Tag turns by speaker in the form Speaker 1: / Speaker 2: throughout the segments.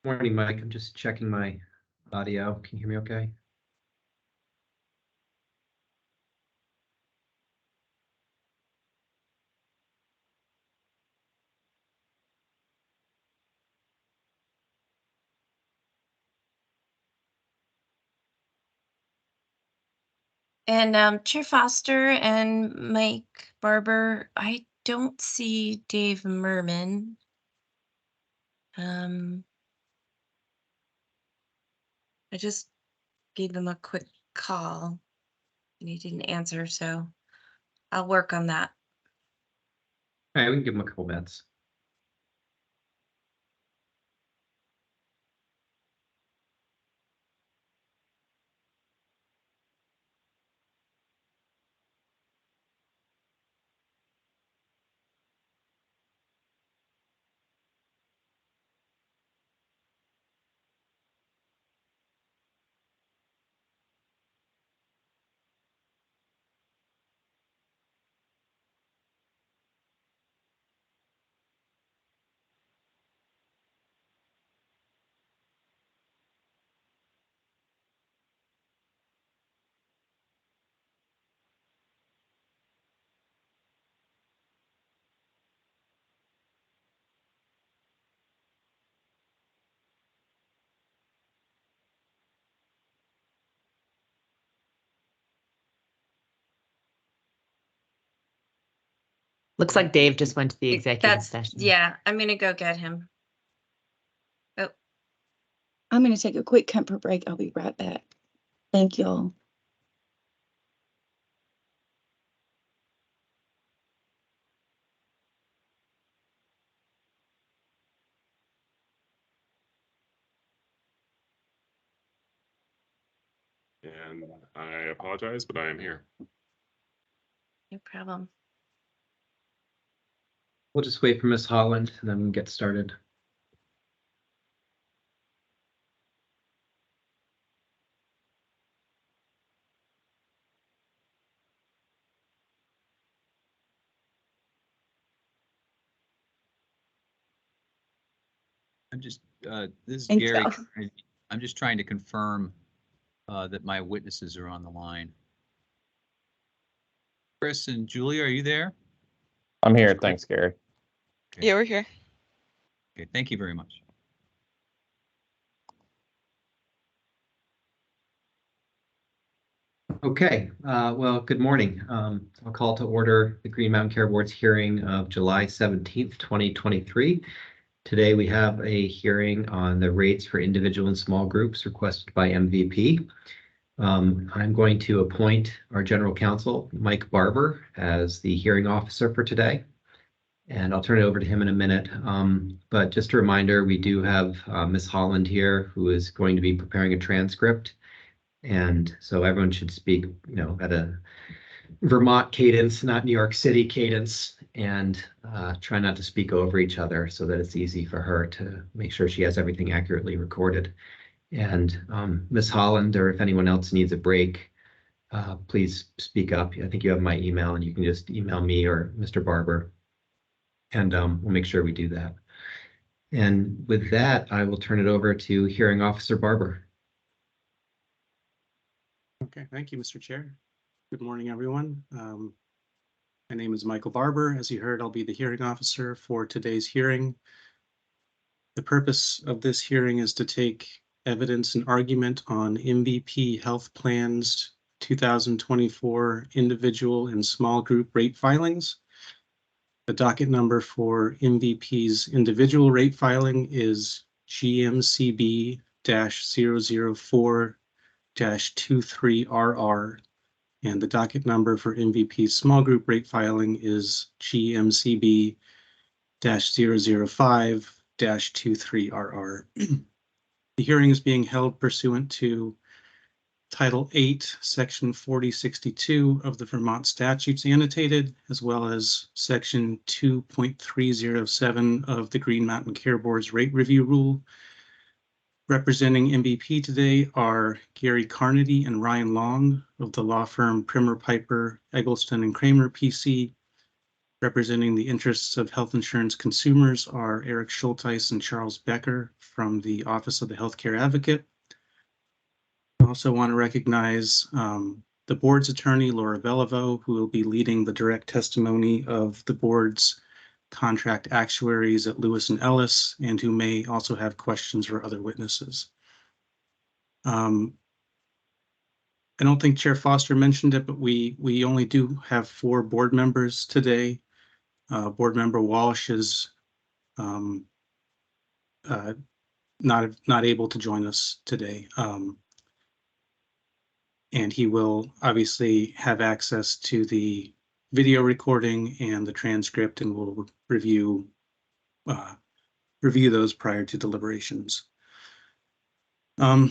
Speaker 1: Morning, Mike. I'm just checking my audio. Can you hear me okay?
Speaker 2: And Chair Foster and Mike Barber, I don't see Dave Merman. I just gave him a quick call and he didn't answer, so I'll work on that.
Speaker 1: All right, we can give him a couple minutes.
Speaker 3: Looks like Dave just went to the executive session.
Speaker 2: Yeah, I'm gonna go get him. Oh,
Speaker 4: I'm going to take a quick comfort break. I'll be right back. Thank y'all.
Speaker 5: And I apologize, but I am here.
Speaker 2: no problem.
Speaker 1: We'll just wait for Ms. Holland and then we can get started.
Speaker 6: I'm just, this is
Speaker 4: Thanks,
Speaker 6: Gary.
Speaker 4: y'all.
Speaker 6: I'm just trying to confirm that my witnesses are on the line. Chris and Julia, are you there?
Speaker 7: I'm here. Thanks, Gary.
Speaker 6: Okay.
Speaker 8: Yeah, we're here.
Speaker 6: Okay, thank you very much.
Speaker 1: Okay, well, good morning. I'll call to order the Green Mountain Care Board's hearing of July 17th, 2023. Today we have a hearing on the rates for individual and small groups requested by MVP. I'm going to appoint our general counsel, Mike Barber, as the hearing officer for today. And I'll turn it over to him in a minute. But just a reminder, we do have Ms. Holland here, who is going to be preparing a transcript. And so everyone should speak, at a Vermont cadence, not New York City cadence, and try not to speak over each other so that it's easy for her to make sure she has everything accurately recorded. And Ms. Holland, or if anyone else needs a break, please speak up. I think you have my email and you can just email me or Mr. Barber, and we'll make sure we do that. And with that, I will turn it over to Hearing Officer Barber.
Speaker 9: Okay, thank you, Mr. Chair. Good morning, everyone. My name is Michael Barber. As you heard, I'll be the hearing officer for today's hearing. The purpose of this hearing is to take evidence and argument on MVP Health Plan's 2024 individual and small group rate filings. The docket number for MVP's individual rate filing is GMCB-004-23RR, and the docket number for MVP's small group rate filing is GMCB-005-23RR. The hearing is being held pursuant to Title 8, Section 4062 of the Vermont Statutes Annotated, as well as Section 2.307 of the Green Mountain Care Board's Rate Review Rule. Representing MVP today are Gary Carnedy and Ryan Long of the law firm Primer Piper, Eggleston and Kramer, PC. Representing the interests of health insurance consumers are Eric Schulteis and Charles Becker from the Office of the Healthcare Advocate. I also want to recognize the board's attorney, Laura Beliveau, who will be leading the direct testimony of the board's contract actuaries at Lewis and Ellis, and who may also have questions for other witnesses. I don't think Chair Foster mentioned it, but we only do have 4 board members today. Board member Walsh is not able to join us today. And he will obviously have access to the video recording and the transcript, and will review those prior to deliberations.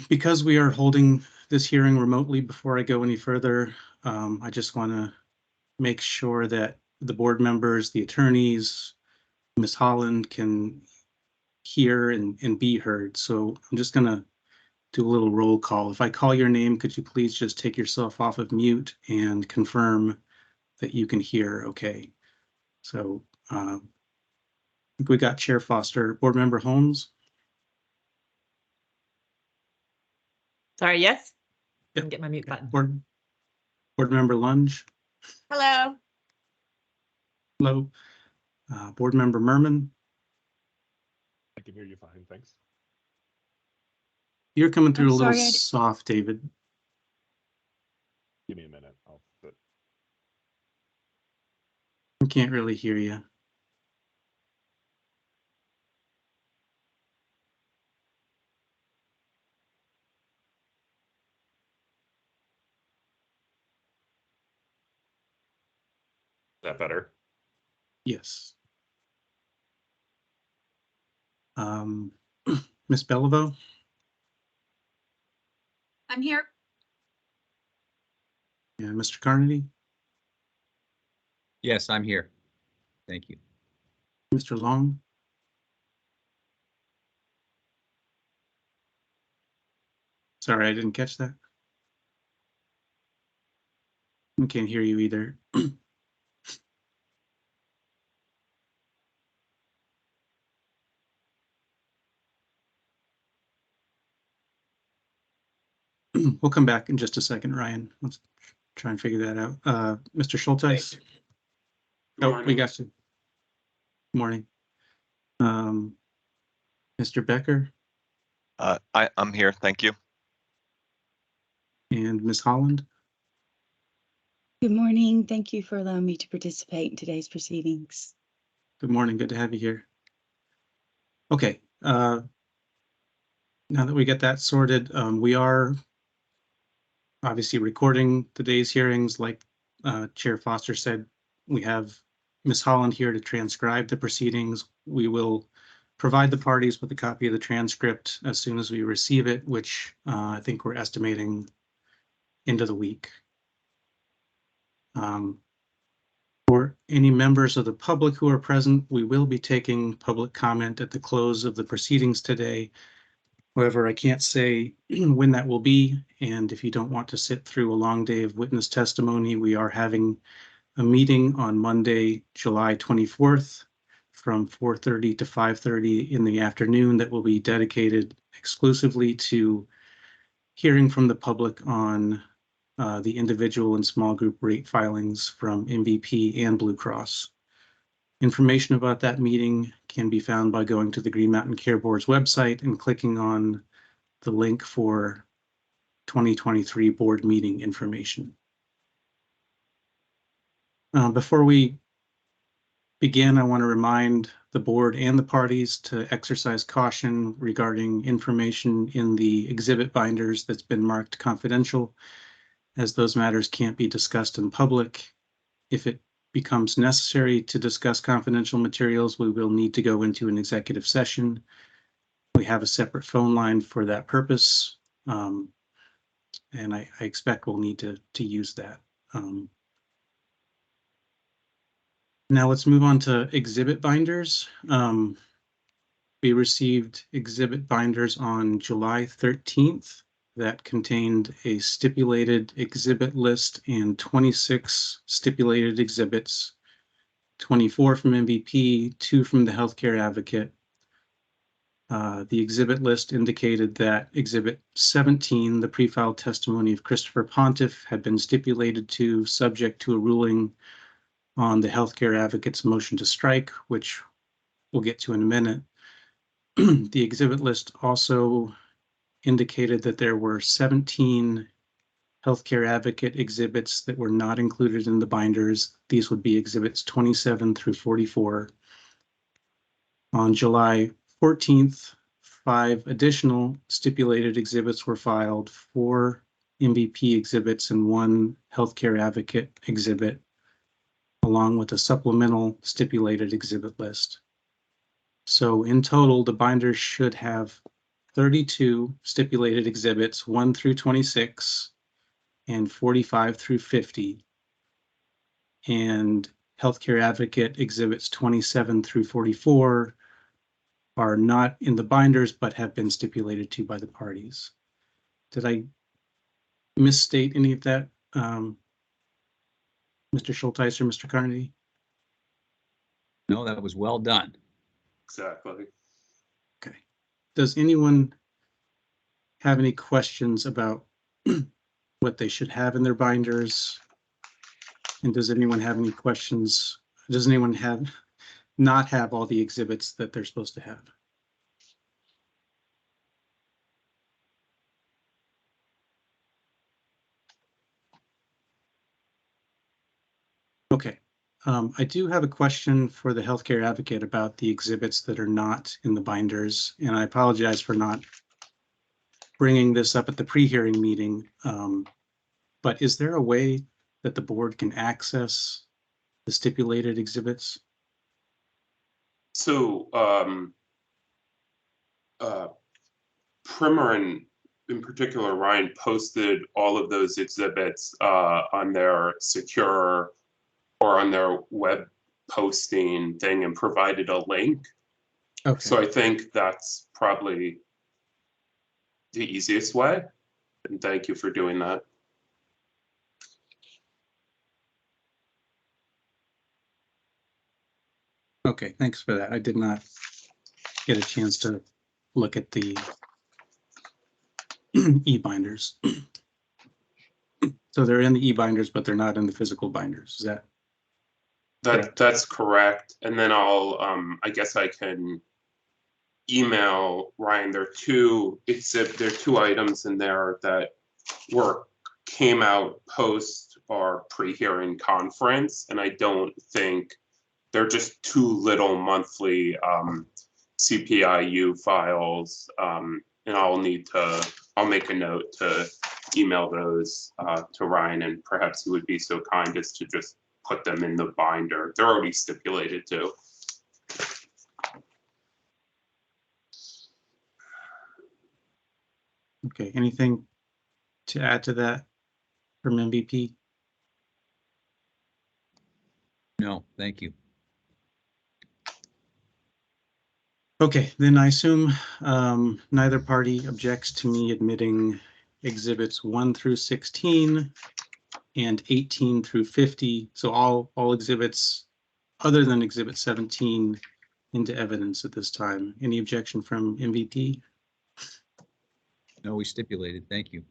Speaker 9: Because we are holding this hearing remotely, before I go any further, I just want to make sure that the board members, the attorneys, Ms. Holland can hear and be heard. So I'm just going to do a little roll call. If I call your name, could you please just take yourself off of mute and confirm that you can hear okay? So I think we got Chair Foster. Board Member Holmes?
Speaker 3: Sorry, yes?
Speaker 9: Yep.
Speaker 3: Get my mute button.
Speaker 9: Board Member Lunge?
Speaker 2: Hello.
Speaker 9: Hello. Board Member Merman?
Speaker 5: I can hear you fine, thanks.
Speaker 9: You're coming through
Speaker 4: I'm
Speaker 9: a little
Speaker 4: sorry,
Speaker 9: soft, David.
Speaker 5: Give me a minute. I'll put.
Speaker 9: I can't really hear you.
Speaker 5: Is that better?
Speaker 9: Yes. Ms. Beliveau?
Speaker 2: I'm here.
Speaker 9: Yeah, Mr. Carnady?
Speaker 6: Yes, I'm here. Thank you.
Speaker 9: Mr. Long? Sorry, I didn't catch that. I can't hear you either. We'll come back in just a second, Ryan. Let's try and figure that out. Mr. Schulteis? Oh, we got you. Good morning. Mr. Becker
Speaker 8: I'm here, thank you.
Speaker 9: and Ms. Holland?
Speaker 4: Good morning. Thank you for allowing me to participate in today's proceedings.
Speaker 9: Good morning. Good to have you here. Okay. Now that we get that sorted, we are obviously recording today's hearings. Like Chair Foster said, we have Ms. Holland here to transcribe the proceedings. We will provide the parties with a copy of the transcript as soon as we receive it, which I think we're estimating into the week. For any members of the public who are present, we will be taking public comment at the close of the proceedings today. However, I can't say when that will be, and if you don't want to sit through a long day of witness testimony, we are having a meeting on Monday, July 24th from 4:30 to 5:30 in the afternoon that will be dedicated exclusively to hearing from the public on the individual and small group rate filings from MVP and Blue Cross. Information about that meeting can be found by going to the Green Mountain Care Board's website and clicking on the link for 2023 board meeting information. Before we begin, I want to remind the board and the parties to exercise caution regarding information in the exhibit binders that's been marked confidential, as those matters can't be discussed in public. If it becomes necessary to discuss confidential materials, we will need to go into an executive session. We have a separate phone line for that purpose, and I expect we'll need to use that. Now let's move on to exhibit binders. We received exhibit binders on July 13th that contained a stipulated exhibit list and 26 stipulated exhibits. 24 from MVP, 2 from the healthcare advocate. The exhibit list indicated that Exhibit 17, the pre-filed testimony of Christopher Pontiff, had been stipulated to, subject to a ruling on the healthcare advocate's motion to strike, which we'll get to in a minute. The exhibit list also indicated that there were 17 healthcare advocate exhibits that were not included in the binders. These would be exhibits 27 through 44. On July 14th, 5 additional stipulated exhibits were filed, 4 MVP exhibits and 1 healthcare advocate exhibit, along with a supplemental stipulated exhibit list. So in total, the binders should have 32 stipulated exhibits, 1 through 26, and 45 through 50. And healthcare advocate exhibits 27 through 44 are not in the binders, but have been stipulated to by the parties. Did I misstate any of that, Mr. Schulteis or Mr. Carnegie?
Speaker 6: No, that was well done.
Speaker 5: Exactly.
Speaker 9: Okay. Does anyone have any questions about what they should have in their binders? And does anyone have any questions? Does anyone not have all the exhibits that they're supposed to have? Okay. I do have a question for the healthcare advocate about the exhibits that are not in the binders, and I apologize for not bringing this up at the pre-hearing meeting. But is there a way that the board can access the stipulated exhibits?
Speaker 10: So, Primer and in particular Ryan posted all of those exhibits on their secure or on their web posting thing and provided a link.
Speaker 9: Okay.
Speaker 10: So I think that's probably the easiest way. And thank you for doing that.
Speaker 9: Okay, thanks for that. I did not get a chance to look at the e-binders. So they're in the e-binders, but they're not in the physical binders. Is that?
Speaker 10: That's correct. And then I'll, I guess I can email Ryan. There are 2 items in there that came out post our pre-hearing conference, and I don't think they're just 2 little monthly CPIU files, and I'll make a note to email those to Ryan, and perhaps he would be so kind as to just put them in the binder. They're already stipulated too.
Speaker 9: Okay, anything to add to that from MVP?
Speaker 6: No, thank you.
Speaker 9: Okay, then I assume neither party objects to me admitting exhibits 1 through 16 and 18 through 50. So all exhibits other than exhibit 17 into evidence at this time. Any objection from MVP?
Speaker 6: No, we stipulated. Thank you.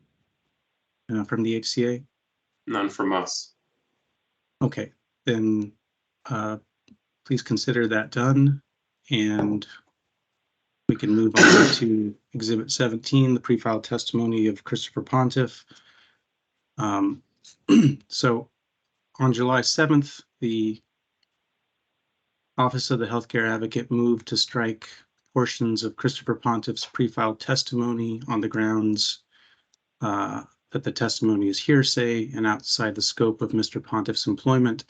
Speaker 9: From the HCA?
Speaker 10: None from us.
Speaker 9: Okay, then please consider that done, and we can move on to exhibit 17, the pre-filed testimony of Christopher Pontiff. So on July 7th, the Office of the Healthcare Advocate moved to strike portions of Christopher Pontiff's pre-filed testimony on the grounds that the testimony is hearsay and outside the scope of Mr. Pontiff's employment.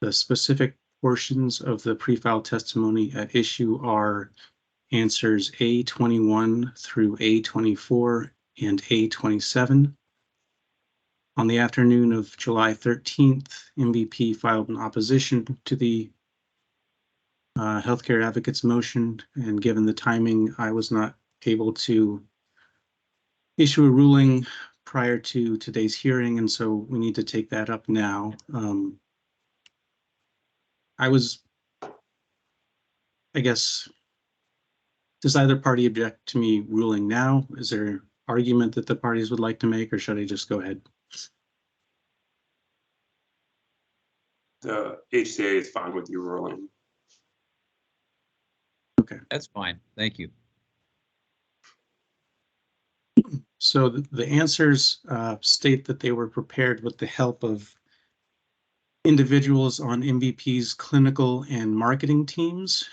Speaker 9: The specific portions of the pre-filed testimony at issue are answers A21 through A24 and A27. On the afternoon of July 13th, MVP filed an opposition to the healthcare advocate's motion, and given the timing, I was not able to issue a ruling prior to today's hearing, and so we need to take that up now. I guess, does either party object to me ruling now? Is there an argument that the parties would like to make, or should I just go ahead?
Speaker 10: The HCA is fine with you ruling.
Speaker 6: That's fine. Thank you.
Speaker 9: So the answers state that they were prepared with the help of individuals on MVP's clinical and marketing teams.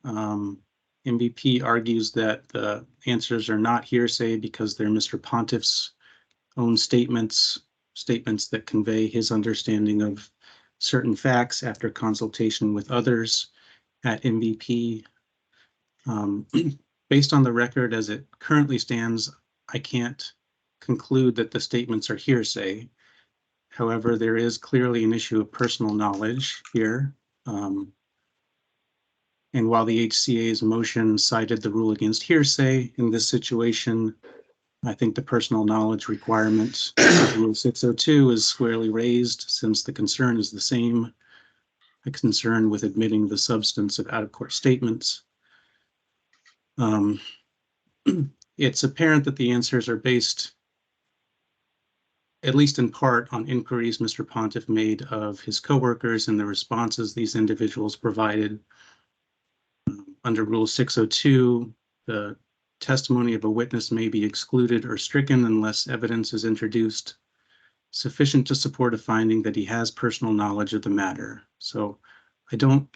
Speaker 9: MVP argues that the answers are not hearsay because they're Mr. Pontiff's own statements that convey his understanding of certain facts after consultation with others at MVP. Based on the record as it currently stands, I can't conclude that the statements are hearsay. However, there is clearly an issue of personal knowledge here. And while the HCA's motion cited the rule against hearsay, in this situation, I think the personal knowledge requirement of Rule 602 is squarely raised, since the concern is the same, a concern with admitting the substance of out-of-court statements. It's apparent that the answers are based, at least in part, on inquiries Mr. Pontiff made of his coworkers and the responses these individuals provided. Under Rule 602, the testimony of a witness may be excluded or stricken unless evidence is introduced sufficient to support a finding that he has personal knowledge of the matter. So I don't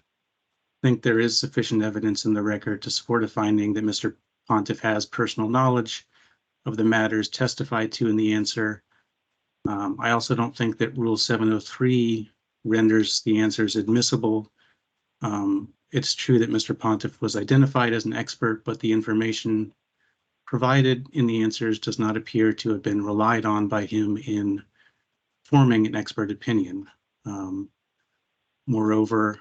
Speaker 9: think there is sufficient evidence in the record to support a finding that Mr. Pontiff has personal knowledge of the matters testified to in the answer. I also don't think that Rule 703 renders the answers admissible. It's true that Mr. Pontiff was identified as an expert, but the information provided in the answers does not appear to have been relied on by him in forming an expert opinion. Moreover,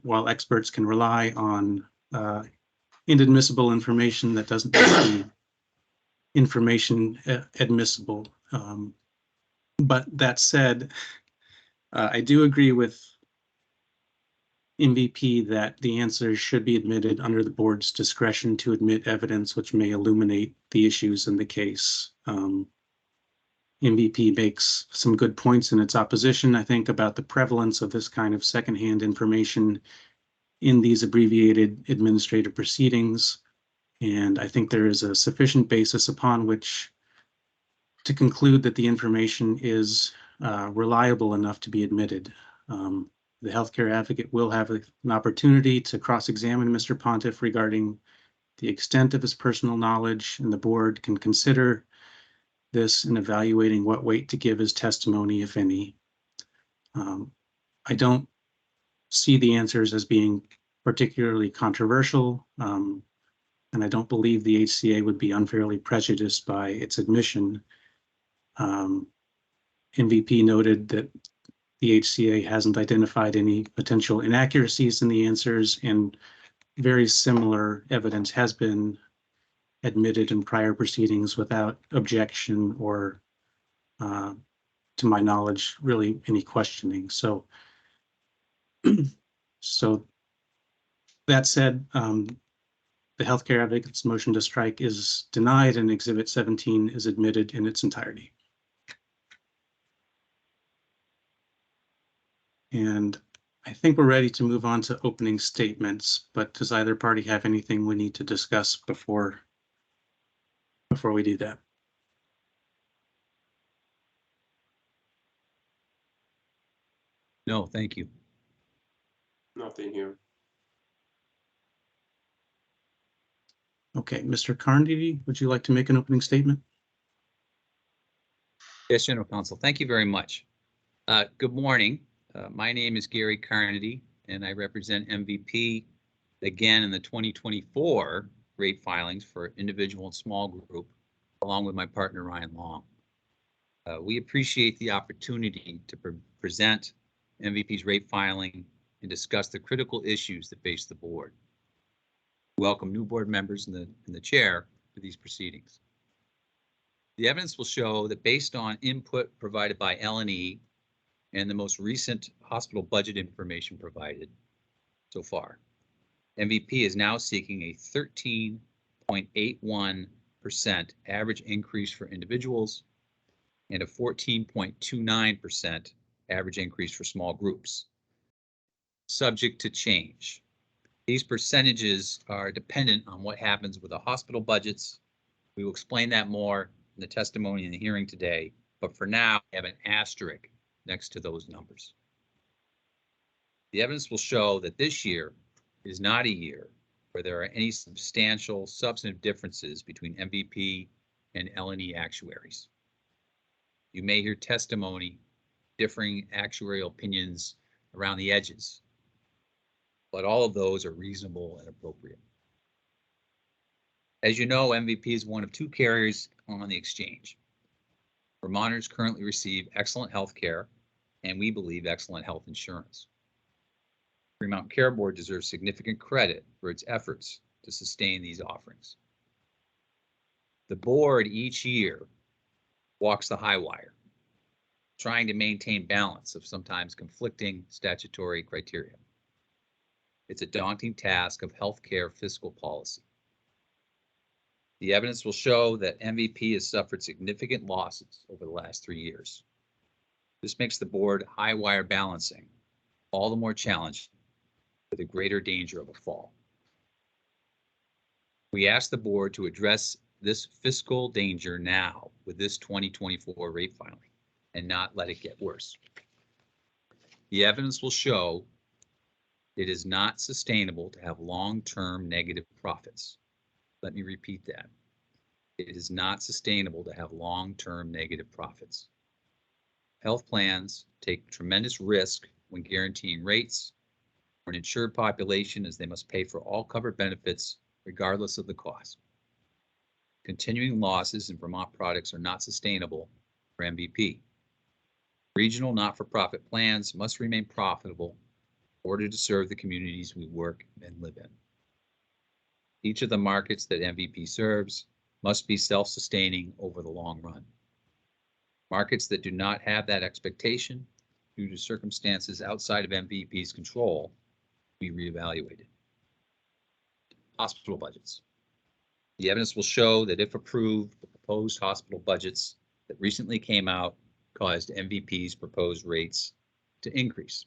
Speaker 9: while experts can rely on inadmissible information, that doesn't make the information admissible. But that said, I do agree with MVP that the answers should be admitted under the board's discretion to admit evidence which may illuminate the issues in the case. MVP makes some good points in its opposition, I think, about the prevalence of this kind of secondhand information in these abbreviated administrative proceedings. And I think there is a sufficient basis upon which to conclude that the information is reliable enough to be admitted. The healthcare advocate will have an opportunity to cross-examine Mr. Pontiff regarding the extent of his personal knowledge, and the board can consider this in evaluating what weight to give his testimony, if any. I don't see the answers as being particularly controversial, and I don't believe the HCA would be unfairly prejudiced by its admission. MVP noted that the HCA hasn't identified any potential inaccuracies in the answers, and very similar evidence has been admitted in prior proceedings without objection or, to my knowledge, really any questioning. So that said, the healthcare advocate's motion to strike is denied and Exhibit 17 is admitted in its entirety. And I think we're ready to move on to opening statements, but does either party have anything we need to discuss before we do that?
Speaker 6: No, thank you.
Speaker 10: Nothing here.
Speaker 9: Okay, Mr. Carnegie, would you like to make an opening statement?
Speaker 6: Yes, General Counsel, thank you very much. Good morning. My name is Gary Carnegie, and I represent MVP again in the 2024 rate filings for individual and small group, along with my partner Ryan Long. We appreciate the opportunity to present MVP's rate filing and discuss the critical issues that face the board. Welcome new board members and the chair to these proceedings. The evidence will show that based on input provided by L&E and the most recent hospital budget information provided so far, MVP is now seeking a 13.81% average increase for individuals and a 14.29% average increase for small groups, subject to change. These percentages are dependent on what happens with the hospital budgets. We will explain that more in the testimony in the hearing today, but for now, we have an asterisk next to those numbers. The evidence will show that this year is not a year where there are any substantial substantive differences between MVP and L&E actuaries. You may hear testimony, differing actuarial opinions around the edges, but all of those are reasonable and appropriate. As you know, MVP is one of 2 carriers on the exchange. Vermonters currently receive excellent health care, and we believe excellent health insurance. Green Mountain Care Board deserves significant credit for its efforts to sustain these offerings. The board each year walks the high wire, trying to maintain balance of sometimes conflicting statutory criteria. It's a daunting task of healthcare fiscal policy. The evidence will show that MVP has suffered significant losses over the last 3 years. This makes the board high wire balancing all the more challenging, with a greater danger of a fall. We ask the board to address this fiscal danger now with this 2024 rate filing and not let it get worse. The evidence will show it is not sustainable to have long-term negative profits. Let me repeat that. It is not sustainable to have long-term negative profits. Health plans take tremendous risk when guaranteeing rates for an insured population, as they must pay for all covered benefits regardless of the cost. Continuing losses in Vermont products are not sustainable for MVP. Regional not-for-profit plans must remain profitable in order to serve the communities we work and live in. Each of the markets that MVP serves must be self-sustaining over the long run. Markets that do not have that expectation due to circumstances outside of MVP's control be reevaluated. Hospital budgets. The evidence will show that if approved, the proposed hospital budgets that recently came out caused MVP's proposed rates to increase.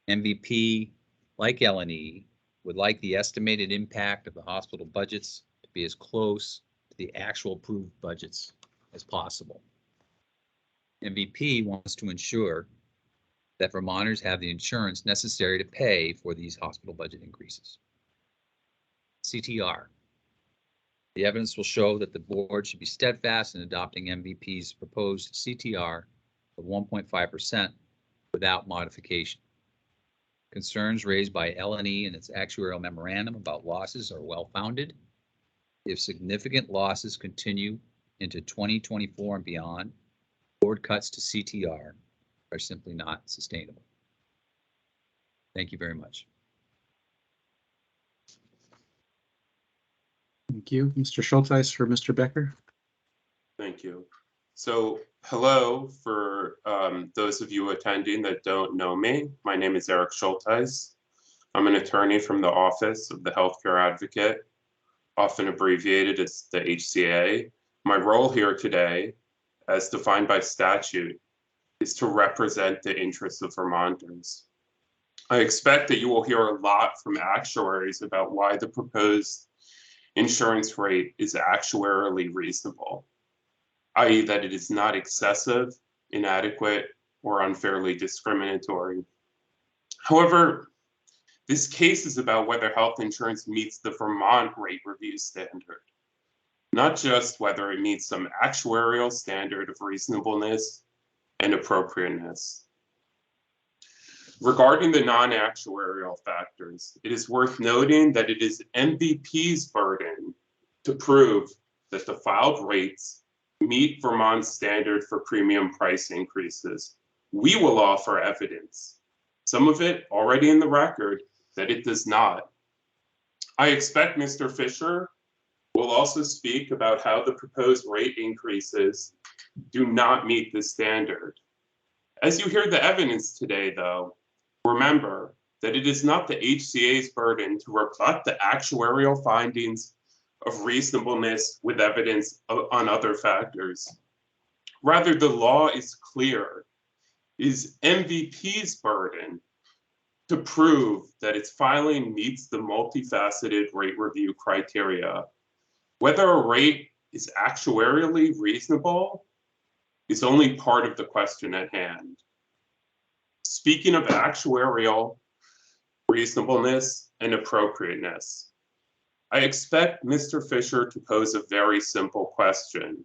Speaker 6: MVP, like L&E, would like the estimated impact of the hospital budgets to be as close to the actual approved budgets as possible. MVP wants to ensure that Vermonters have the insurance necessary to pay for these hospital budget increases. CTR. The evidence will show that the board should be steadfast in adopting MVP's proposed CTR of 1.5% without modification. Concerns raised by L&E in its actuarial memorandum about losses are well-founded. If significant losses continue into 2024 and beyond, board cuts to CTR are simply not sustainable. Thank you very much.
Speaker 9: Thank you. Mr. Schultheis for Mr. Becker.
Speaker 10: Thank you. So hello, for those of you attending that don't know me, my name is Eric Schultheis. I'm an attorney from the Office of the Healthcare Advocate, often abbreviated as the HCA. My role here today, as defined by statute, is to represent the interests of Vermonters. I expect that you will hear a lot from actuaries about why the proposed insurance rate is actuarially reasonable, i.e. that it is not excessive, inadequate, or unfairly discriminatory. However, this case is about whether health insurance meets the Vermont rate review standard, not just whether it meets some actuarial standard of reasonableness and appropriateness. Regarding the non-actuarial factors, it is worth noting that it is MVP's burden to prove that the filed rates meet Vermont's standard for premium price increases. We will offer evidence, some of it already in the record, that it does not. I expect Mr. Fisher will also speak about how the proposed rate increases do not meet this standard. As you hear the evidence today, though, remember that it is not the HCA's burden to rebut the actuarial findings of reasonableness with evidence on other factors. Rather, the law is clear. It is MVP's burden to prove that its filing meets the multifaceted rate review criteria. Whether a rate is actuarially reasonable is only part of the question at hand. Speaking of actuarial reasonableness and appropriateness, I expect Mr. Fisher to pose a very simple question.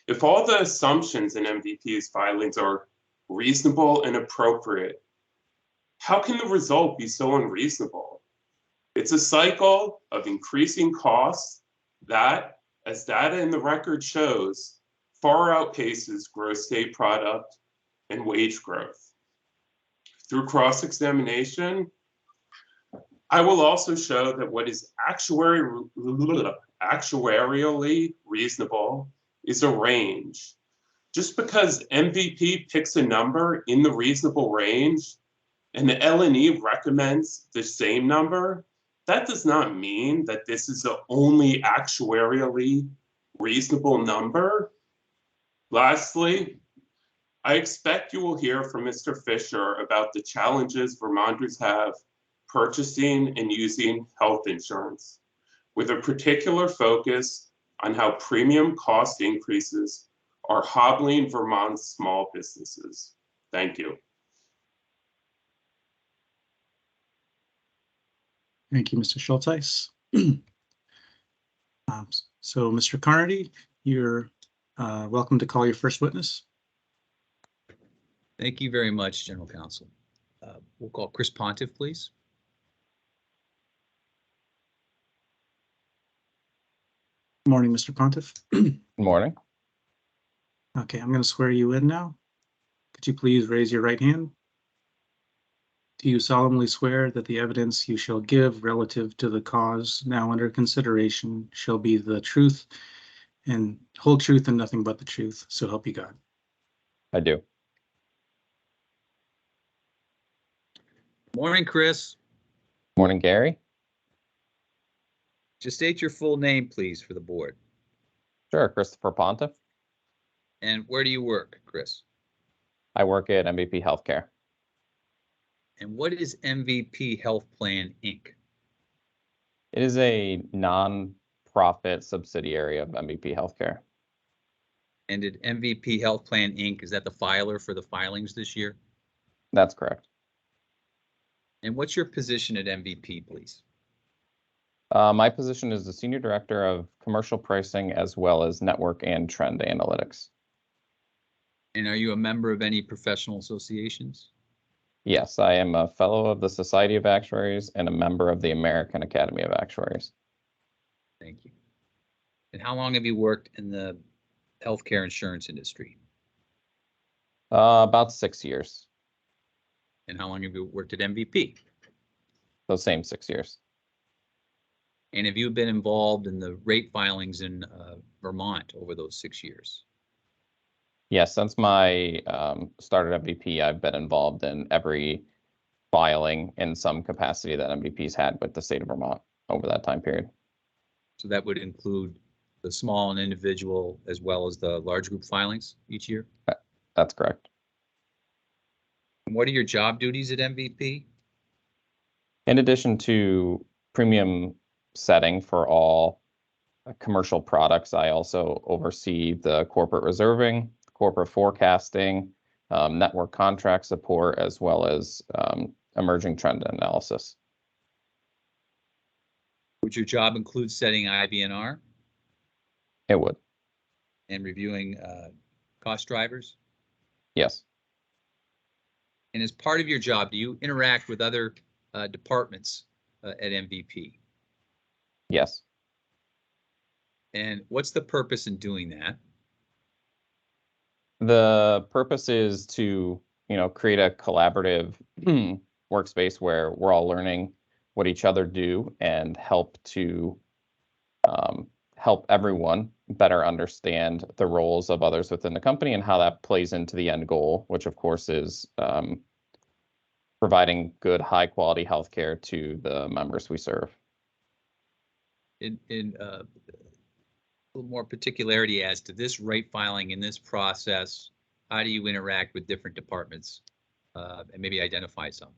Speaker 10: If all the assumptions in MVP's filings are reasonable and appropriate, how can the result be so unreasonable? It's a cycle of increasing costs that, as data in the record shows, far outpaces gross state product and wage growth. Through cross-examination, I will also show that what is actuarially reasonable is a range. Just because MVP picks a number in the reasonable range and the L&E recommends the same number, that does not mean that this is the only actuarially reasonable number. Lastly, I expect you will hear from Mr. Fisher about the challenges Vermonters have purchasing and using health insurance, with a particular focus on how premium cost increases are hobbling Vermont's small businesses. Thank you.
Speaker 9: Thank you, Mr. Schulteis. So, Mr. Carnady, you're welcome to call your first witness.
Speaker 6: Thank you very much, General Counsel. We'll call Chris Pontiff, please.
Speaker 9: Good morning, Mr. Pontiff.
Speaker 7: Good morning.
Speaker 9: Okay, I'm going to swear you in now. Could you please raise your right hand? Do you solemnly swear that the evidence you shall give relative to the cause now under consideration shall be the truth and whole truth and nothing but the truth, so help you God?
Speaker 7: I do.
Speaker 6: Morning, Chris.
Speaker 7: Morning, Gary.
Speaker 6: Just state your full name, please, for the board.
Speaker 7: Sure, Christopher Pontiff.
Speaker 6: And where do you work, Chris?
Speaker 7: I work at MVP Healthcare.
Speaker 6: And what is MVP Health Plan, Inc.?
Speaker 7: It is a non-profit subsidiary of MVP Healthcare.
Speaker 6: And did MVP Health Plan, Inc., is that the filer for the filings this year?
Speaker 7: That's correct.
Speaker 6: And what's your position at MVP, please?
Speaker 7: My position is the Senior Director of Commercial Pricing as well as Network and Trend Analytics.
Speaker 6: And are you a member of any professional associations?
Speaker 7: Yes, I am a fellow of the Society of Actuaries and a member of the American Academy of Actuaries.
Speaker 6: Thank you. And how long have you worked in the healthcare insurance industry?
Speaker 7: About 6 years.
Speaker 6: And how long have you worked at MVP?
Speaker 7: The same 6 years.
Speaker 6: And have you been involved in the rate filings in Vermont over those 6 years?
Speaker 7: Yes, since my start at MVP, I've been involved in every filing in some capacity that MVP's had with the state of Vermont over that time period.
Speaker 6: So that would include the small and individual as well as the large group filings each year?
Speaker 7: That's correct.
Speaker 6: And what are your job duties at MVP?
Speaker 7: In addition to premium setting for all commercial products, I also oversee the corporate reserving, corporate forecasting, network contract support, as well as emerging trend analysis.
Speaker 6: Would your job include setting IBNR
Speaker 7: It would.
Speaker 6: and reviewing cost drivers?
Speaker 7: Yes.
Speaker 6: And as part of your job, do you interact with other departments at MVP?
Speaker 7: Yes.
Speaker 6: And what's the purpose in doing that?
Speaker 7: The purpose is to, create a collaborative workspace where we're all learning what each other do and help help everyone better understand the roles of others within the company and how that plays into the end goal, which of course is providing good, high quality healthcare to the members we serve.
Speaker 6: In a little more particularity as to this rate filing in this process, how do you interact with different departments and maybe identify some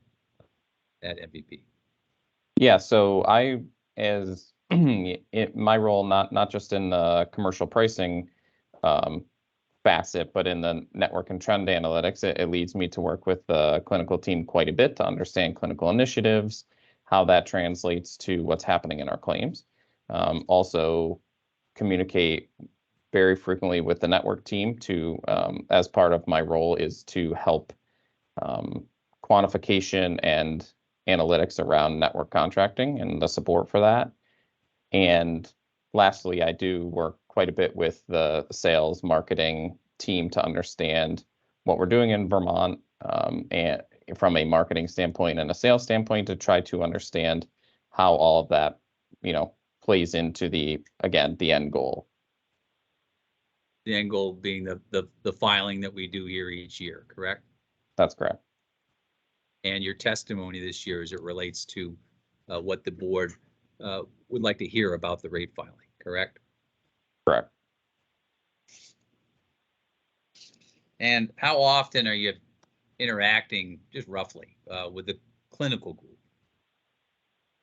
Speaker 6: at MVP?
Speaker 7: Yeah, so I, as my role, not just in the commercial pricing facet, but in the network and trend analytics, it leads me to work with the clinical team quite a bit to understand clinical initiatives, how that translates to what's happening in our claims. Also communicate very frequently with the network team to, as part of my role, is to help quantification and analytics around network contracting and the support for that. And lastly, I do work quite a bit with the sales marketing team to understand what we're doing in Vermont, and from a marketing standpoint and a sales standpoint, to try to understand how all of that, plays into the end goal.
Speaker 6: The end goal being the filing that we do here each year, correct?
Speaker 7: That's correct.
Speaker 6: And your testimony this year as it relates to what the board would like to hear about the rate filing, correct?
Speaker 7: Correct.
Speaker 6: And how often are you interacting, just roughly, with the clinical group?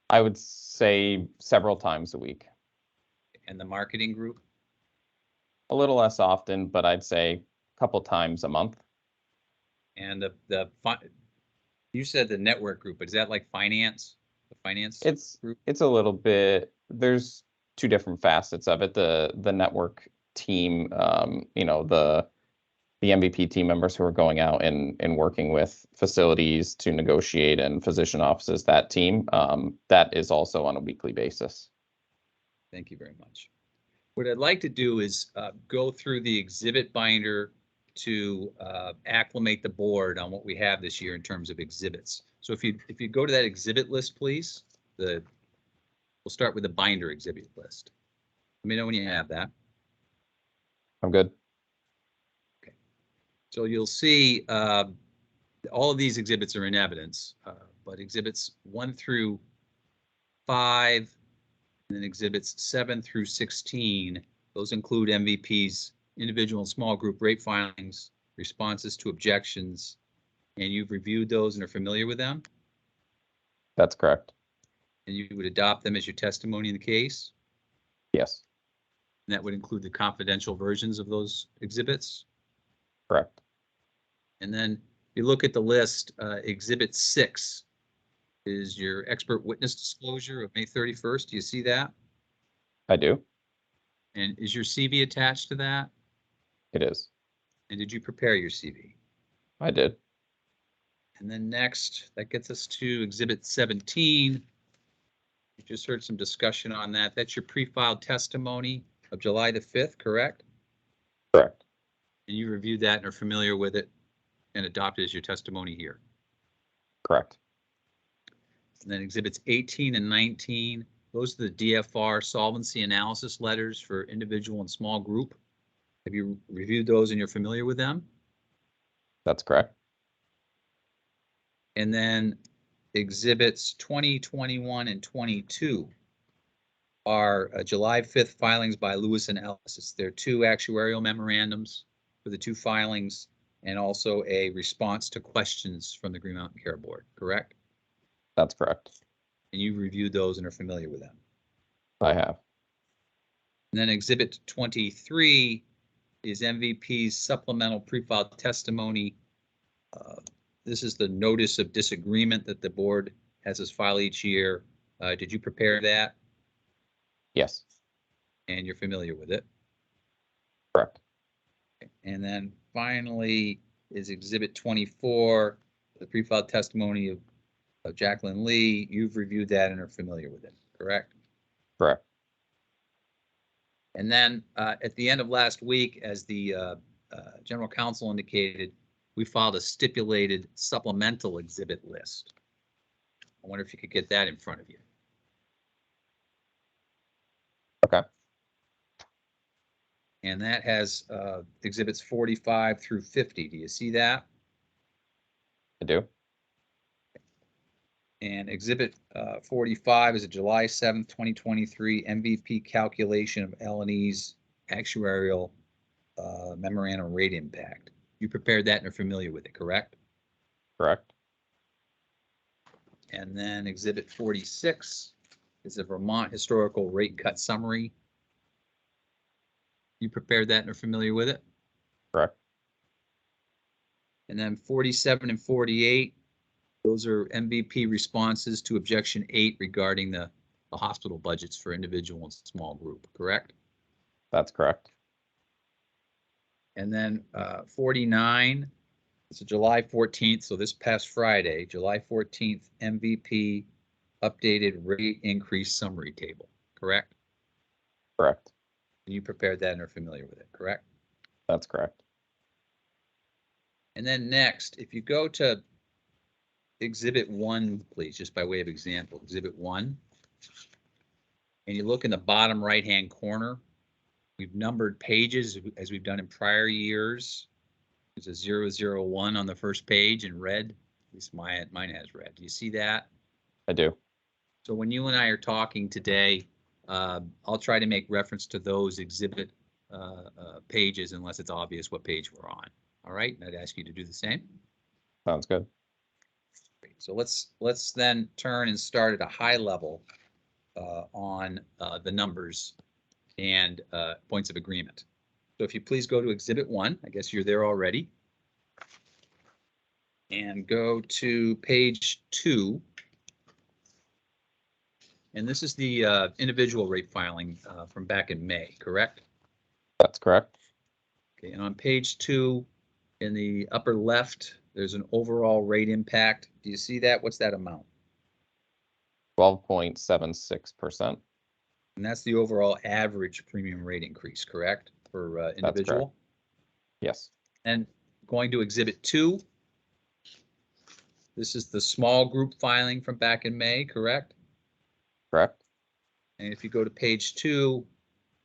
Speaker 7: I would say several times a week.
Speaker 6: And the marketing group?
Speaker 7: A little less often, but I'd say a couple times a month.
Speaker 6: And you said the network group, but is that like finance? The finance group?
Speaker 7: It's a little bit, there's two different facets of it. The network team, the MVP team members who are going out and working with facilities to negotiate and physician offices, that team, that is also on a weekly basis.
Speaker 6: Thank you very much. What I'd like to do is go through the exhibit binder to acclimate the board on what we have this year in terms of exhibits. So if you go to that exhibit list, please, we'll start with the binder exhibit list. Let me know when you have that.
Speaker 7: I'm good.
Speaker 6: Okay. So you'll see all of these exhibits are in evidence, but exhibits 1 through 5, and then exhibits 7 through 16, those include MVP's individual and small group rate filings, responses to objections, and you've reviewed those and are familiar with them?
Speaker 7: That's correct.
Speaker 6: And you would adopt them as your testimony in the case?
Speaker 7: Yes.
Speaker 6: And that would include the confidential versions of those exhibits?
Speaker 7: Correct.
Speaker 6: And then if you look at the list, Exhibit 6 is your expert witness disclosure of May 31st. Do you see that?
Speaker 7: I do.
Speaker 6: And is your CV attached to that?
Speaker 7: It is.
Speaker 6: And did you prepare your CV?
Speaker 7: I did.
Speaker 6: And then next, that gets us to Exhibit 17. You just heard some discussion on that. That's your pre-filed testimony of July the 5th, correct?
Speaker 7: Correct.
Speaker 6: And you reviewed that and are familiar with it and adopted as your testimony here.
Speaker 7: Correct.
Speaker 6: And then Exhibits 18 and 19, those are the DFR solvency analysis letters for individual and small group. Have you reviewed those and you're familiar with them?
Speaker 7: That's correct.
Speaker 6: And then Exhibits 20, 21, and 22 are July 5th filings by Lewis and Ellis. There are 2 actuarial memorandums for the 2 filings and also a response to questions from the Green Mountain Care Board, correct?
Speaker 7: That's correct.
Speaker 6: And you've reviewed those and are familiar with them.
Speaker 7: I have.
Speaker 6: And then Exhibit 23 is MVP's supplemental pre-filed testimony. This is the notice of disagreement that the board has us file each year. Did you prepare that?
Speaker 7: Yes.
Speaker 6: And you're familiar with it?
Speaker 7: Correct.
Speaker 6: And then finally is Exhibit 24, the pre-filed testimony of Jacqueline Lee. You've reviewed that and are familiar with it, correct?
Speaker 7: Correct.
Speaker 6: And then at the end of last week, as the general counsel indicated, we filed a stipulated supplemental exhibit list. I wonder if you could get that in front of you.
Speaker 7: Okay.
Speaker 6: And that has exhibits 45 through 50. Do you see that?
Speaker 7: I do.
Speaker 6: And exhibit 45 is a July 7th, 2023 MVP calculation of L&E's actuarial memorandum rate impact. You prepared that and are familiar with it, correct?
Speaker 7: Correct.
Speaker 6: And then exhibit 46 is a Vermont historical rate cut summary. You prepared that and are familiar with it?
Speaker 7: Correct.
Speaker 6: And then 47 and 48, those are MVP responses to objection 8 regarding the hospital budgets for individual and small group, correct?
Speaker 7: That's correct.
Speaker 6: And then 49, it's a July 14th, so this past Friday, July 14th, MVP updated rate increase summary table, correct?
Speaker 7: Correct.
Speaker 6: You prepared that and are familiar with it, correct?
Speaker 7: That's correct.
Speaker 6: And then next, if you go to Exhibit 1, please, just by way of example, Exhibit 1, and you look in the bottom right-hand corner, we've numbered pages as we've done in prior years. There's a 001 on the first page in red. At least mine has red. Do you see that?
Speaker 7: I do.
Speaker 6: So when you and I are talking today, I'll try to make reference to those exhibit pages unless it's obvious what page we're on. All right, and I'd ask you to do the same.
Speaker 7: Sounds good.
Speaker 6: Great. So let's then turn and start at a high level on the numbers and points of agreement. So if you please go to Exhibit 1, I guess you're there already, and go to page 2. And this is the individual rate filing from back in May, correct?
Speaker 7: That's correct.
Speaker 6: Okay, and on page 2, in the upper left, there's an overall rate impact. Do you see that? What's that amount?
Speaker 7: 12.76%.
Speaker 6: And that's the overall average premium rate increase, correct? For individual?
Speaker 7: Yes.
Speaker 6: And going to Exhibit 2, this is the small group filing from back in May, correct?
Speaker 7: Correct.
Speaker 6: And if you go to page 2,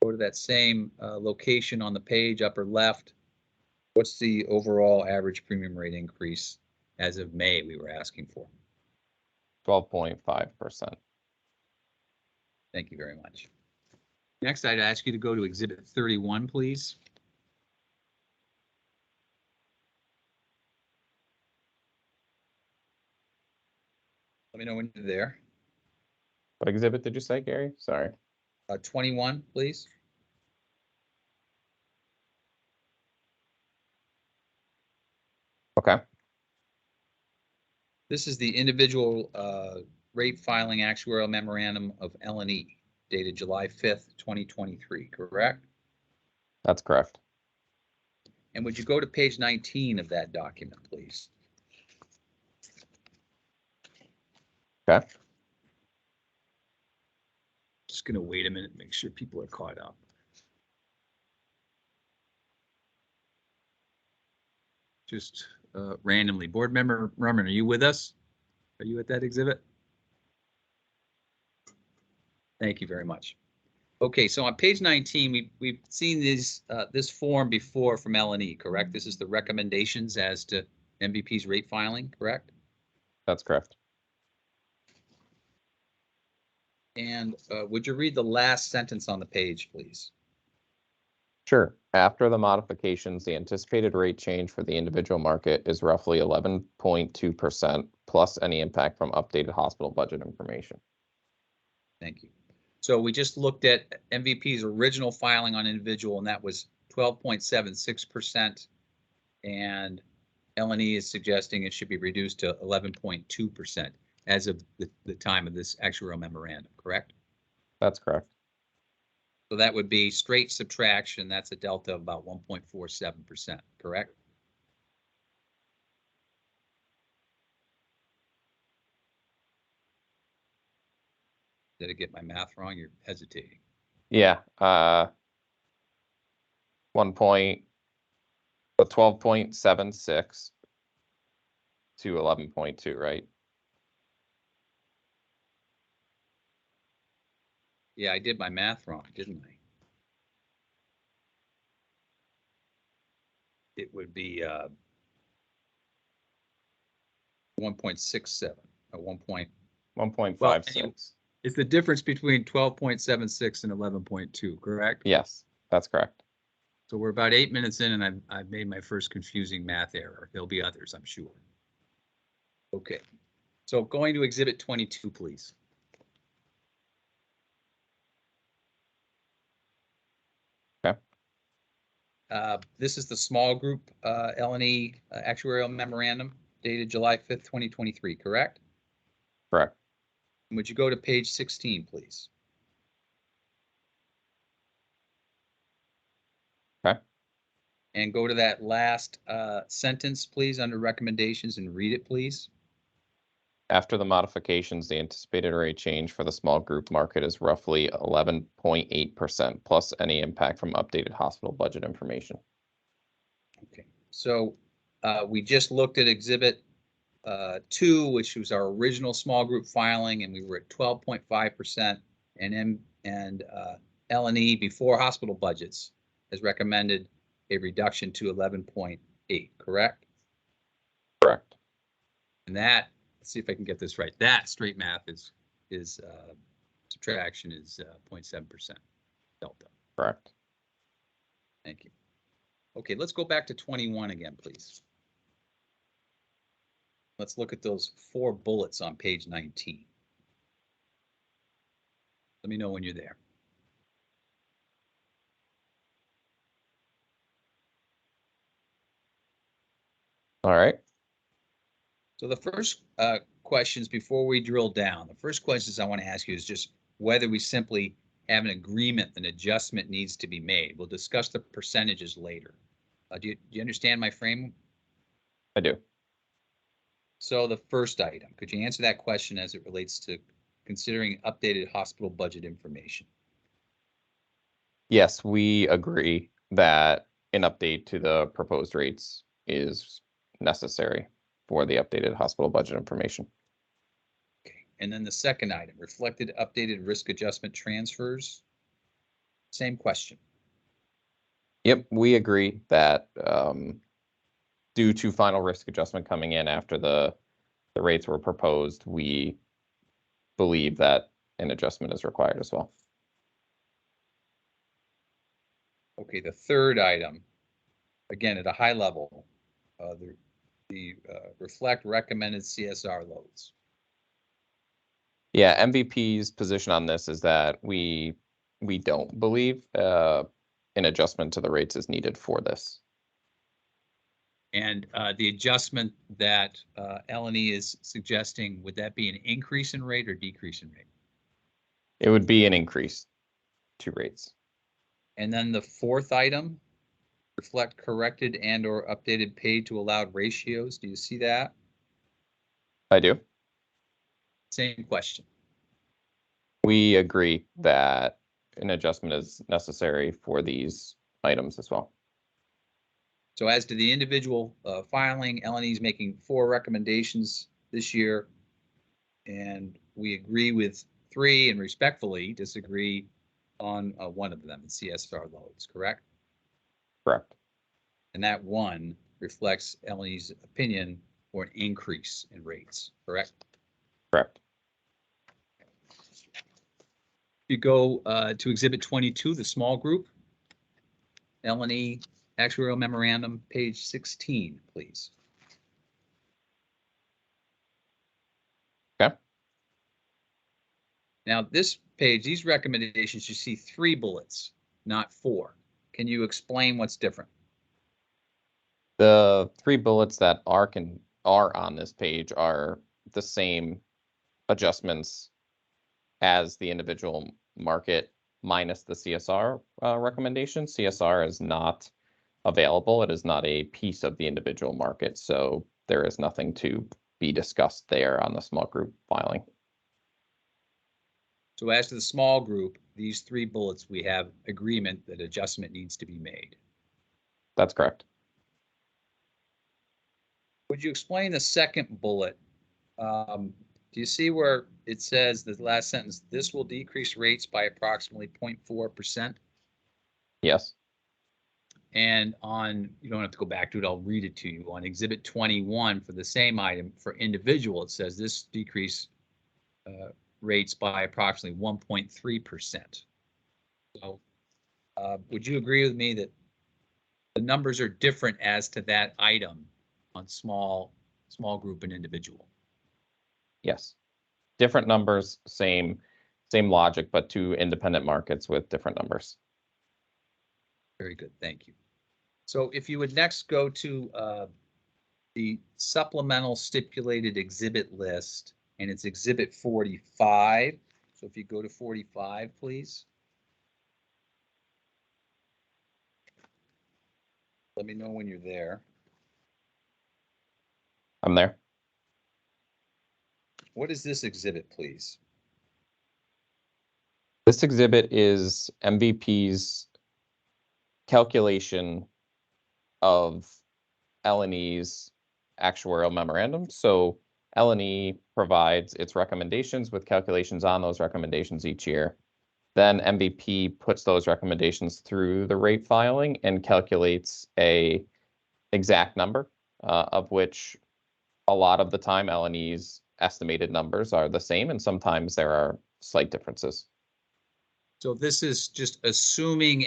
Speaker 6: go to that same location on the page, upper left, what's the overall average premium rate increase as of May we were asking for?
Speaker 7: 12.5%.
Speaker 6: Thank you very much. Next, I'd ask you to go to Exhibit 31, please. Let me know when you're there.
Speaker 7: What exhibit did you say, Gary? Sorry.
Speaker 6: 21, please.
Speaker 7: Okay.
Speaker 6: This is the individual rate filing actuarial memorandum of L&E dated July 5th, 2023, correct?
Speaker 7: That's correct.
Speaker 6: And would you go to page 19 of that document, please?
Speaker 7: Okay.
Speaker 6: Just going to wait a minute, make sure people are caught up. Just randomly. Board Member Rummen, are you with us? Are you at that exhibit? Thank you very much. Okay, so on page 19, we've seen this form before from L&E, correct? This is the recommendations as to MVP's rate filing, correct?
Speaker 7: That's correct.
Speaker 6: And would you read the last sentence on the page, please?
Speaker 7: Sure. After the modifications, the anticipated rate change for the individual market is roughly 11.2% plus any impact from updated hospital budget information.
Speaker 6: Thank you. So we just looked at MVP's original filing on individual, and that was 12.76%. And L&E is suggesting it should be reduced to 11.2% as of the time of this actuarial memorandum, correct?
Speaker 7: That's correct.
Speaker 6: So that would be straight subtraction. That's a delta of about 1.47%, correct? Did I get my math wrong? You're hesitating.
Speaker 7: Yeah. 12.76 to 11.2, right?
Speaker 6: Yeah, I did my math wrong, didn't I? it would be 1.67 or 1 point.
Speaker 7: 1.56.
Speaker 6: It's the difference between 12.76 and 11.2, correct?
Speaker 7: Yes, that's correct.
Speaker 6: So we're about 8 minutes in and I've made my first confusing math error. There'll be others, I'm sure. Okay, so going to exhibit 22, please.
Speaker 7: Okay.
Speaker 6: This is the small group L&E actuarial memorandum dated July 5th, 2023, correct?
Speaker 7: Correct.
Speaker 6: Would you go to page 16, please?
Speaker 7: Okay.
Speaker 6: And go to that last sentence, please, under recommendations and read it, please.
Speaker 7: After the modifications, the anticipated rate change for the small group market is roughly 11.8% plus any impact from updated hospital budget information.
Speaker 6: Okay, so we just looked at exhibit 2, which was our original small group filing, and we were at 12.5%, and L&E before hospital budgets has recommended a reduction to 11.8, correct?
Speaker 7: Correct.
Speaker 6: And that, let's see if I can get this right. That straight math is subtraction is 0.7% delta.
Speaker 7: Correct.
Speaker 6: Thank you. Okay, let's go back to 21 again, please. Let's look at those 4 bullets on page 19. Let me know when you're there.
Speaker 7: All right.
Speaker 6: So the first questions before we drill down, the first questions I want to ask you is just whether we simply have an agreement, an adjustment needs to be made. We'll discuss the percentages later. Do you understand my frame?
Speaker 7: I do.
Speaker 6: So the first item, could you answer that question as it relates to considering updated hospital budget information?
Speaker 7: Yes, we agree that an update to the proposed rates is necessary for the updated hospital budget information.
Speaker 6: Okay, and then the second item, reflected updated risk adjustment transfers. Same question.
Speaker 7: Yep, we agree that due to final risk adjustment coming in after the rates were proposed, we believe that an adjustment is required as well.
Speaker 6: Okay, the third item, again, at a high level, the reflect recommended CSR loads.
Speaker 7: Yeah, MVP's position on this is that we don't believe an adjustment to the rates is needed for this.
Speaker 6: And the adjustment that L&E is suggesting, would that be an increase in rate or decrease in rate?
Speaker 7: It would be an increase to rates.
Speaker 6: And then the fourth item, reflect corrected and or updated paid to allowed ratios. Do you see that?
Speaker 7: I do.
Speaker 6: Same question.
Speaker 7: We agree that an adjustment is necessary for these items as well.
Speaker 6: So as to the individual filing, L&E is making 4 recommendations this year, and we agree with 3 and respectfully disagree on 1 of them, the CSR loads, correct?
Speaker 7: Correct.
Speaker 6: And that 1 reflects L&E's opinion for an increase in rates, correct?
Speaker 7: Correct.
Speaker 6: You go to exhibit 22, the small group, L&E actuarial memorandum, page 16, please.
Speaker 7: Okay.
Speaker 6: Now this page, these recommendations, you see 3 bullets, not 4. Can you explain what's different?
Speaker 7: The 3 bullets that are on this page are the same adjustments as the individual market minus the CSR recommendation. CSR is not available. It is not a piece of the individual market. So there is nothing to be discussed there on the small group filing.
Speaker 6: So as to the small group, these 3 bullets, we have agreement that adjustment needs to be made.
Speaker 7: That's correct.
Speaker 6: Would you explain the second bullet? Do you see where it says the last sentence, this will decrease rates by approximately 0.4%?
Speaker 7: Yes.
Speaker 6: And on, you don't have to go back to it, I'll read it to you. On Exhibit 21 for the same item for individual, it says this decrease rates by approximately 1.3%. So would you agree with me that the numbers are different as to that item on small group and individual?
Speaker 7: Yes. Different numbers, same logic, but two independent markets with different numbers.
Speaker 6: Very good, thank you. So if you would next go to the supplemental stipulated exhibit list, and it's exhibit 45. So if you go to 45, please. Let me know when you're there.
Speaker 7: I'm there.
Speaker 6: What is this exhibit, please?
Speaker 7: This exhibit is MVP's calculation of L&E's actuarial memorandum. So L&E provides its recommendations with calculations on those recommendations each year. Then MVP puts those recommendations through the rate filing and calculates a exact number, of which a lot of the time L&E's estimated numbers are the same, and sometimes there are slight differences.
Speaker 6: So this is just assuming,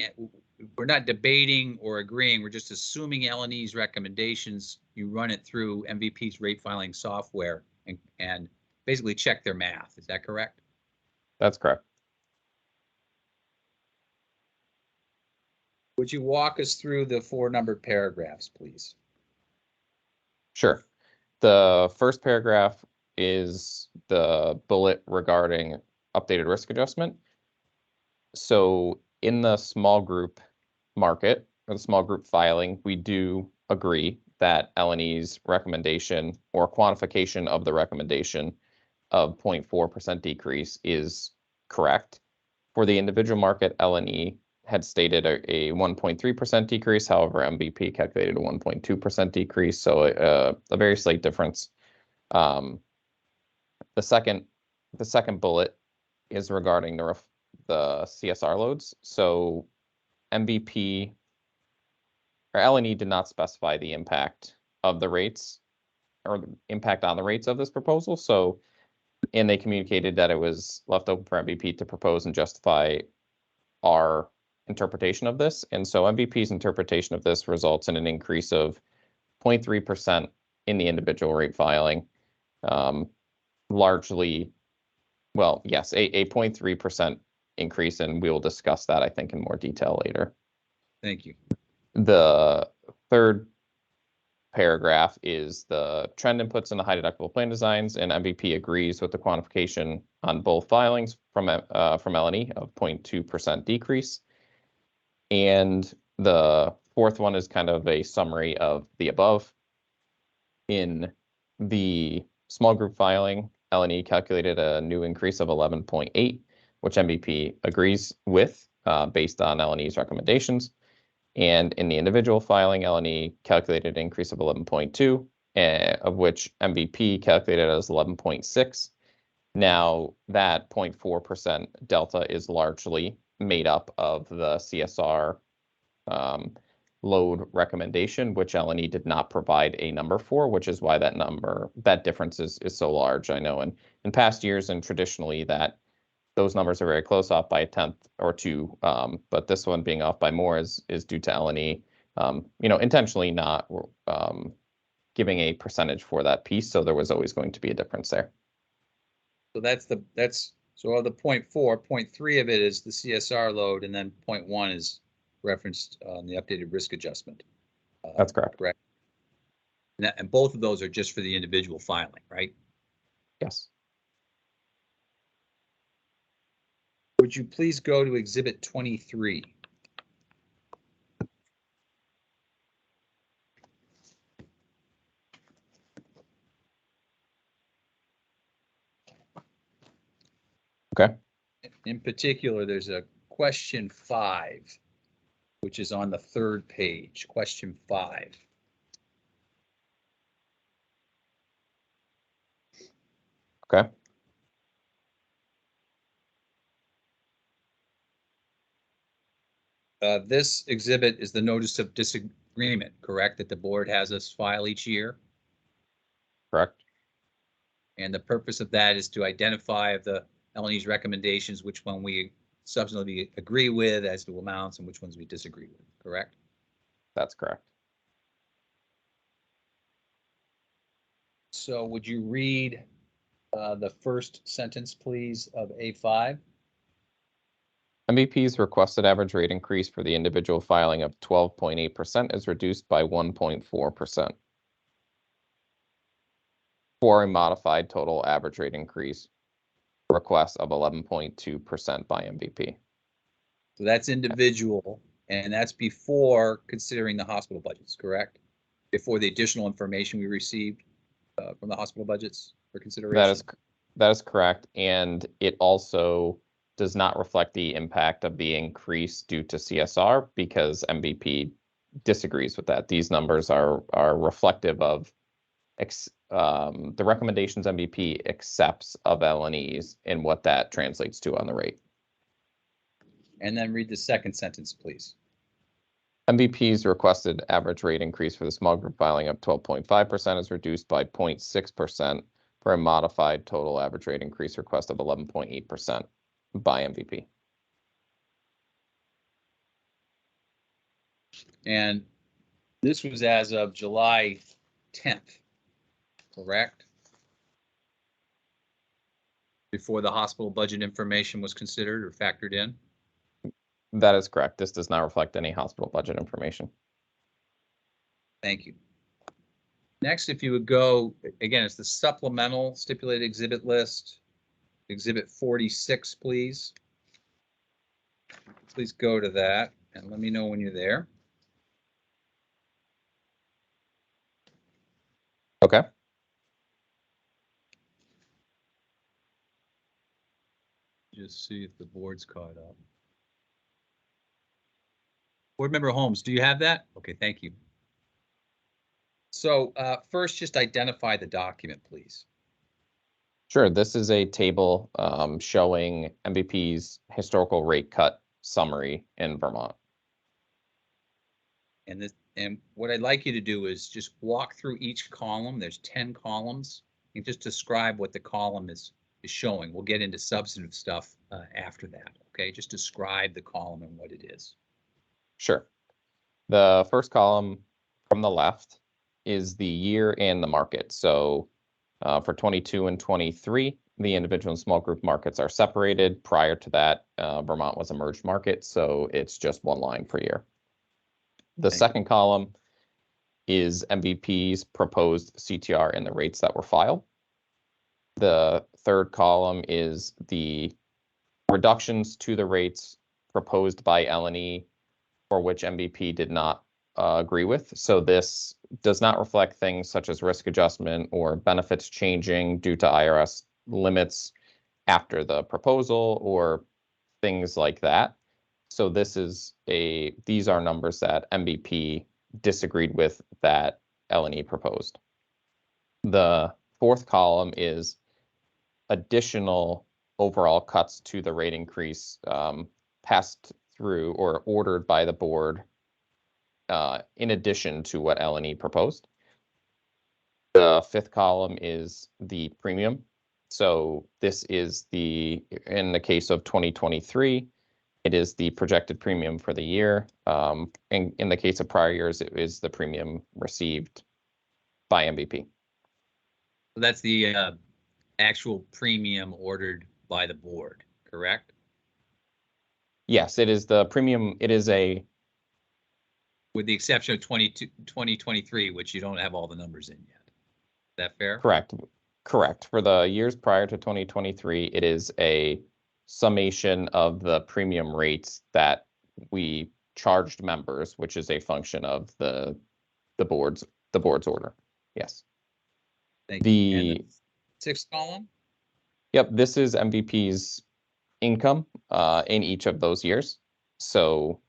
Speaker 6: we're not debating or agreeing, we're just assuming L&E's recommendations. You run it through MVP's rate filing software and basically check their math. Is that correct?
Speaker 7: That's correct.
Speaker 6: Would you walk us through the 4 numbered paragraphs, please?
Speaker 7: Sure. The first paragraph is the bullet regarding updated risk adjustment. So in the small group market, or the small group filing, we do agree that L&E's recommendation or quantification of the recommendation of 0.4% decrease is correct. For the individual market, L&E had stated a 1.3% decrease. However, MVP calculated a 1.2% decrease, so a very slight difference. The second bullet is regarding the CSR loads. So MVP or L&E did not specify the impact of the rates or the impact on the rates of this proposal. So, and they communicated that it was left open for MVP to propose and justify our interpretation of this. And so MVP's interpretation of this results in an increase of 0.3% in the individual rate filing. Largely, well, yes, a 0.3% increase, and we will discuss that, I think, in more detail later.
Speaker 6: Thank you.
Speaker 7: The third paragraph is the trend inputs in the high deductible plan designs, and MVP agrees with the quantification on both filings from L&E of 0.2% decrease. And the fourth one is kind of a summary of the above. In the small group filing, L&E calculated a new increase of 11.8, which MVP agrees with based on L&E's recommendations. And in the individual filing, L&E calculated an increase of 11.2, of which MVP calculated as 11.6. Now, that 0.4% delta is largely made up of the CSR load recommendation, which L&E did not provide a number for, which is why that difference is so large. I know in past years and traditionally that those numbers are very close, off by a tenth or two, but this one being off by more is due to L&E, intentionally not giving a percentage for that piece. So there was always going to be a difference there.
Speaker 6: So so of the 0.4, 0.3 of it is the CSR load, and then 0.1 is referenced on the updated risk adjustment.
Speaker 7: That's correct.
Speaker 6: Correct. And both of those are just for the individual filing, right?
Speaker 7: Yes.
Speaker 6: Would you please go to Exhibit 23?
Speaker 7: Okay.
Speaker 6: In particular, there's a question 5, which is on the 3rd page, question 5.
Speaker 7: Okay.
Speaker 6: This exhibit is the notice of disagreement, correct, that the board has us file each year?
Speaker 7: Correct?
Speaker 6: And the purpose of that is to identify of the LNE's recommendations, which one we substantively agree with as to amounts and which ones we disagree with, correct?
Speaker 7: That's correct.
Speaker 6: So would you read the first sentence, please, of A5?
Speaker 7: MVP's requested average rate increase for the individual filing of 12.8% is reduced by 1.4% for a modified total average rate increase request of 11.2% by MVP.
Speaker 6: So that's individual, and that's before considering the hospital budgets, correct? Before the additional information we received from the hospital budgets for consideration?
Speaker 7: That is correct, and it also does not reflect the impact of the increase due to CSR because MVP disagrees with that. These numbers are reflective of the recommendations MVP accepts of LNEs and what that translates to on the rate.
Speaker 6: And then read the second sentence, please.
Speaker 7: MVP's requested average rate increase for the small group filing of 12.5% is reduced by 0.6% for a modified total average rate increase request of 11.8% by MVP.
Speaker 6: And this was as of July 10th, correct? Before the hospital budget information was considered or factored in?
Speaker 7: That is correct. This does not reflect any hospital budget information.
Speaker 6: Thank you. Next, if you would go, again, it's the supplemental stipulated exhibit list. Exhibit 46, please. Please go to that and let me know when you're there.
Speaker 7: Okay.
Speaker 6: Just see if the board's caught up. Board Member Holmes, do you have that? Okay, thank you. So first, just identify the document, please.
Speaker 7: Sure. This is a table showing MVP's historical rate cut summary in Vermont.
Speaker 6: And what I'd like you to do is just walk through each column. There's 10 columns. And just describe what the column is showing. We'll get into substantive stuff after that. Okay, just describe the column and what it is.
Speaker 7: Sure. The first column from the left is the year and the market. So for 22 and 23, the individual and small group markets are separated. Prior to that, Vermont was a merged market, so it's just one line per year. The second column is MVP's proposed CTR and the rates that were filed. The third column is the reductions to the rates proposed by LNE for which MVP did not agree with. So this does not reflect things such as risk adjustment or benefits changing due to IRS limits after the proposal or things like that. So these are numbers that MVP disagreed with that LNE proposed. The fourth column is additional overall cuts to the rate increase passed through or ordered by the board in addition to what LNE proposed. The fifth column is the premium. So this is in the case of 2023, it is the projected premium for the year. In the case of prior years, it is the premium received by MVP.
Speaker 6: So that's the actual premium ordered by the board, correct?
Speaker 7: Yes, it is the premium. It is
Speaker 6: with the exception of 2023, which you don't have all the numbers in yet. Is that fair?
Speaker 7: Correct. Correct. For the years prior to 2023, it is a summation of the premium rates that we charged members, which is a function of the board's order. Yes.
Speaker 6: Thank you. And the sixth column?
Speaker 7: Yep, this is MVP's income in each of those years. So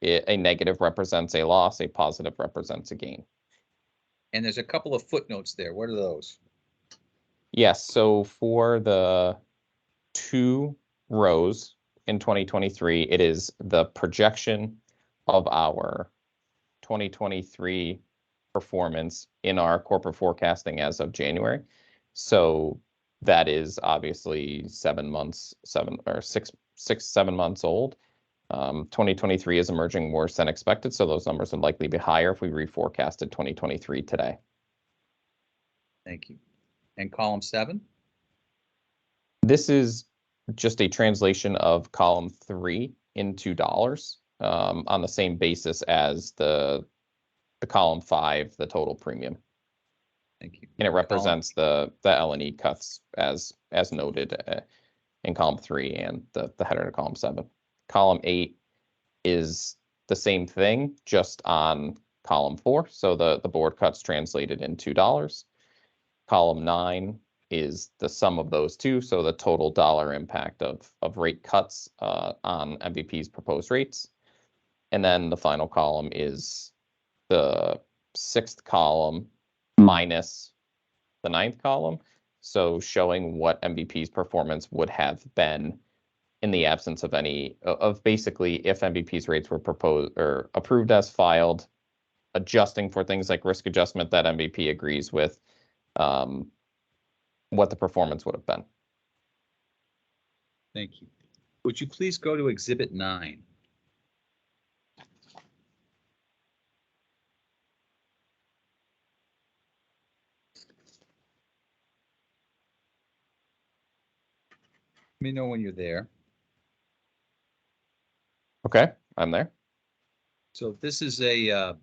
Speaker 7: a negative represents a loss, a positive represents a gain.
Speaker 6: And there's a couple of footnotes there. What are those?
Speaker 7: Yes, so for the two rows in 2023. It is the projection of our 2023 performance in our corporate forecasting as of January. So that is obviously 7 months, 7 months old. 2023 is emerging worse than expected, so those numbers would likely be higher if we reforecasted 2023 today.
Speaker 6: Thank you. And column 7?
Speaker 7: This is just a translation of column 3 into dollars on the same basis as the column 5, the total premium.
Speaker 6: Thank you.
Speaker 7: And it represents the L&E cuts as noted in column 3 and the header to column 7. Column 8 is the same thing, just on column 4. So the board cuts translated into dollars. Column 9 is the sum of those two, so the total dollar impact of rate cuts on MVP's proposed rates. And then the final column is the 6th column minus the 9th column, so showing what MVP's performance would have been in the absence of any of basically if MVP's rates were proposed or approved as filed, adjusting for things like risk adjustment that MVP agrees with, what the performance would have been.
Speaker 6: Thank you. Would you please go to Exhibit 9? Let me know when you're there.
Speaker 7: Okay, I'm there.
Speaker 6: So this is a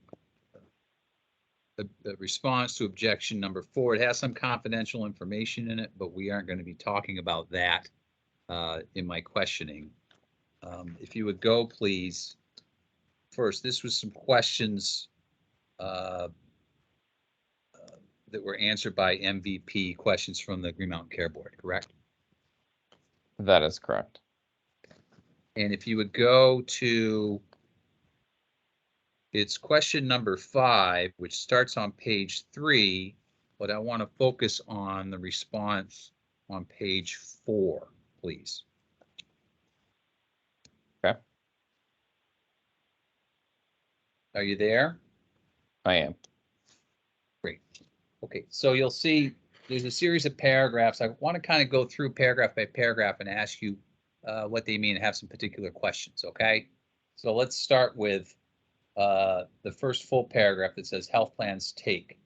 Speaker 6: response to objection number 4. It has some confidential information in it, but we aren't going to be talking about that in my questioning. If you would go, please. First, this was some questions that were answered by MVP, questions from the Green Mountain Care Board, correct?
Speaker 7: That is correct.
Speaker 6: And if you would go to, it's question number 5, which starts on page 3, but I want to focus on the response on page 4, please.
Speaker 7: Okay.
Speaker 6: Are you there?
Speaker 7: I am.
Speaker 6: Great. Okay, so you'll see there's a series of paragraphs. I want to kind of go through paragraph by paragraph and ask you what they mean and have some particular questions, okay? So let's start with the first full paragraph that says health plans take.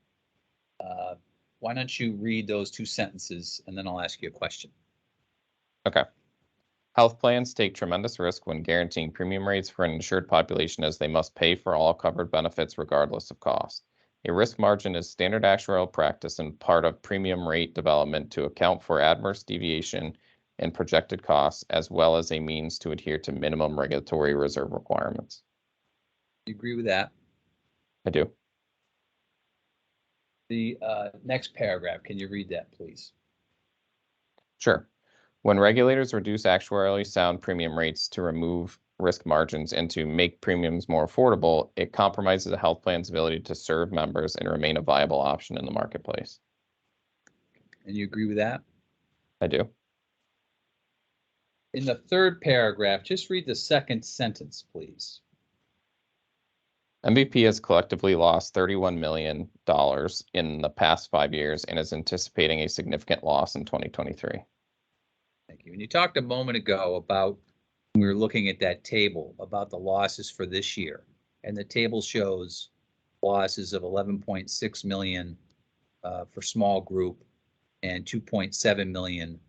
Speaker 6: Why don't you read those 2 sentences and then I'll ask you a question.
Speaker 7: Okay. Health plans take tremendous risk when guaranteeing premium rates for an insured population, as they must pay for all covered benefits regardless of cost. A risk margin is standard actuarial practice and part of premium rate development to account for adverse deviation and projected costs, as well as a means to adhere to minimum regulatory reserve requirements.
Speaker 6: Do you agree with that?
Speaker 7: I do.
Speaker 6: The next paragraph, can you read that, please?
Speaker 7: Sure. When regulators reduce actuarially sound premium rates to remove risk margins and to make premiums more affordable, it compromises a health plan's ability to serve members and remain a viable option in the marketplace.
Speaker 6: And you agree with that?
Speaker 7: I do.
Speaker 6: In the third paragraph, just read the second sentence, please.
Speaker 7: MVP has collectively lost $31 million in the past 5 years and is anticipating a significant loss in 2023.
Speaker 6: Thank you. And you talked a moment ago about, we were looking at that table about the losses for this year. And the table shows losses of 11.6 million for small group and 2.7 million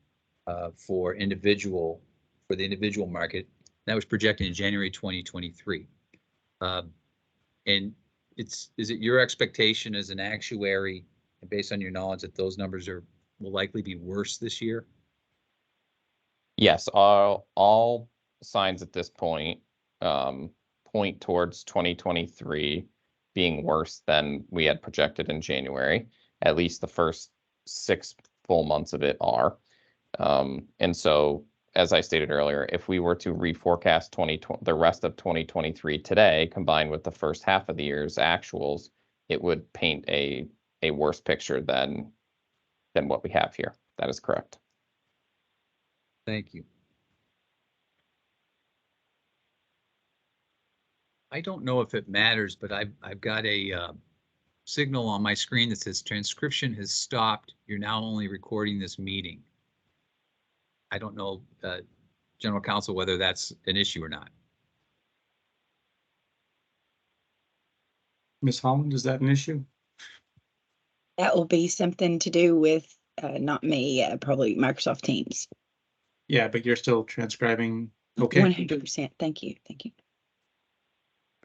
Speaker 6: for the individual market. That was projected in January 2023. And is it your expectation as an actuary, and based on your knowledge, that those numbers will likely be worse this year?
Speaker 7: Yes, all signs at this point point towards 2023 being worse than we had projected in January. At least the first 6 full months of it are. And so, as I stated earlier, if we were to reforecast the rest of 2023 today, combined with the first half of the year's actuals, it would paint a worse picture than what we have here. That is correct.
Speaker 6: Thank you. I don't know if it matters, but I've got a signal on my screen that says transcription has stopped. You're now only recording this meeting. I don't know, General Counsel, whether that's an issue or not.
Speaker 9: Ms. Holland, is that an issue?
Speaker 4: That will be something to do with, not me, probably Microsoft Teams.
Speaker 9: Yeah, but you're still transcribing. Okay.
Speaker 4: 100%. Thank you. Thank you.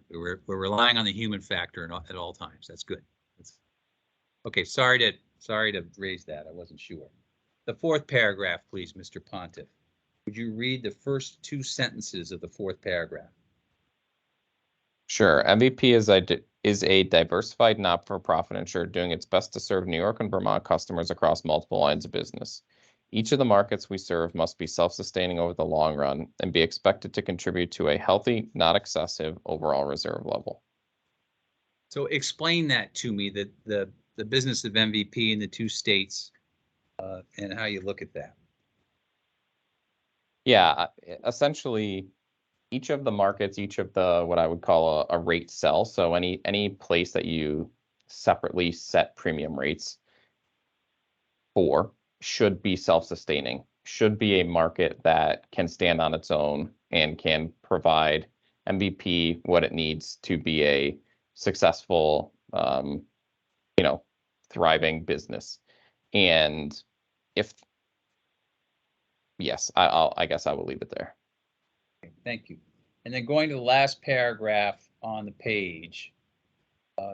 Speaker 6: We're relying on the human factor at all times. That's good. Okay. Sorry to raise that. I wasn't sure. The fourth paragraph, please, Mr. Pontiff. Would you read the first two sentences of the fourth paragraph?
Speaker 7: Sure. MVP is a diversified not-for-profit insurer doing its best to serve New York and Vermont customers across multiple lines of business. Each of the markets we serve must be self-sustaining over the long run and be expected to contribute to a healthy, not excessive overall reserve level.
Speaker 6: So explain that to me, the business of MVP in the two states, and how you look at that.
Speaker 7: Yeah, essentially, each of the markets, each of the what I would call a rate cell. So any place that you separately set premium rates for should be self-sustaining, should be a market that can stand on its own and can provide MVP what it needs to be a successful, thriving business. And yes, I guess I will leave it there.
Speaker 6: Okay, thank you. And then going to the last paragraph on the page,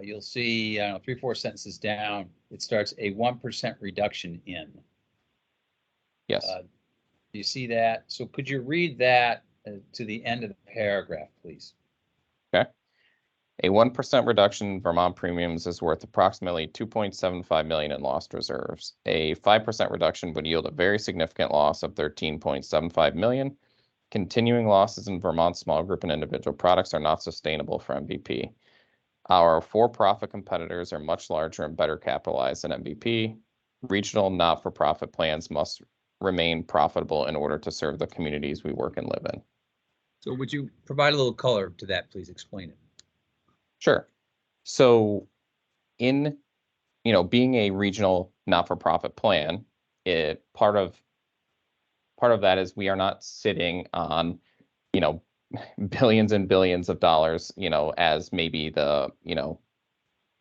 Speaker 6: you'll see, 3-4 sentences down, it starts a 1% reduction in.
Speaker 7: Yes.
Speaker 6: Do you see that? So could you read that to the end of the paragraph, please?
Speaker 7: Okay. A 1% reduction in Vermont premiums is worth approximately $2.75 million in lost reserves. A 5% reduction would yield a very significant loss of $13.75 million. Continuing losses in Vermont small group and individual products are not sustainable for MVP. Our for-profit competitors are much larger and better capitalized than MVP. Regional not-for-profit plans must remain profitable in order to serve the communities we work and live in.
Speaker 6: So would you provide a little color to that, please? Explain it.
Speaker 7: Sure. So in, being a regional not-for-profit plan, part of that is we are not sitting on, billions and billions of dollars, as maybe the,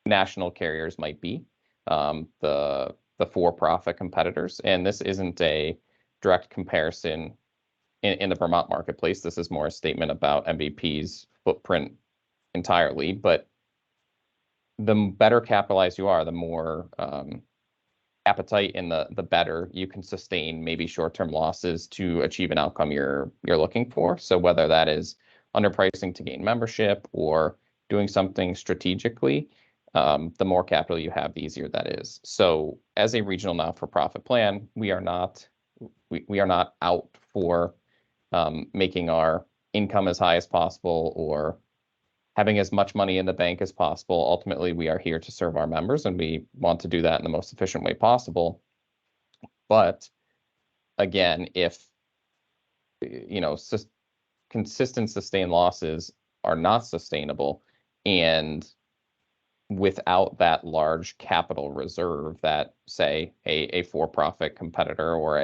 Speaker 7: national carriers might be, the for-profit competitors. And this isn't a direct comparison in the Vermont marketplace. This is more a statement about MVP's footprint entirely, but the better capitalized you are, the more appetite and the better you can sustain maybe short-term losses to achieve an outcome you're looking for. So whether that is underpricing to gain membership or doing something strategically, the more capital you have, the easier that is. So as a regional not-for-profit plan, we are not out for making our income as high as possible or having as much money in the bank as possible. Ultimately, we are here to serve our members, and we want to do that in the most efficient way possible. But again, if consistent sustained losses are not sustainable, and without that large capital reserve that, say, a for-profit competitor or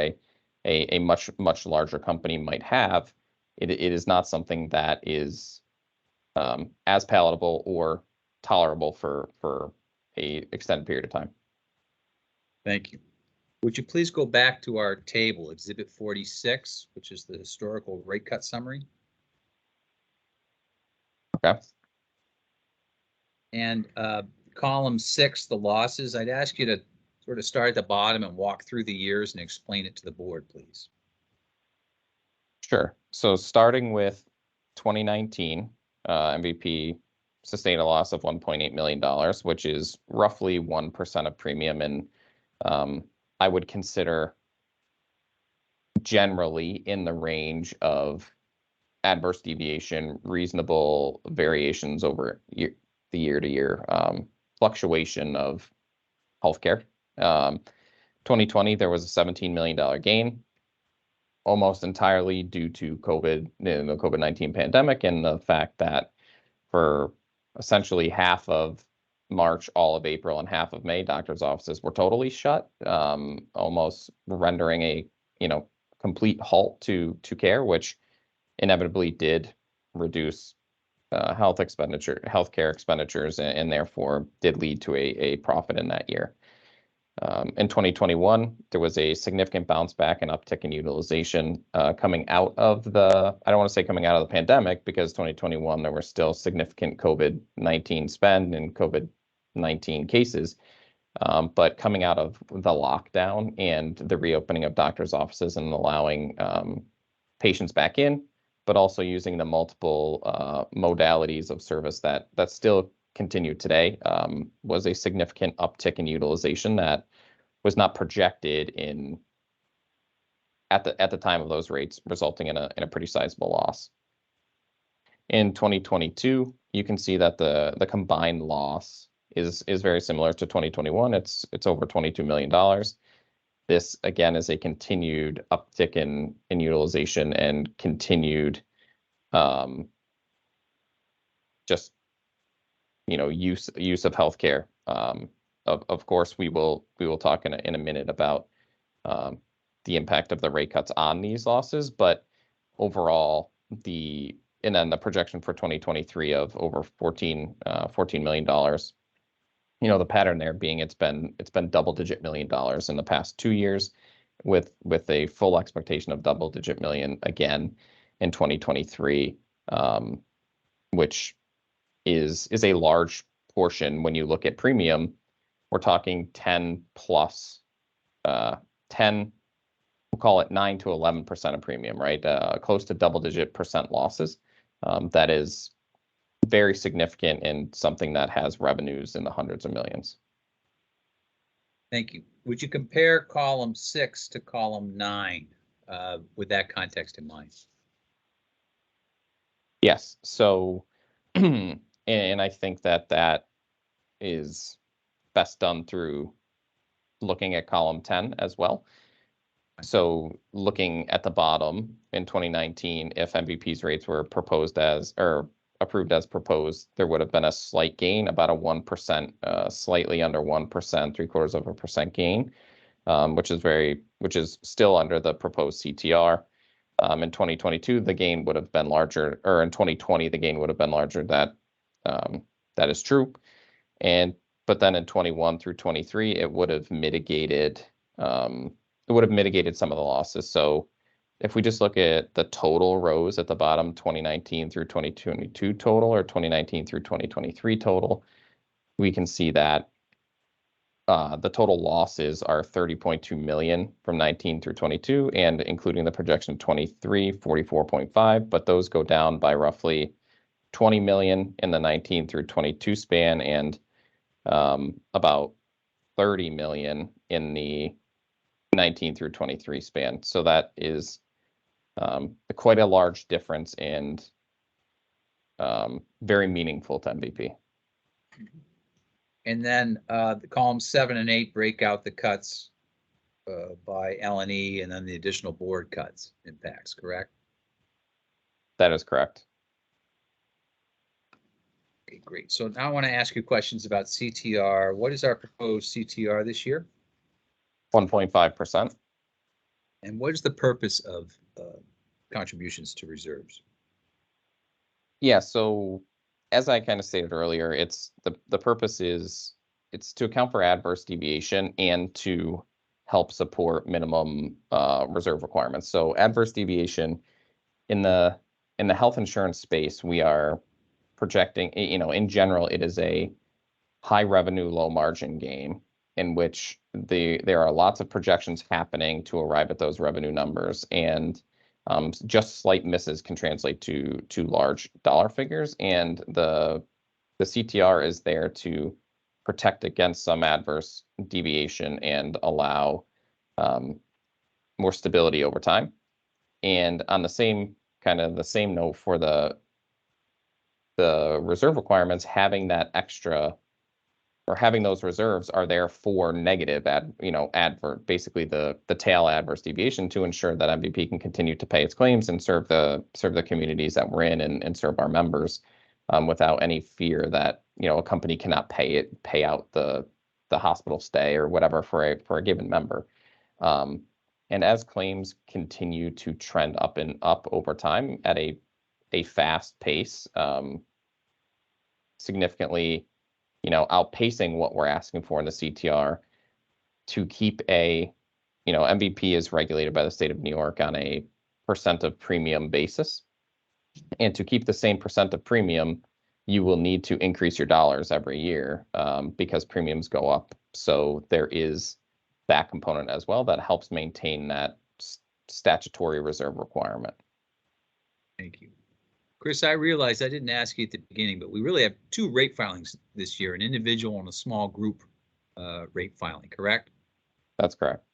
Speaker 7: a much larger company might have, it is not something that is as palatable or tolerable for a extended period of time.
Speaker 6: Thank you. Would you please go back to our table, Exhibit 46, which is the historical rate cut summary?
Speaker 7: Okay.
Speaker 6: And column 6, the losses, I'd ask you to sort of start at the bottom and walk through the years and explain it to the board, please.
Speaker 7: Sure. So starting with 2019, MVP sustained a loss of $1.8 million, which is roughly 1% of premium. And I would consider generally in the range of adverse deviation, reasonable variations over the year-to-year fluctuation of healthcare. 2020, there was a $17 million gain, almost entirely due to the COVID-19 pandemic and the fact that for essentially half of March, all of April, and half of May, doctors' offices were totally shut, almost rendering a, complete halt to care, which inevitably did reduce healthcare expenditures, and therefore did lead to a profit in that year. In 2021, there was a significant bounce back and uptick in utilization coming out of I don't want to say coming out of the pandemic, because 2021, there were still significant COVID-19 spend and COVID-19 cases. But coming out of the lockdown and the reopening of doctors' offices and allowing patients back in, but also using the multiple modalities of service that still continue today, was a significant uptick in utilization that was not projected at the time of those rates, resulting in a pretty sizable loss. In 2022, you can see that the combined loss is very similar to 2021. It's over $22 million. This again is a continued uptick in utilization and continued just use of healthcare. Of course, we will talk in a minute about the impact of the rate cuts on these losses, but overall and then the projection for 2023 of over $14 million. The pattern there being it's been double-digit million dollars in the past 2 years, with a full expectation of double-digit million again in 2023, which is a large portion when you look at premium. We're talking 10 plus, 10, we'll call it 9 to 11% of premium, right? Close to double-digit percent losses. That is very significant and something that has revenues in the hundreds of millions.
Speaker 6: Thank you. Would you compare column 6 to column 9 with that context in mind?
Speaker 7: Yes. So, and I think that is best done through looking at column 10 as well. So looking at the bottom in 2019, if MVP's rates were approved as proposed, there would have been a slight gain, about a 1%, slightly under 1%, 0.75% gain, which is still under the proposed CTR. In 2022, the gain would have been larger, or in 2020, the gain would have been larger. That is true. But then in 21 through 23, it would have mitigated some of the losses. So if we just look at the total rows at the bottom, 2019 through 2022 total, or 2019 through 2023 total, we can see that the total losses are 30.2 million from 19 through 22, and including the projection 23, 44.5, but those go down by roughly 20 million in the 19 through 22 span, and about 30 million in the 19 through 23 span. So that is quite a large difference, and very meaningful to MVP.
Speaker 6: And then the columns 7 and 8 break out the cuts by L&E, and then the additional board cuts impacts, correct?
Speaker 7: That is correct.
Speaker 6: Okay, great. So now I want to ask you questions about CTR. What is our proposed CTR this year?
Speaker 7: 1.5%.
Speaker 6: And what is the purpose of contributions to reserves?
Speaker 7: Yeah, so as I kind of stated earlier, it's the purpose is it's to account for adverse deviation and to help support minimum reserve requirements. So adverse deviation in the health insurance space, we are projecting, in general, it is a high revenue, low margin game in which there are lots of projections happening to arrive at those revenue numbers, and just slight misses can translate to large dollar figures. And the CTR is there to protect against some adverse deviation and allow more stability over time. And on the same note for the reserve requirements, having that extra, or having those reserves are there for negative basically the tail adverse deviation, to ensure that MVP can continue to pay its claims and serve the communities that we're in, and serve our members without any fear that, a company cannot pay out the hospital stay or whatever for a given member. And as claims continue to trend up and up over time at a fast pace, significantly, outpacing what we're asking for in the CTR, to keep MVP is regulated by the state of New York on a percent of premium basis. And to keep the same percent of premium, you will need to increase your dollars every year because premiums go up. So there is that component as well that helps maintain that statutory reserve requirement.
Speaker 6: Thank you. Chris, I realized I didn't ask you at the beginning, but we really have 2 rate filings this year, an individual and a small group rate filing, correct?
Speaker 7: That's correct.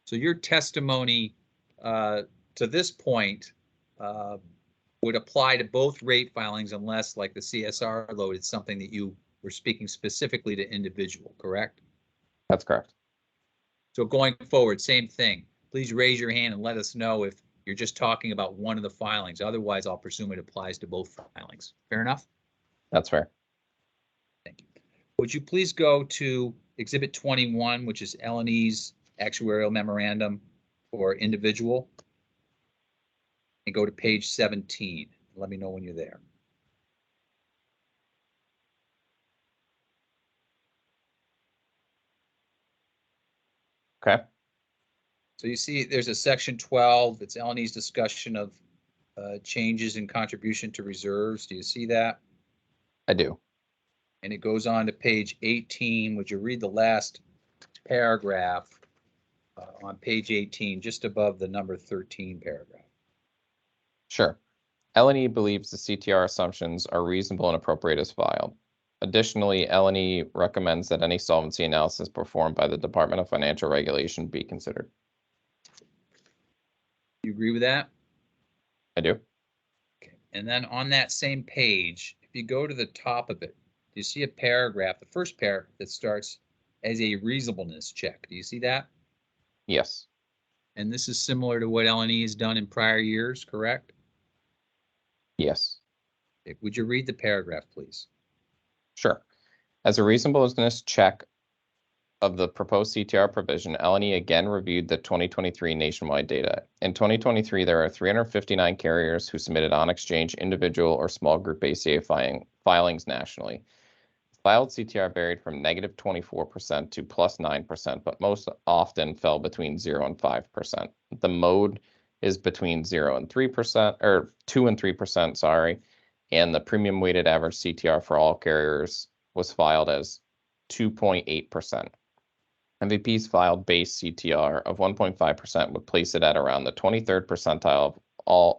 Speaker 6: So your testimony to this point would apply to both rate filings unless, like the CSR load, it's something that you were speaking specifically to individual, correct?
Speaker 7: That's correct.
Speaker 6: So going forward, same thing. Please raise your hand and let us know if you're just talking about one of the filings. Otherwise, I'll presume it applies to both filings. Fair enough?
Speaker 7: That's fair.
Speaker 6: Thank you. Would you please go to Exhibit 21, which is L&E's actuarial memorandum for individual, and go to page 17. Let me know when you're there.
Speaker 7: Okay.
Speaker 6: So you see there's a section 12. It's L&E's discussion of changes in contribution to reserves. Do you see that?
Speaker 7: I do.
Speaker 6: And it goes on to page 18. Would you read the last paragraph on page 18, just above the number 13 paragraph?
Speaker 7: Sure. L&E believes the CTR assumptions are reasonable and appropriate as filed. Additionally, L&E recommends that any solvency analysis performed by the Department of Financial Regulation be considered.
Speaker 6: You agree with that?
Speaker 7: I do.
Speaker 6: Okay. And then on that same page, if you go to the top of it, you see a paragraph, the first paragraph that starts as a reasonableness check. Do you see that?
Speaker 7: Yes.
Speaker 6: And this is similar to what L&E has done in prior years, correct?
Speaker 7: Yes.
Speaker 6: Okay. Would you read the paragraph, please?
Speaker 7: Sure. As a reasonableness check of the proposed CTR provision, L&E again reviewed the 2023 nationwide data. In 2023, there are 359 carriers who submitted on-exchange individual or small group ACA filings nationally. Filed CTR varied from negative 24% to plus 9%, but most often fell between 0 and 5%. The mode is between 0 and 3%, or 2 and 3%, sorry. And the premium weighted average CTR for all carriers was filed as 2.8%. MVP's filed base CTR of 1.5% would place it at around the 23rd percentile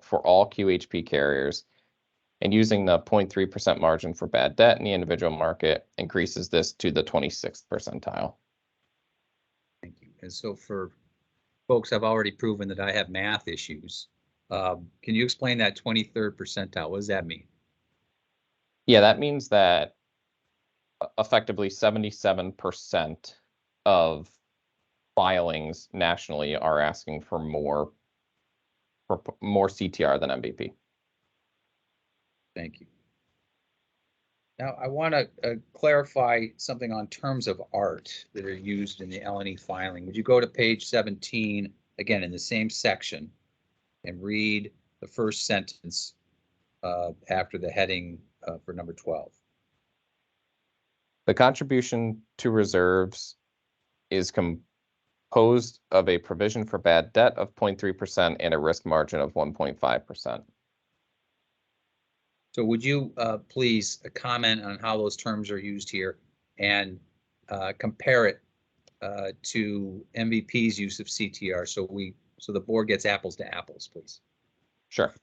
Speaker 7: for all QHP carriers, and using the 0.3% margin for bad debt in the individual market increases this to the 26th percentile.
Speaker 6: Thank you. And so for folks, I've already proven that I have math issues. Can you explain that 23rd percentile? What does that mean?
Speaker 7: Yeah, that means that effectively 77% of filings nationally are asking for more CTR than MVP.
Speaker 6: Thank you. Now, I want to clarify something on terms of art that are used in the L&E filing. Would you go to page 17, again, in the same section, and read the first sentence after the heading for number 12?
Speaker 7: The contribution to reserves is composed of a provision for bad debt of 0.3% and a risk margin of 1.5%.
Speaker 6: So would you please comment on how those terms are used here and compare it to MVP's use of CTR so the board gets apples to apples, please?
Speaker 7: Sure.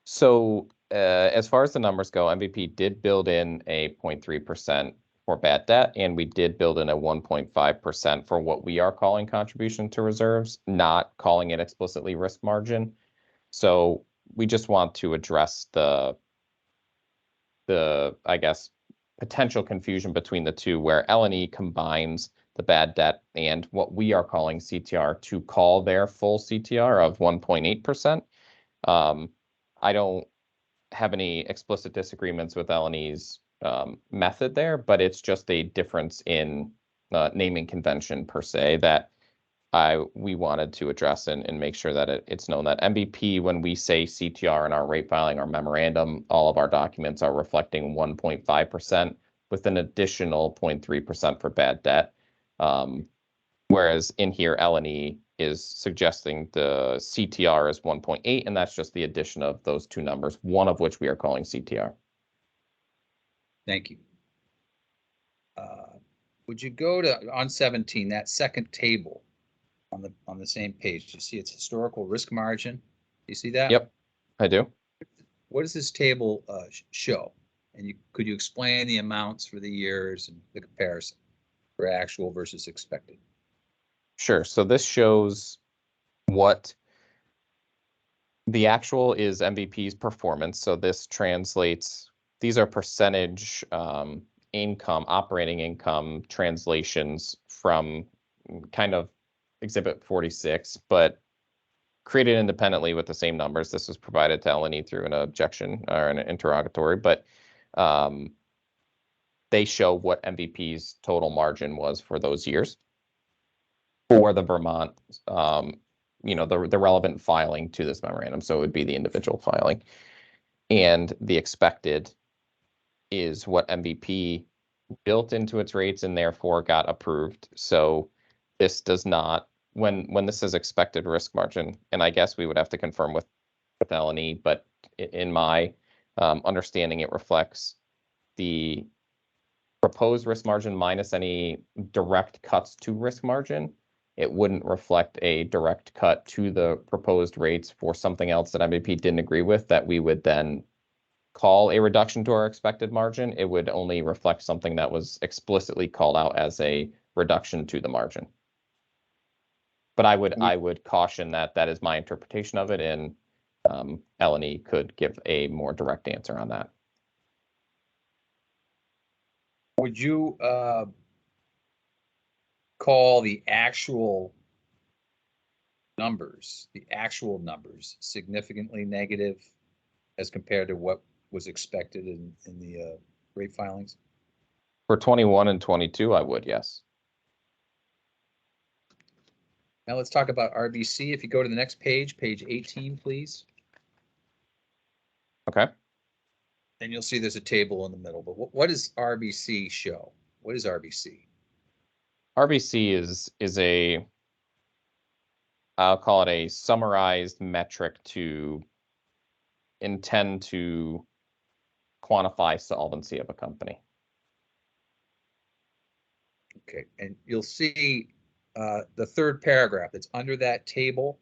Speaker 7: So as far as the numbers go, MVP did build in a 0.3% for bad debt, and we did build in a 1.5% for what we are calling contribution to reserves, not calling it explicitly risk margin. So we just want to address the I guess, potential confusion between the two, where L&E combines the bad debt and what we are calling CTR to call their full CTR of 1.8%. have any explicit disagreements with L&E's method there, but it's just a difference in naming convention per se that we wanted to address and make sure that it's known that MVP, when we say CTR in our rate filing, our memorandum, all of our documents are reflecting 1.5% with an additional 0.3% for bad debt. Whereas in here, L&E is suggesting the CTR is 1.8, and that's just the addition of those two numbers, one of which we are calling CTR.
Speaker 6: Thank you. Would you go to on 17, that second table on the same page? You see its historical risk margin. Do you see that?
Speaker 7: Yep, I do.
Speaker 6: What does this table show? And could you explain the amounts for the years and the comparison for actual versus expected?
Speaker 7: Sure. So this shows what the actual is MVP's performance. So this translates, these are percentage income, operating income translations from kind of Exhibit 46, but created independently with the same numbers. This was provided to L&E through an objection or an interrogatory, but they show what MVP's total margin was for those years for the Vermont, the relevant filing to this memorandum. So it would be the individual filing. And the expected is what MVP built into its rates and therefore got approved. So this does not, when this is expected risk margin, and I guess we would have to confirm with L&E, but in my understanding, it reflects the proposed risk margin minus any direct cuts to risk margin. It wouldn't reflect a direct cut to the proposed rates for something else that MVP didn't agree with that we would then call a reduction to our expected margin. It would only reflect something that was explicitly called out as a reduction to the margin. But I would caution that that is my interpretation of it, and L&E could give a more direct answer on that.
Speaker 6: Would you call the actual numbers significantly negative as compared to what was expected in the rate filings?
Speaker 7: For 21 and 22, I would, yes.
Speaker 6: Now let's talk about RBC. If you go to the next page, page 18, please.
Speaker 7: Okay.
Speaker 6: And you'll see there's a table in the middle. But what does RBC show? What is RBC?
Speaker 7: RBC is a, I'll call it a summarized metric to intend to quantify solvency of a company.
Speaker 6: Okay, and you'll see the third paragraph that's under that table.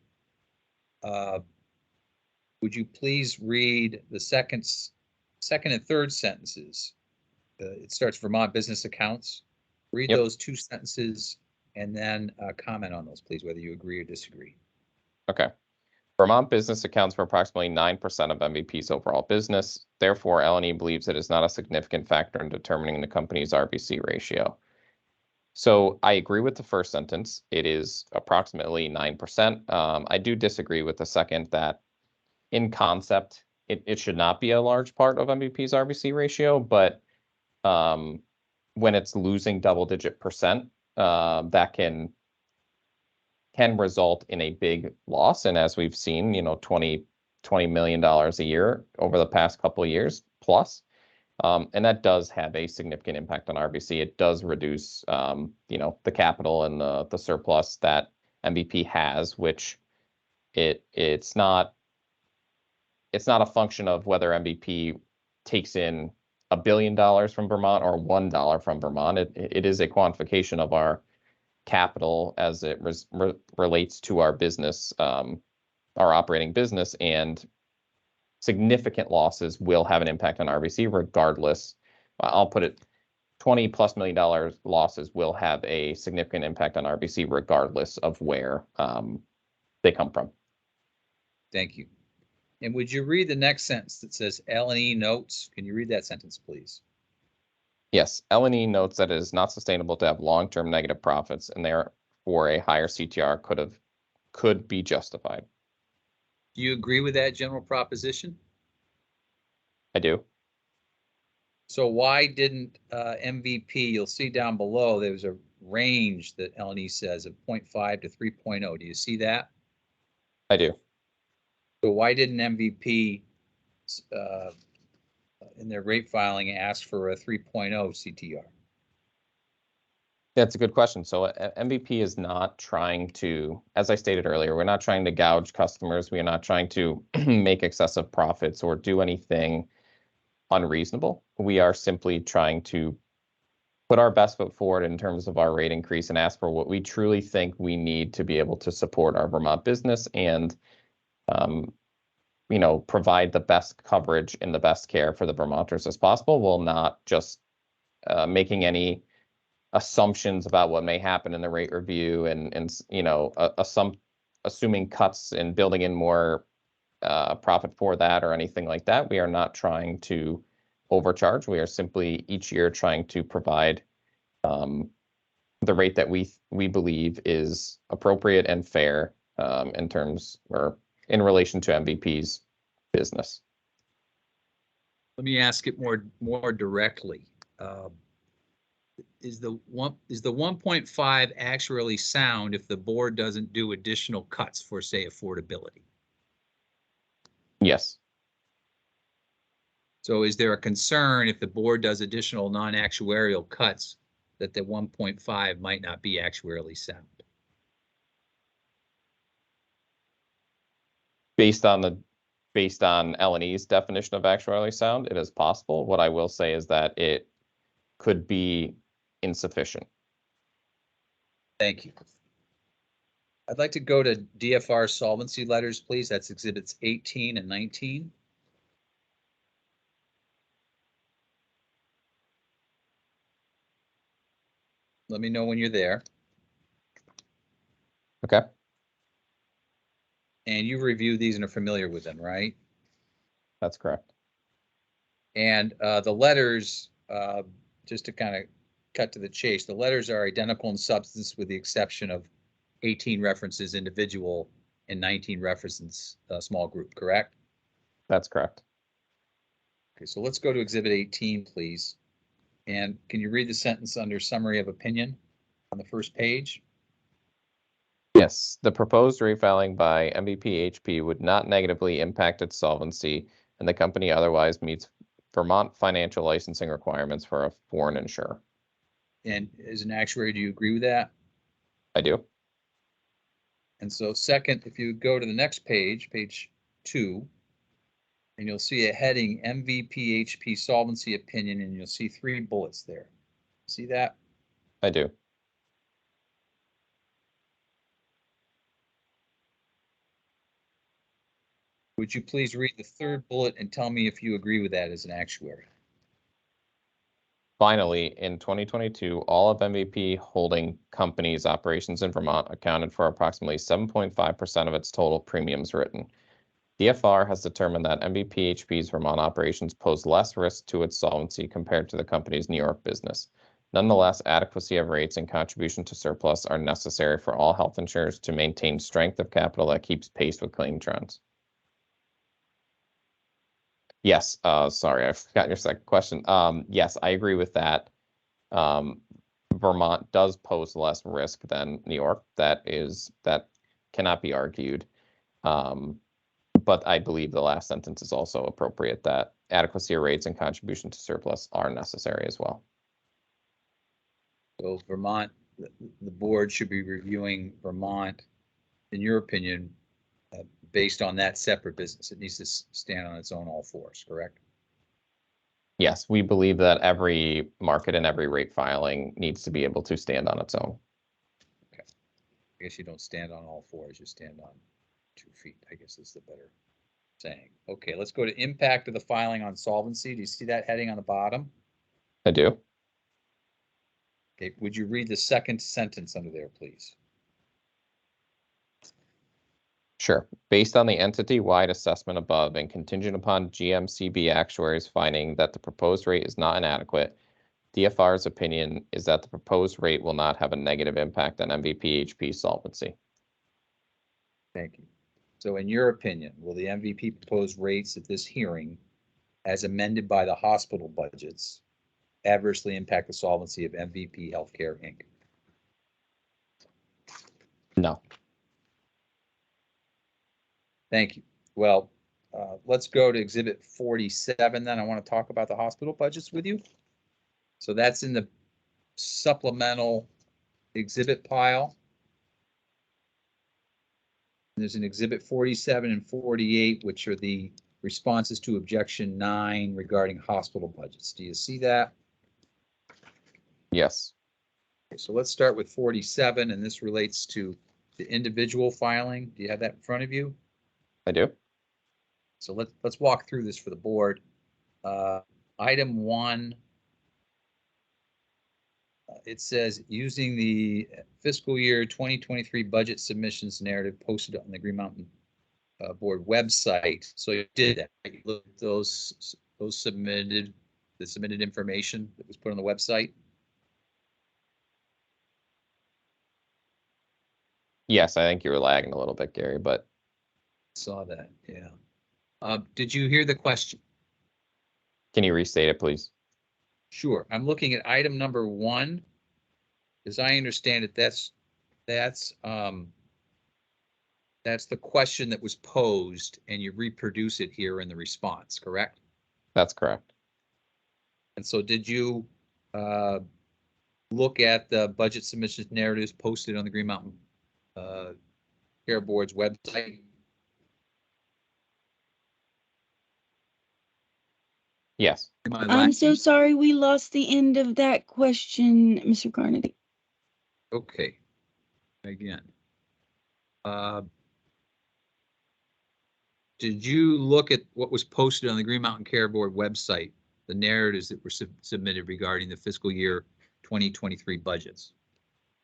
Speaker 6: Would you please read the second and third sentences? It starts Vermont business accounts. Read those two sentences and then comment on those, please, whether you agree or disagree.
Speaker 7: Okay. Vermont business accounts for approximately 9% of MVP's overall business. Therefore, L&E believes it is not a significant factor in determining the company's RBC ratio. So I agree with the first sentence. It is approximately 9%. I do disagree with the second that in concept, it should not be a large part of MVP's RBC ratio, but when it's losing double-digit percent, that can result in a big loss. And as we've seen, $20 million a year over the past couple of years plus. And that does have a significant impact on RBC. It does reduce, the capital and the surplus that MVP has, which it's not a function of whether MVP takes in $1 billion from Vermont or $1 from Vermont. It is a quantification of our capital as it relates to our business, our operating business, and significant losses will have an impact on RBC regardless. I'll put it $20+ million losses will have a significant impact on RBC regardless of where they come from.
Speaker 6: Thank you. And would you read the next sentence that says L&E notes? Can you read that sentence, please?
Speaker 7: Yes, L&E notes that it is not sustainable to have long-term negative profits, and therefore a higher CTR could be justified.
Speaker 6: Do you agree with that general proposition?
Speaker 7: I do.
Speaker 6: So why didn't MVP, you'll see down below, there's a range that LNE says of 0.5 to 3.0. Do you see that?
Speaker 7: I do.
Speaker 6: So why didn't MVP in their rate filing ask for a 3.0 CTR?
Speaker 7: That's a good question. So MVP is not trying to, as I stated earlier, we're not trying to gouge customers. We are not trying to make excessive profits or do anything unreasonable. We are simply trying to put our best foot forward in terms of our rate increase and ask for what we truly think we need to be able to support our Vermont business and, provide the best coverage and the best care for the Vermonters as possible, while not just making any assumptions about what may happen in the rate review and assuming cuts and building in more profit for that or anything like that. We are not trying to overcharge. We are simply each year trying to provide the rate that we believe is appropriate and fair in terms or in relation to MVP's business.
Speaker 6: Let me ask it more directly. Is the 1.5 actually sound if the board doesn't do additional cuts for, say, affordability?
Speaker 7: Yes.
Speaker 6: So is there a concern if the board does additional non-actuarial cuts that the 1.5 might not be actuarially sound?
Speaker 7: Based on LNE's definition of actuarially sound, it is possible. What I will say is that it could be insufficient.
Speaker 6: Thank you. I'd like to go to DFR solvency letters, please. That's exhibits 18 and 19. Let me know when you're there.
Speaker 7: Okay.
Speaker 6: And you reviewed these and are familiar with them, right?
Speaker 7: That's correct.
Speaker 6: And the letters, just to kind of cut to the chase, the letters are identical in substance with the exception of 18 references individual and 19 references small group, correct?
Speaker 7: That's correct.
Speaker 6: Okay, so let's go to exhibit 18, please. And can you read the sentence under summary of opinion on the first page?
Speaker 7: Yes, the proposed rate filing by MVP HP would not negatively impact its solvency, and the company otherwise meets Vermont financial licensing requirements for a foreign insurer.
Speaker 6: And as an actuary, do you agree with that?
Speaker 7: I do.
Speaker 6: And so second, if you go to the next page, page 2, and you'll see a heading MVP HP solvency opinion, and you'll see 3 bullets there. See that?
Speaker 7: I do.
Speaker 6: Would you please read the 3rd bullet and tell me if you agree with that as an actuary?
Speaker 7: Finally, in 2022, all of MVP holding companies' operations in Vermont accounted for approximately 7.5% of its total premiums written. DFR has determined that MVP HP's Vermont operations pose less risk to its solvency compared to the company's New York business. Nonetheless, adequacy of rates and contribution to surplus are necessary for all health insurers to maintain strength of capital that keeps pace with claim trends. Yes, sorry, I forgot your second question. Yes, I agree with that. Vermont does pose less risk than New York. That cannot be argued. But I believe the last sentence is also appropriate, that adequacy of rates and contribution to surplus are necessary as well.
Speaker 6: So Vermont, the board should be reviewing Vermont, in your opinion, based on that separate business. It needs to stand on its own all fours, correct?
Speaker 7: Yes, we believe that every market and every rate filing needs to be able to stand on its own.
Speaker 6: Okay. I guess you don't stand on all fours, you stand on 2 feet, I guess is the better saying. Okay, let's go to impact of the filing on solvency. Do you see that heading on the bottom?
Speaker 7: I do.
Speaker 6: Okay, would you read the second sentence under there, please?
Speaker 7: Sure. Based on the entity-wide assessment above and contingent upon GMCB actuaries finding that the proposed rate is not inadequate, DFR's opinion is that the proposed rate will not have a negative impact on MVP HP solvency.
Speaker 6: Thank you. So in your opinion, will the MVP proposed rates at this hearing as amended by the hospital budgets adversely impact the solvency of MVP Healthcare, Inc.?
Speaker 7: No.
Speaker 6: Thank you. Well, let's go to Exhibit 47 then. I want to talk about the hospital budgets with you. So that's in the supplemental exhibit pile. There's an Exhibit 47 and 48, which are the responses to Objection 9 regarding hospital budgets. Do you see that?
Speaker 7: Yes.
Speaker 6: Okay, so let's start with 47, and this relates to the individual filing. Do you have that in front of you?
Speaker 7: I do.
Speaker 6: So let's walk through this for the board. Item 1, it says using the fiscal year 2023 budget submissions narrative posted on the Green Mountain Board website. So you did that. Right? You looked at those submitted information that was put on the website.
Speaker 7: Yes, I think you were lagging a little bit, Gary, but
Speaker 6: Saw that, yeah. Did you hear the question?
Speaker 7: can you restate it, please?
Speaker 6: Sure. I'm looking at item number 1. As I understand it, that's the question that was posed, and you reproduce it here in the response, correct?
Speaker 7: That's correct.
Speaker 6: And so did you look at the budget submissions narratives posted on the Green Mountain Care Board's website?
Speaker 7: Yes.
Speaker 4: I'm so sorry, we lost the end of that question, Mr. Carnegie.
Speaker 6: Okay. Again. Did you look at what was posted on the Green Mountain Care Board website, the narratives that were submitted regarding the fiscal year 2023 budgets?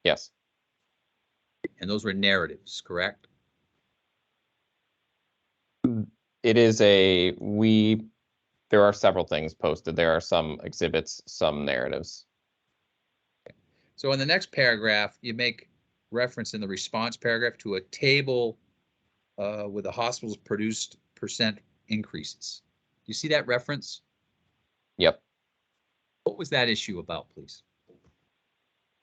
Speaker 7: Yes.
Speaker 6: And those were narratives, correct?
Speaker 7: It is there are several things posted. There are some exhibits, some narratives.
Speaker 6: So in the next paragraph, you make reference in the response paragraph to a table with the hospital's produced percent increases. Do you see that reference?
Speaker 7: Yep.
Speaker 6: What was that issue about, please?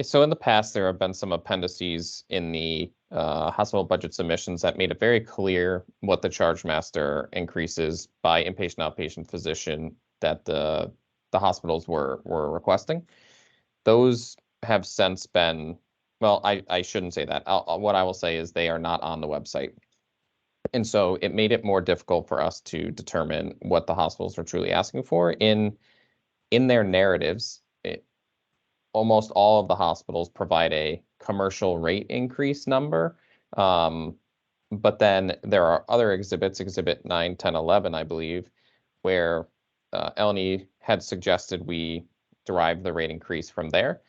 Speaker 7: So in the past, there have been some appendices in the hospital budget submissions that made it very clear what the charge master increases by inpatient outpatient physician that the hospitals were requesting. Those have since been, well, I shouldn't say that. What I will say is they are not on the website. And so it made it more difficult for us to determine what the hospitals are truly asking for. In their narratives, almost all of the hospitals provide a commercial rate increase number. But then there are other exhibits, exhibit 9, 10, 11, I believe, where Eleni had suggested we derive the rate increase from there.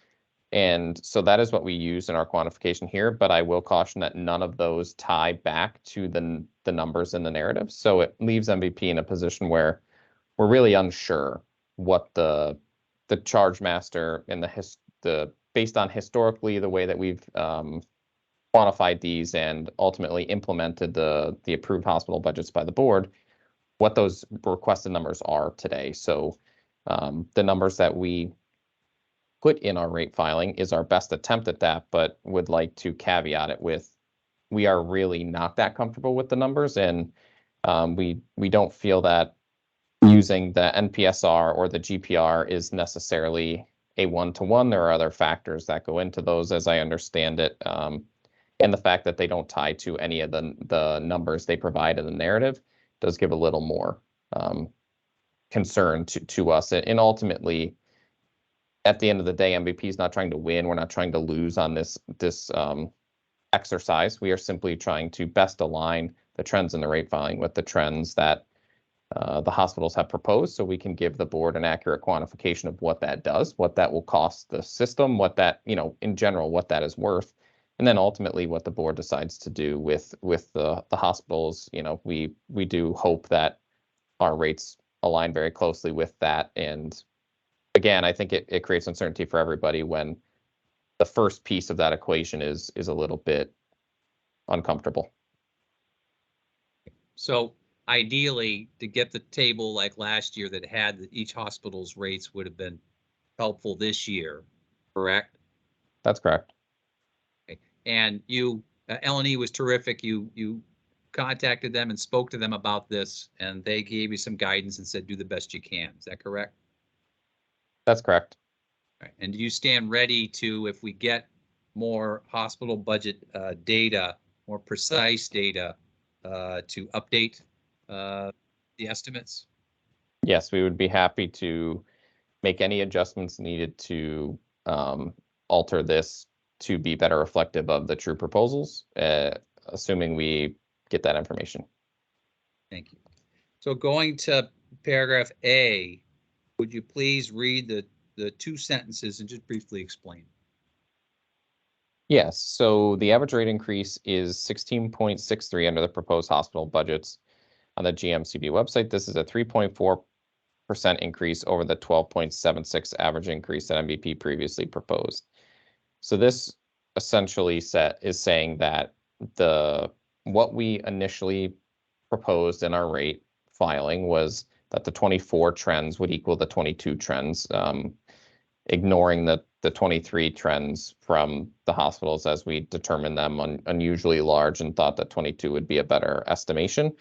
Speaker 7: And so that is what we use in our quantification here, but I will caution that none of those tie back to the numbers in the narrative. So it leaves MVP in a position where we're really unsure what the charge master and the based on historically the way that we've quantified these and ultimately implemented the approved hospital budgets by the board, what those requested numbers are today. So the numbers that we put in our rate filing is our best attempt at that, but would like to caveat it with we are really not that comfortable with the numbers, and we don't feel that using the NPSR or the GPR is necessarily a one-to-one. There are other factors that go into those, as I understand it, and the fact that they don't tie to any of the numbers they provide in the narrative does give a little more concern to us. And ultimately, at the end of the day, MVP is not trying to win. We're not trying to lose on this exercise. We are simply trying to best align the trends in the rate filing with the trends that the hospitals have proposed, so we can give the board an accurate quantification of what that does, what that will cost the system, what that, in general, what that is worth, and then ultimately what the board decides to do with the hospitals. We do hope that our rates align very closely with that. And again, I think it creates uncertainty for everybody when the first piece of that equation is a little bit uncomfortable.
Speaker 6: So ideally, to get the table like last year that had each hospital's rates would have been helpful this year, correct?
Speaker 7: That's correct.
Speaker 6: And you, L&E was terrific. You contacted them and spoke to them about this, and they gave you some guidance and said, do the best you can. Is that correct?
Speaker 7: That's correct.
Speaker 6: Right. And do you stand ready to, if we get more hospital budget data, more precise data, to update the estimates?
Speaker 7: Yes, we would be happy to make any adjustments needed to alter this to be better reflective of the true proposals, assuming we get that information.
Speaker 6: Thank you. So going to paragraph A, would you please read the two sentences and just briefly explain?
Speaker 7: Yes, so the average rate increase is 16.63 under the proposed hospital budgets on the GMCB website. This is a 3.4% increase over the 12.76 average increase that MVP previously proposed. So this essentially is saying that what we initially proposed in our rate filing was that the 24 trends would equal the 22 trends, ignoring the 23 trends from the hospitals as we determined them unusually large and thought that 22 would be a better estimation.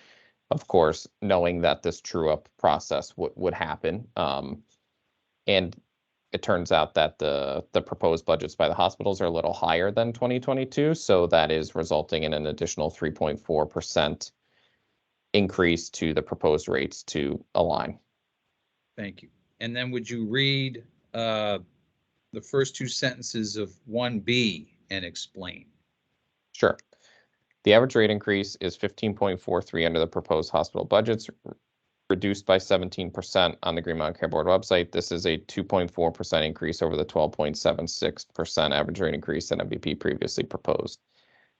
Speaker 7: Of course, knowing that this true up process would happen. And it turns out that the proposed budgets by the hospitals are a little higher than 2022. So that is resulting in an additional 3.4% increase to the proposed rates to align.
Speaker 6: Thank you. And then would you read the first two sentences of 1B and explain?
Speaker 7: Sure. The average rate increase is 15.43 under the proposed hospital budgets, reduced by 17% on the Green Mountain Care Board website. This is a 2.4% increase over the 12.76% average rate increase that MVP previously proposed.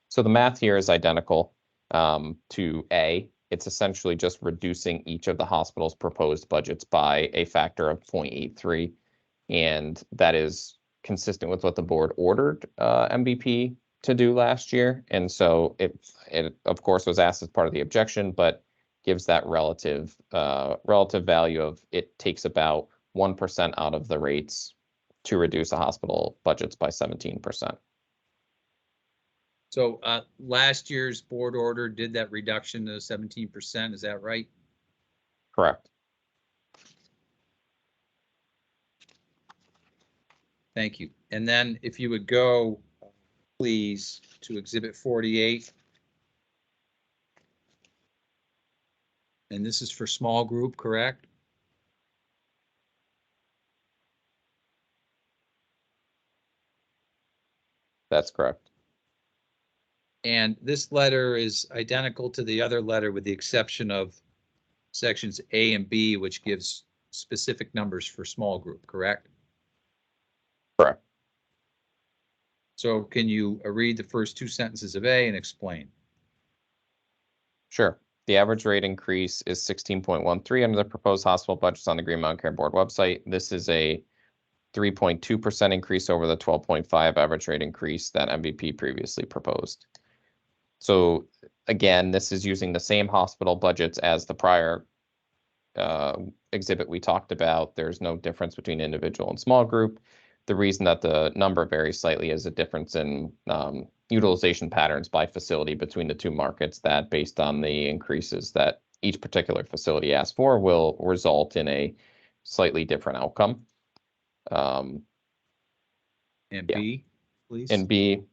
Speaker 7: So the math here is identical to A. It's essentially just reducing each of the hospital's proposed budgets by a factor of 0.83. And that is consistent with what the board ordered MVP to do last year. And so it of course was asked as part of the objection, but gives that relative value of it takes about 1% out of the rates to reduce the hospital budgets by 17%.
Speaker 6: So last year's board order did that reduction to 17%. Is that right?
Speaker 7: Correct.
Speaker 6: Thank you. And then if you would go, please, to Exhibit 48. And this is for small group, correct?
Speaker 7: That's correct.
Speaker 6: And this letter is identical to the other letter with the exception of sections A and B, which gives specific numbers for small group, correct?
Speaker 7: Correct.
Speaker 6: So can you read the first two sentences of A and explain?
Speaker 7: Sure. The average rate increase is 16.13 under the proposed hospital budgets on the Green Mountain Care Board website. This is a 3.2% increase over the 12.5 average rate increase that MVP previously proposed. So again, this is using the same hospital budgets as the prior exhibit we talked about. There's no difference between individual and small group. The reason that the number varies slightly is a difference in utilization patterns by facility between the two markets that, based on the increases that each particular facility asks for, will result in a slightly different outcome.
Speaker 6: And B, please.
Speaker 7: And B,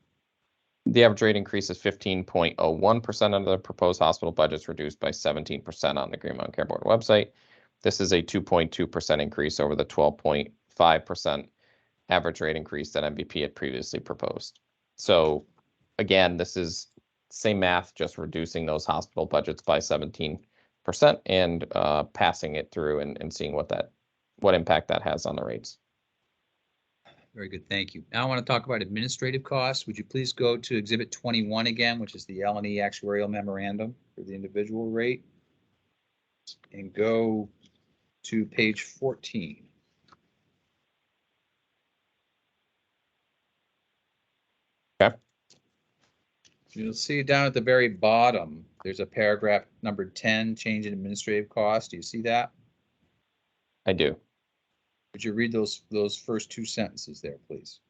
Speaker 7: the average rate increase is 15.01% under the proposed hospital budgets, reduced by 17% on the Green Mountain Care Board website. This is a 2.2% increase over the 12.5% average rate increase that MVP had previously proposed. So again, this is same math, just reducing those hospital budgets by 17% and passing it through and seeing what impact that has on the rates.
Speaker 6: Very good, thank you. Now I want to talk about administrative costs. Would you please go to Exhibit 21 again, which is the L&E actuarial memorandum for the individual rate, and go to page 14.
Speaker 7: Okay.
Speaker 6: You'll see down at the very bottom, there's a paragraph number 10, change in administrative cost. Do you see that?
Speaker 7: I do.
Speaker 6: Would you read those first two sentences there, please?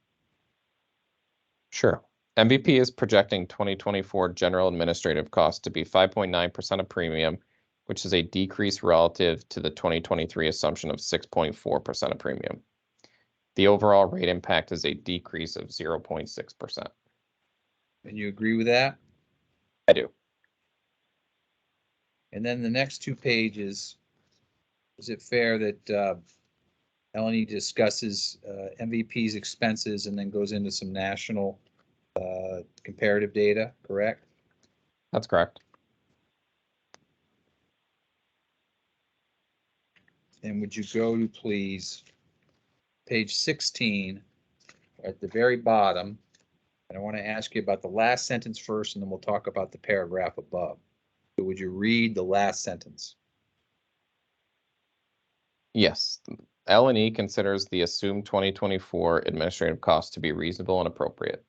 Speaker 7: Sure. MVP is projecting 2024 general administrative costs to be 5.9% of premium, which is a decrease relative to the 2023 assumption of 6.4% of premium. The overall rate impact is a decrease of 0.6%.
Speaker 6: And you agree with that?
Speaker 7: I do.
Speaker 6: And then the next two pages, is it fair that Eleni discusses MVP's expenses and then goes into some national comparative data, correct?
Speaker 7: That's correct.
Speaker 6: And would you go to, please, page 16 at the very bottom? And I want to ask you about the last sentence first, and then we'll talk about the paragraph above. So would you read the last sentence?
Speaker 7: Yes. L&E considers the assumed 2024 administrative costs to be reasonable and appropriate.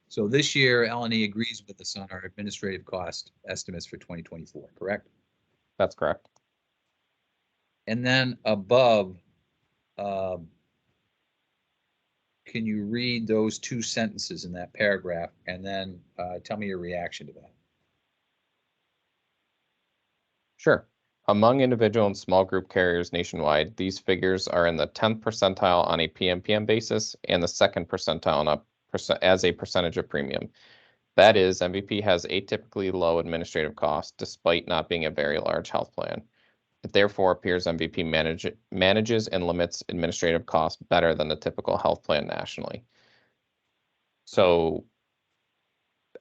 Speaker 6: So this year, Eleni agrees with us on our administrative cost estimates for 2024, correct?
Speaker 7: That's correct.
Speaker 6: And then above, can you read those two sentences in that paragraph and then tell me your reaction to that?
Speaker 7: Sure. Among individual and small group carriers nationwide, these figures are in the 10th percentile on a PMPM basis and the 2nd percentile on as a percentage of premium. That is, MVP has atypically low administrative costs despite not being a very large health plan. It therefore appears MVP manages and limits administrative costs better than the typical health plan nationally. So,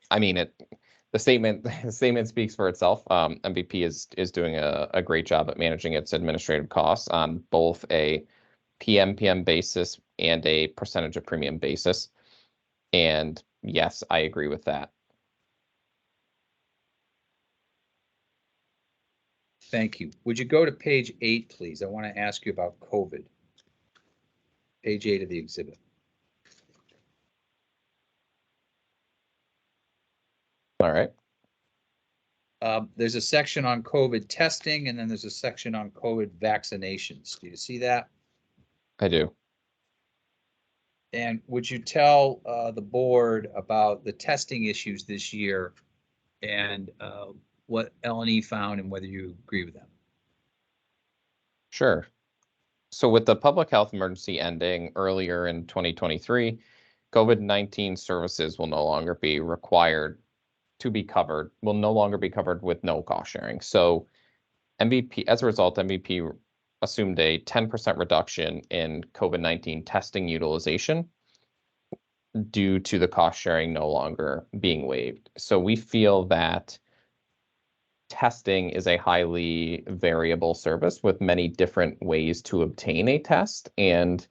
Speaker 7: I mean, the statement speaks for itself. MVP is doing a great job at managing its administrative costs on both a PMPM basis and a percentage of premium basis. And yes, I agree with that.
Speaker 6: Thank you. Would you go to page 8, please? I want to ask you about COVID. Page 8 of the exhibit.
Speaker 7: All right.
Speaker 6: There's a section on COVID testing, and then there's a section on COVID vaccinations. Do you see that?
Speaker 7: I do.
Speaker 6: And would you tell the board about the testing issues this year and what L&E found and whether you agree with them?
Speaker 7: Sure. So with the public health emergency ending earlier in 2023, COVID-19 services will no longer be required to be covered, will no longer be covered with no cost sharing. So MVP, as a result, MVP assumed a 10% reduction in COVID-19 testing utilization due to the cost sharing no longer being waived. So we feel that testing is a highly variable service with many different ways to obtain a test, and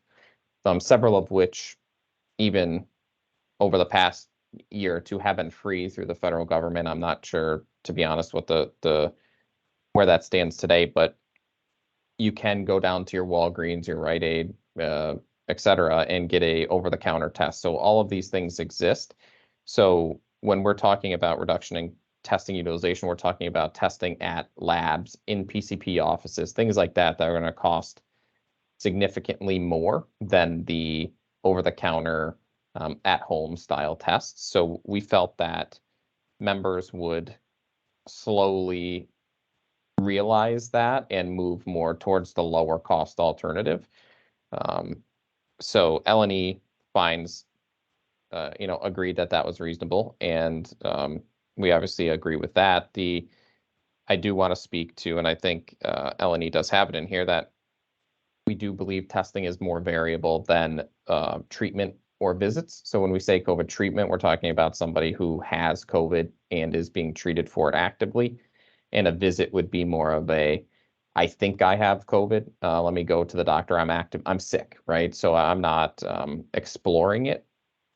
Speaker 7: several of which even over the past year or two have been free through the federal government. I'm not sure, to be honest, what the where that stands today, but you can go down to your Walgreens, your Rite Aid, et cetera, and get a over-the-counter test. So all of these things exist. So when we're talking about reduction in testing utilization, we're talking about testing at labs, in PCP offices, things like that that are going to cost significantly more than the over-the-counter at-home style tests. So we felt that members would slowly realize that and move more towards the lower cost alternative. So L&E finds, agreed that was reasonable, and we obviously agree with that. I do want to speak to, and I think L&E does have it in here, that we do believe testing is more variable than treatment or visits. So when we say COVID treatment, we're talking about somebody who has COVID and is being treated for it actively. And a visit would be more of I think I have COVID. Let me go to the doctor. I'm sick, right? So I'm not exploring it.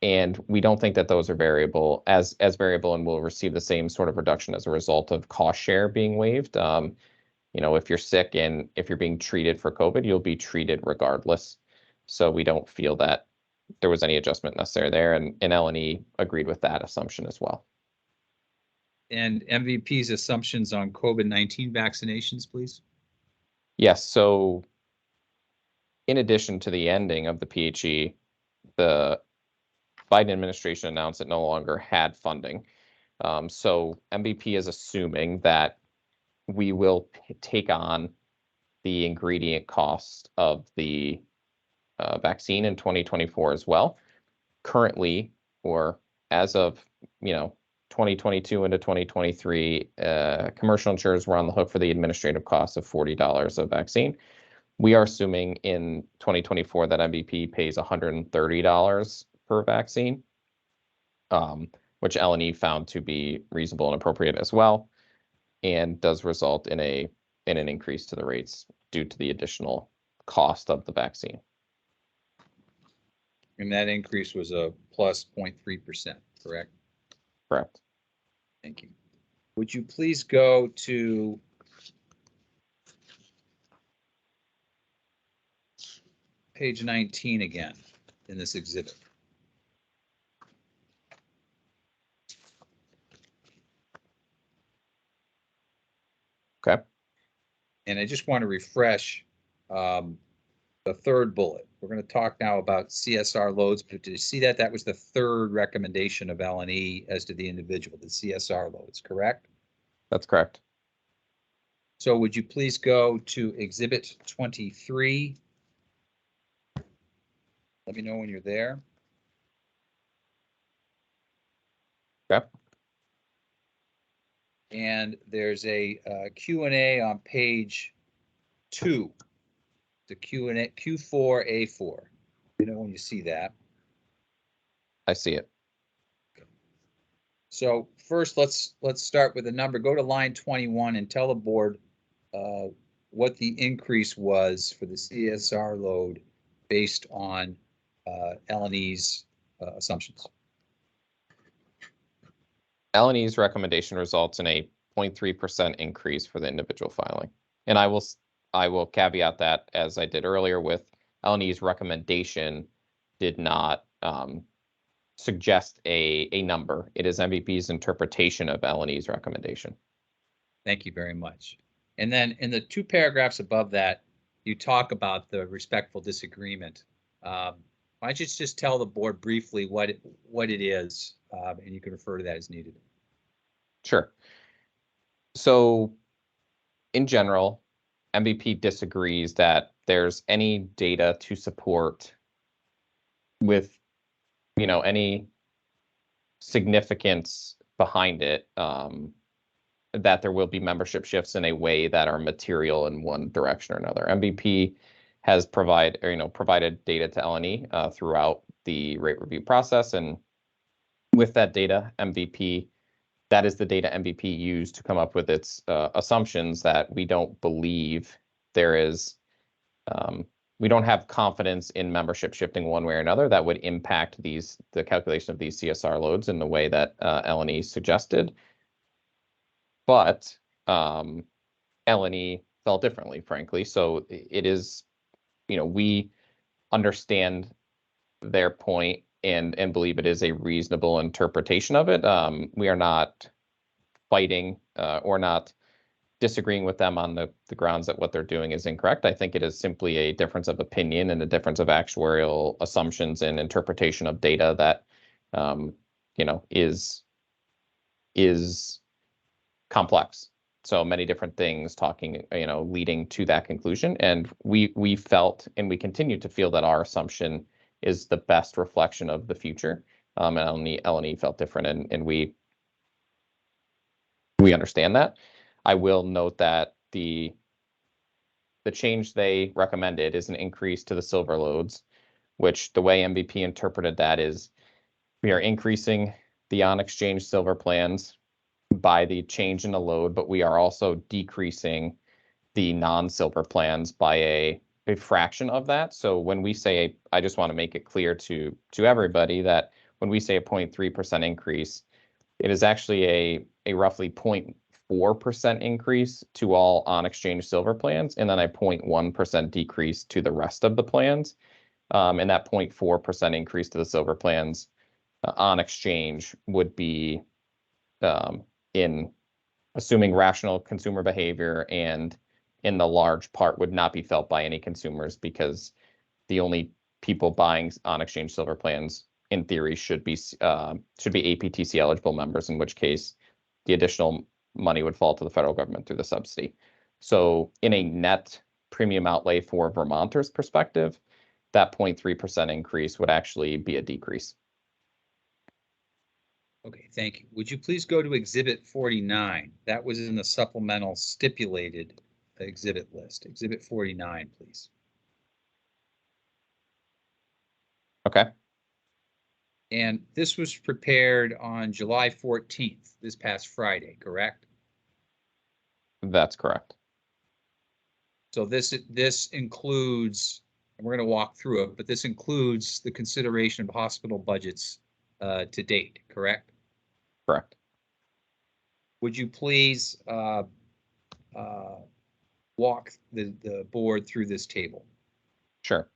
Speaker 7: And we don't think that those are variable as variable and will receive the same sort of reduction as a result of cost share being waived. If you're sick and if you're being treated for COVID, you'll be treated regardless. So we don't feel that there was any adjustment necessary there. And L&E agreed with that assumption as well.
Speaker 6: And MVP's assumptions on COVID-19 vaccinations, please.
Speaker 7: Yes, so in addition to the ending of the PHE, the Biden administration announced it no longer had funding. So MVP is assuming that we will take on the ingredient cost of the vaccine in 2024 as well. Currently, or as of 2022 into 2023, commercial insurers were on the hook for the administrative cost of $40 of vaccine. We are assuming in 2024 that MVP pays $130 per vaccine, which L&E found to be reasonable and appropriate as well, and does result in an increase to the rates due to the additional cost of the vaccine.
Speaker 6: And that increase was a plus 0.3%, correct?
Speaker 7: Correct.
Speaker 6: Thank you. Would you please go to page 19 again in this exhibit?
Speaker 7: Okay.
Speaker 6: And I just want to refresh the third bullet. We're going to talk now about CSR loads, but did you see that? That was the third recommendation of L&E as to the individual, the CSR loads, correct?
Speaker 7: That's correct.
Speaker 6: So would you please go to Exhibit 23? Let me know when you're there.
Speaker 7: Okay.
Speaker 6: And there's a Q&A on page 2. The Q&A, Q4A4. You know when you see that.
Speaker 7: I see it.
Speaker 6: So first, let's start with the number. Go to line 21 and tell the board what the increase was for the CSR load based on L&E's assumptions.
Speaker 7: L&E's recommendation results in a 0.3% increase for the individual filing. And I will caveat that, as I did earlier, with L&E's recommendation did not suggest a number. It is MVP's interpretation of L&E's recommendation.
Speaker 6: Thank you very much. And then in the 2 paragraphs above that, you talk about the respectful disagreement. Why don't you just tell the board briefly what it is, and you can refer to that as needed.
Speaker 7: Sure. So in general, MVP disagrees that there's any data to support with, any significance behind it, that there will be membership shifts in a way that are material in one direction or another. MVP has provided data to L&E throughout the rate review process, and with that data, that is the data MVP used to come up with its assumptions that we don't believe there is, we don't have confidence in membership shifting one way or another that would impact the calculation of these CSR loads in the way that L&E suggested. But L&E felt differently, frankly. So it is, we understand their point and believe it is a reasonable interpretation of it. We are not fighting or not disagreeing with them on the grounds that what they're doing is incorrect. I think it is simply a difference of opinion and a difference of actuarial assumptions and interpretation of data that, is complex. So many different things leading to that conclusion. And we felt, and we continue to feel, that our assumption is the best reflection of the future. And L&E felt different, and we understand that. I will note that the change they recommended is an increase to the silver loads, which the way MVP interpreted that is we are increasing the on-exchange silver plans by the change in the load, but we are also decreasing the non-silver plans by a fraction of that. So when we say, I just want to make it clear to everybody that when we say a 0.3% increase, it is actually a roughly 0.4% increase to all on-exchange silver plans, and then a 0.1% decrease to the rest of the plans. And that 0.4% increase to the silver plans on exchange would be in assuming rational consumer behavior, and in the large part would not be felt by any consumers, because the only people buying on exchange silver plans in theory should be APTC eligible members, in which case the additional money would fall to the federal government through the subsidy. So in a net premium outlay for Vermonters perspective, that 0.3% increase would actually be a decrease.
Speaker 6: Okay, thank you. Would you please go to Exhibit 49? That was in the supplemental stipulated exhibit list. Exhibit 49, please.
Speaker 7: Okay,
Speaker 6: And this was prepared on July 14th, this past Friday, correct?
Speaker 7: that's correct.
Speaker 6: So this includes, and we're going to walk through it, but this includes the consideration of hospital budgets to date, correct?
Speaker 7: Correct.
Speaker 6: Would you please walk the board through this table?
Speaker 7: Sure.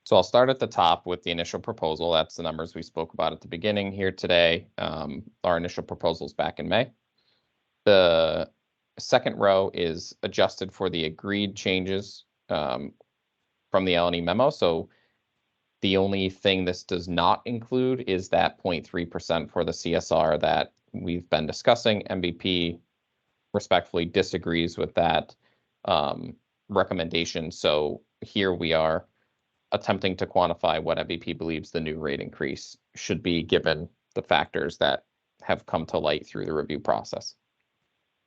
Speaker 7: So I'll start at the top with the initial proposal. That's the numbers we spoke about at the beginning here today. Our initial proposals back in May. The second row is adjusted for the agreed changes from the L&E memo. So the only thing this does not include is that 0.3% for the CSR that we've been discussing. MVP respectfully disagrees with that recommendation. So here we are attempting to quantify what MVP believes the new rate increase should be, given the factors that have come to light through the review process.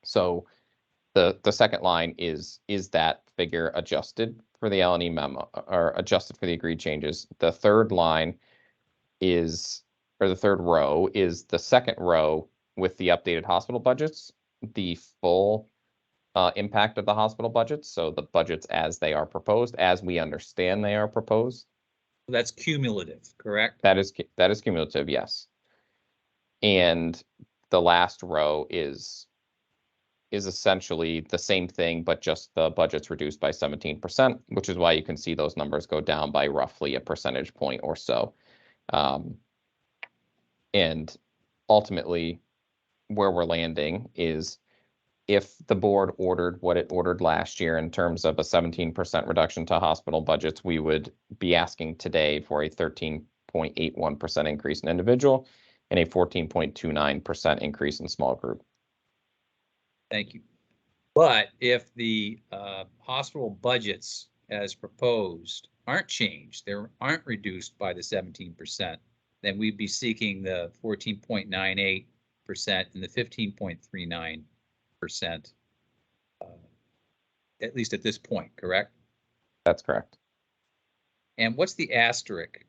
Speaker 7: So the second line is that figure adjusted for the L&E memo, or adjusted for the agreed changes. The third line is, or the third row is the second row with the updated hospital budgets, the full impact of the hospital budgets. So the budgets as they are proposed, as we understand they are proposed.
Speaker 6: That's cumulative, correct?
Speaker 7: That is cumulative, yes. And the last row is essentially the same thing, but just the budget's reduced by 17%, which is why you can see those numbers go down by roughly a percentage point or so. And ultimately, where we're landing is, if the board ordered what it ordered last year in terms of a 17% reduction to hospital budgets, we would be asking today for a 13.81% increase in individual and a 14.29% increase in small group.
Speaker 6: Thank you. But if the hospital budgets as proposed aren't changed, they aren't reduced by the 17%, then we'd be seeking the 14.98% and the 15.39%, at least at this point, correct?
Speaker 7: That's correct.
Speaker 6: And what's the asterisk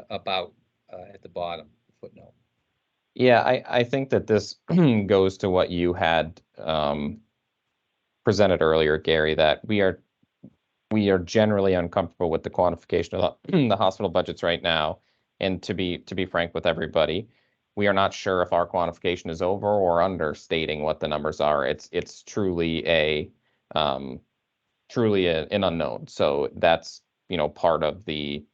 Speaker 6: about at the bottom footnote?
Speaker 7: Yeah, I think that this goes to what you had presented earlier, Gary, that we are generally uncomfortable with the quantification of the hospital budgets right now. And to be frank with everybody, we are not sure if our quantification is over or understating what the numbers are. It's truly an unknown. So that's, part of the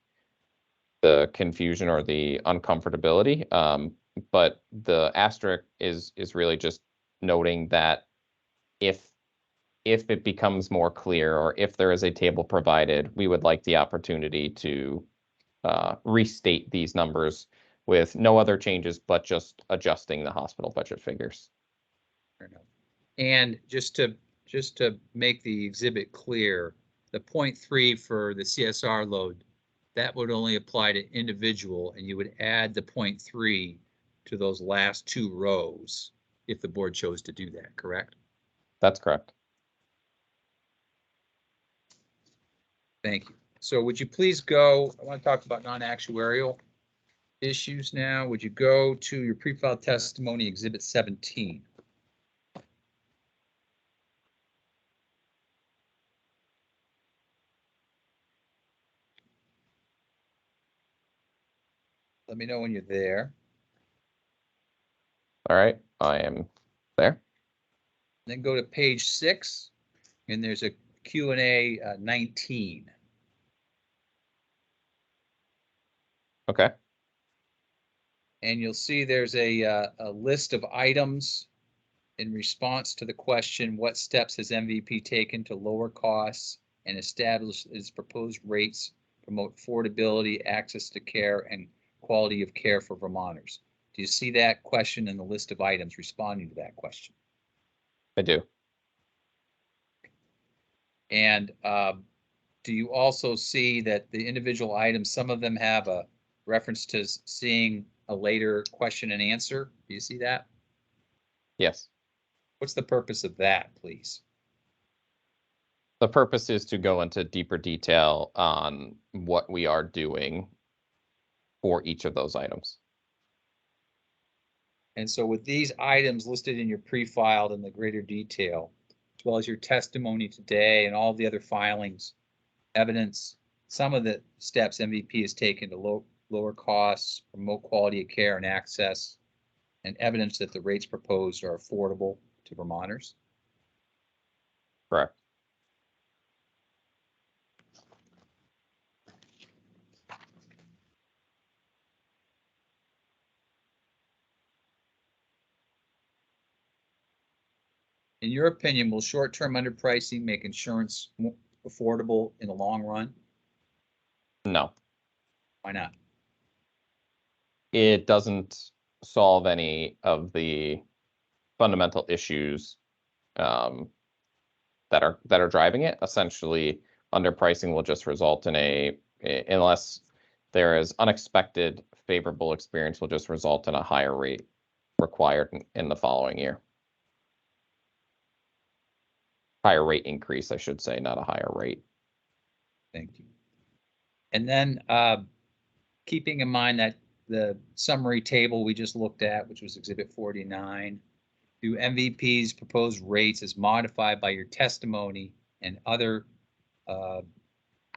Speaker 7: confusion or the uncomfortability. But the asterisk is really just noting that if it becomes more clear, or if there is a table provided, we would like the opportunity to restate these numbers with no other changes, but just adjusting the hospital budget figures.
Speaker 6: Fair enough. And just to make the exhibit clear, the 0.3 for the CSR load, that would only apply to individual, and you would add the 0.3 to those last two rows if the board chose to do that, correct?
Speaker 7: That's correct.
Speaker 6: Thank you. So would you please go, I want to talk about non-actuarial issues now. Would you go to your pre-filed testimony, Exhibit 17? Let me know when you're there.
Speaker 7: All right, I am there.
Speaker 6: Then go to page 6, and there's a Q&A 19.
Speaker 7: Okay.
Speaker 6: And you'll see there's a list of items in response to the question, what steps has MVP taken to lower costs and establish its proposed rates, promote affordability, access to care, and quality of care for Vermonters? Do you see that question in the list of items responding to that question?
Speaker 7: I do.
Speaker 6: And do you also see that the individual items, some of them have a reference to seeing a later question and answer? Do you see that?
Speaker 7: Yes.
Speaker 6: What's the purpose of that, please?
Speaker 7: The purpose is to go into deeper detail on what we are doing for each of those items.
Speaker 6: And so with these items listed in your pre-filed in the greater detail, as well as your testimony today and all the other filings, evidence, some of the steps MVP has taken to lower costs, promote quality of care and access, and evidence that the rates proposed are affordable to Vermonters?
Speaker 7: Correct.
Speaker 6: In your opinion, will short-term underpricing make insurance more affordable in the long run?
Speaker 7: No,
Speaker 6: Why not?
Speaker 7: it doesn't solve any of the fundamental issues that are driving it. Essentially, underpricing will just result in unless there is unexpected favorable experience, will just result in a higher rate required in the following year. Higher rate increase, I should say, not a higher rate.
Speaker 6: Thank you. And then keeping in mind that the summary table we just looked at, which was Exhibit 49, do MVP's proposed rates as modified by your testimony and other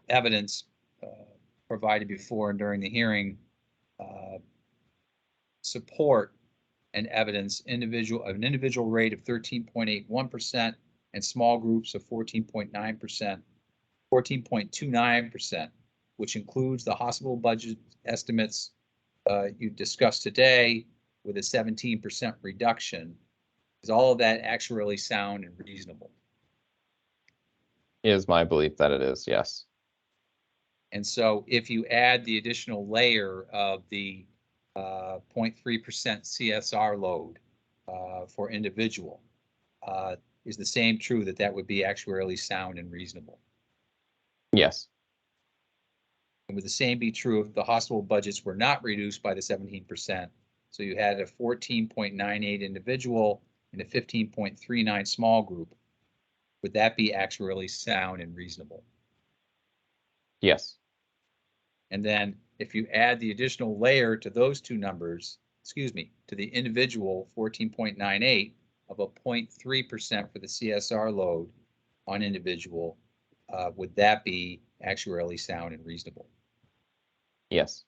Speaker 6: evidence provided before and during the hearing support and evidence an individual rate of 13.81% and small groups of 14.9%, 14.29%, which includes the hospital budget estimates you discussed today with a 17% reduction. Is all of that actuarially sound and reasonable?
Speaker 7: It is my belief that it is, yes.
Speaker 6: And so if you add the additional layer of the 0.3% CSR load for individual, is the same true that that would be actuarially sound and reasonable?
Speaker 7: Yes.
Speaker 6: And would the same be true if the hospital budgets were not reduced by the 17%? So you had a 14.98 individual and a 15.39 small group. Would that be actuarially sound and reasonable?
Speaker 7: Yes.
Speaker 6: And then if you add the additional layer to those two numbers, to the individual 14.98 of a 0.3% for the CSR load on individual, would that be actuarially sound and reasonable?
Speaker 7: Yes.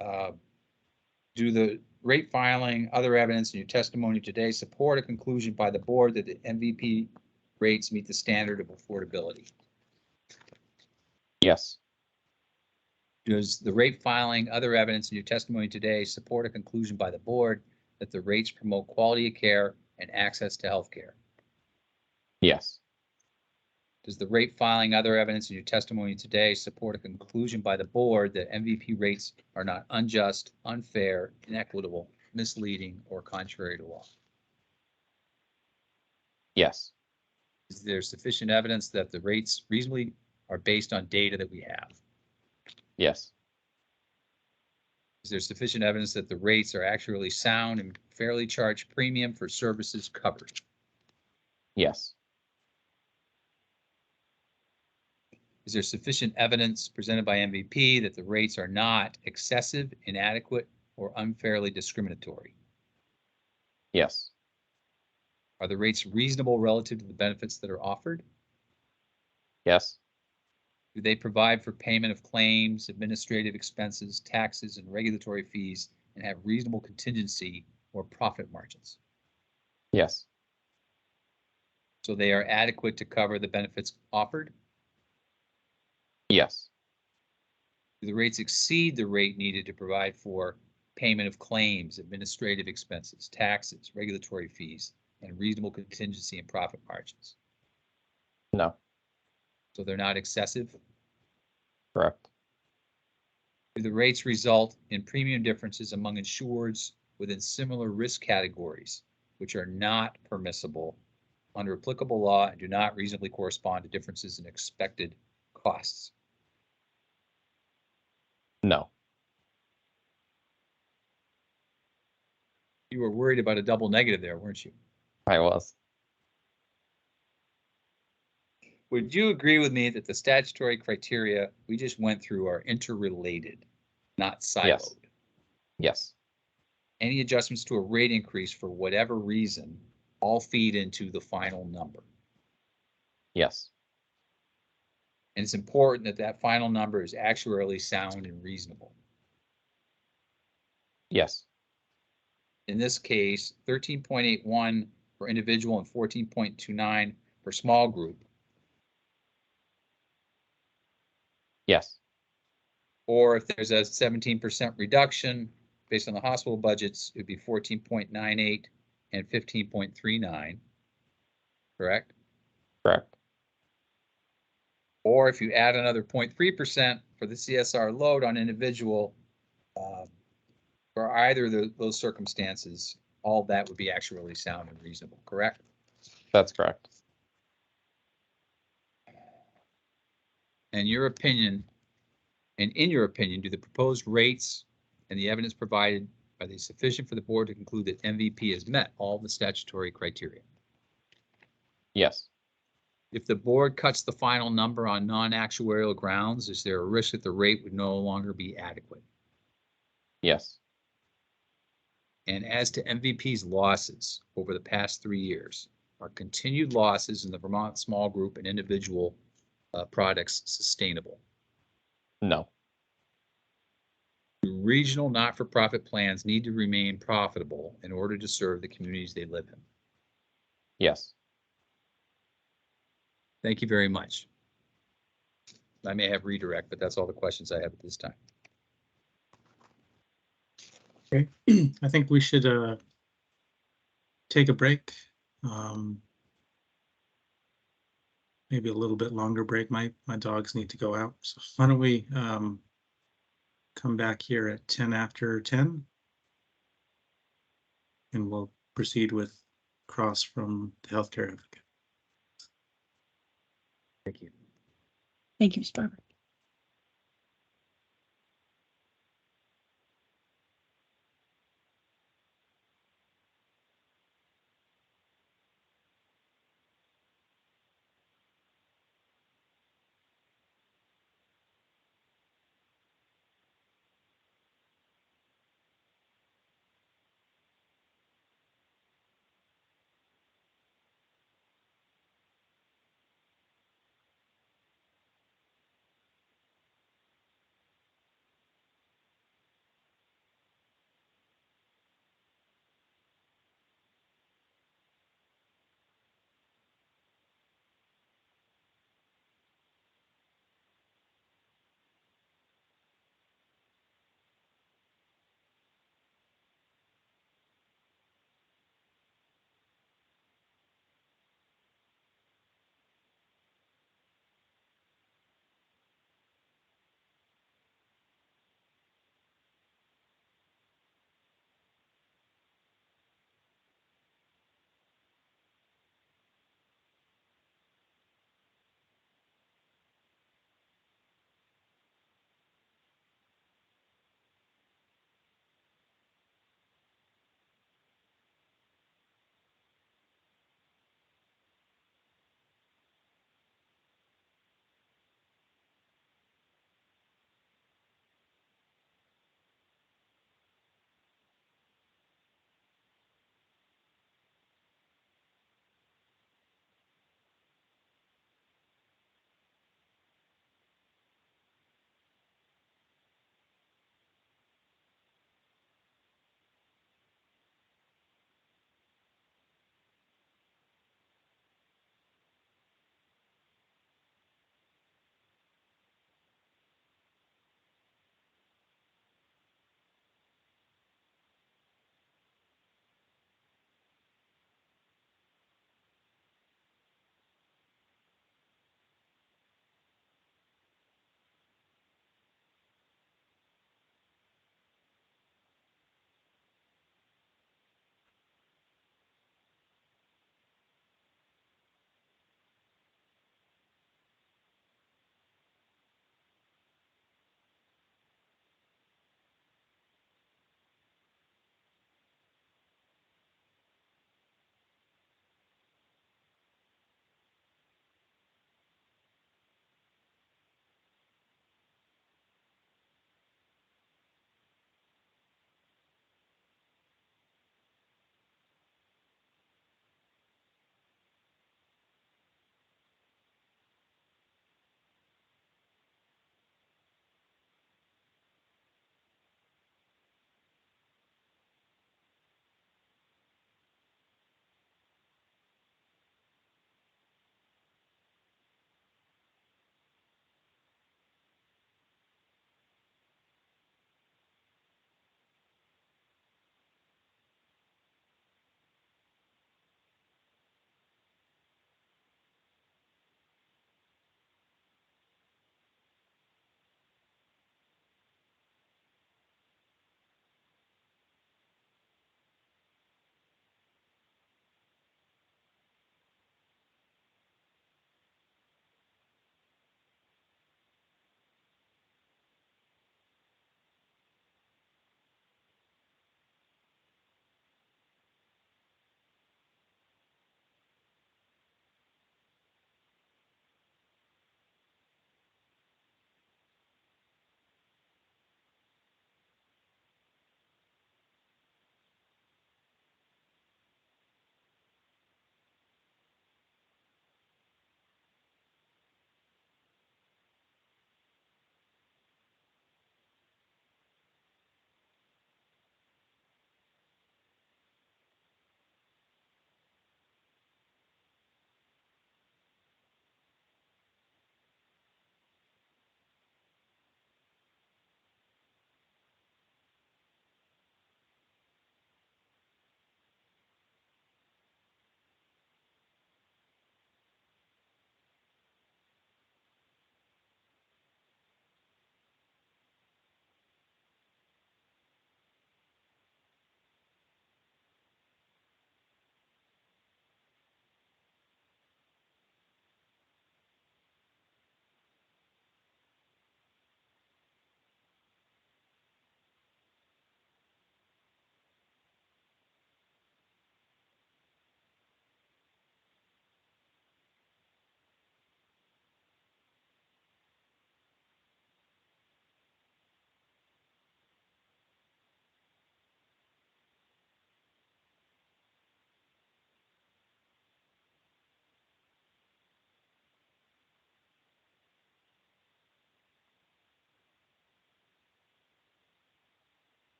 Speaker 6: Do the rate filing, other evidence in your testimony today support a conclusion by the board that the MVP rates meet the standard of affordability?
Speaker 7: Yes.
Speaker 6: Does the rate filing, other evidence in your testimony today support a conclusion by the board that the rates promote quality of care and access to health care?
Speaker 7: Yes.
Speaker 6: Does the rate filing, other evidence in your testimony today support a conclusion by the board that MVP rates are not unjust, unfair, inequitable, misleading, or contrary to law?
Speaker 7: Yes.
Speaker 6: Is there sufficient evidence that the rates reasonably are based on data that we have?
Speaker 7: Yes.
Speaker 6: Is there sufficient evidence that the rates are actually sound and fairly charged premium for services covered?
Speaker 7: Yes.
Speaker 6: Is there sufficient evidence presented by MVP that the rates are not excessive, inadequate, or unfairly discriminatory?
Speaker 7: Yes.
Speaker 6: Are the rates reasonable relative to the benefits that are offered?
Speaker 7: Yes.
Speaker 6: Do they provide for payment of claims, administrative expenses, taxes, and regulatory fees, and have reasonable contingency or profit margins?
Speaker 7: Yes.
Speaker 6: So they are adequate to cover the benefits offered?
Speaker 7: Yes.
Speaker 6: Do the rates exceed the rate needed to provide for payment of claims, administrative expenses, taxes, regulatory fees, and reasonable contingency and profit margins.
Speaker 7: No.
Speaker 6: So they're not excessive.
Speaker 7: Correct.
Speaker 6: Do the rates result in premium differences among insureds within similar risk categories, which are not permissible under applicable law and do not reasonably correspond to differences in expected costs?
Speaker 7: No.
Speaker 6: You were worried about a double negative there, weren't you?
Speaker 7: I was.
Speaker 6: Would you agree with me that the statutory criteria we just went through are interrelated, not siloed?
Speaker 7: Yes. Yes.
Speaker 6: Any adjustments to a rate increase for whatever reason all feed into the final number.
Speaker 7: Yes.
Speaker 6: And it's important that that final number is actuarially sound and reasonable.
Speaker 7: Yes.
Speaker 6: In this case, 13.81 for individual and 14.29 for small group.
Speaker 7: Yes.
Speaker 6: Or if there's a 17% reduction based on the hospital budgets, it'd be 14.98 and 15.39, correct?
Speaker 7: Correct.
Speaker 6: Or if you add another 0.3% for the CSR load on individual, for either of those circumstances, all that would be actuarially sound and reasonable, correct?
Speaker 7: That's correct.
Speaker 6: And your opinion, and in your opinion, do the proposed rates and the evidence provided, are they sufficient for the board to conclude that MVP has met all the statutory criteria?
Speaker 7: Yes.
Speaker 6: If the board cuts the final number on non-actuarial grounds, is there a risk that the rate would no longer be adequate?
Speaker 7: Yes.
Speaker 6: And as to MVP's losses over the past 3 years, are continued losses in the Vermont small group and individual products sustainable?
Speaker 7: No.
Speaker 6: Do regional not-for-profit plans need to remain profitable in order to serve the communities they live in?
Speaker 7: Yes.
Speaker 6: Thank you very much. I may have redirect, but that's all the questions I have at this time.
Speaker 9: Okay, I think we should take a break. Maybe a little bit longer break. My dogs need to go out. So why don't we come back here at 10 after 10, and we'll proceed with Cross from the healthcare advocate.
Speaker 6: Thank you.
Speaker 4: Thank you, Ms. Barber.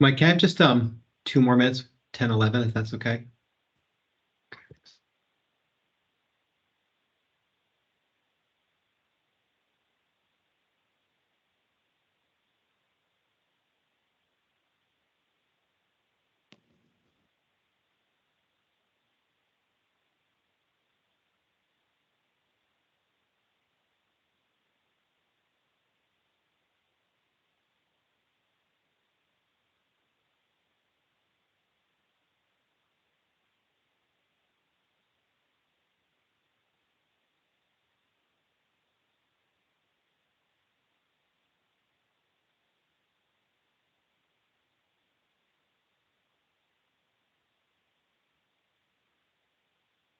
Speaker 1: Mike, can I have just, 2 more minutes, 10, 11, if that's okay?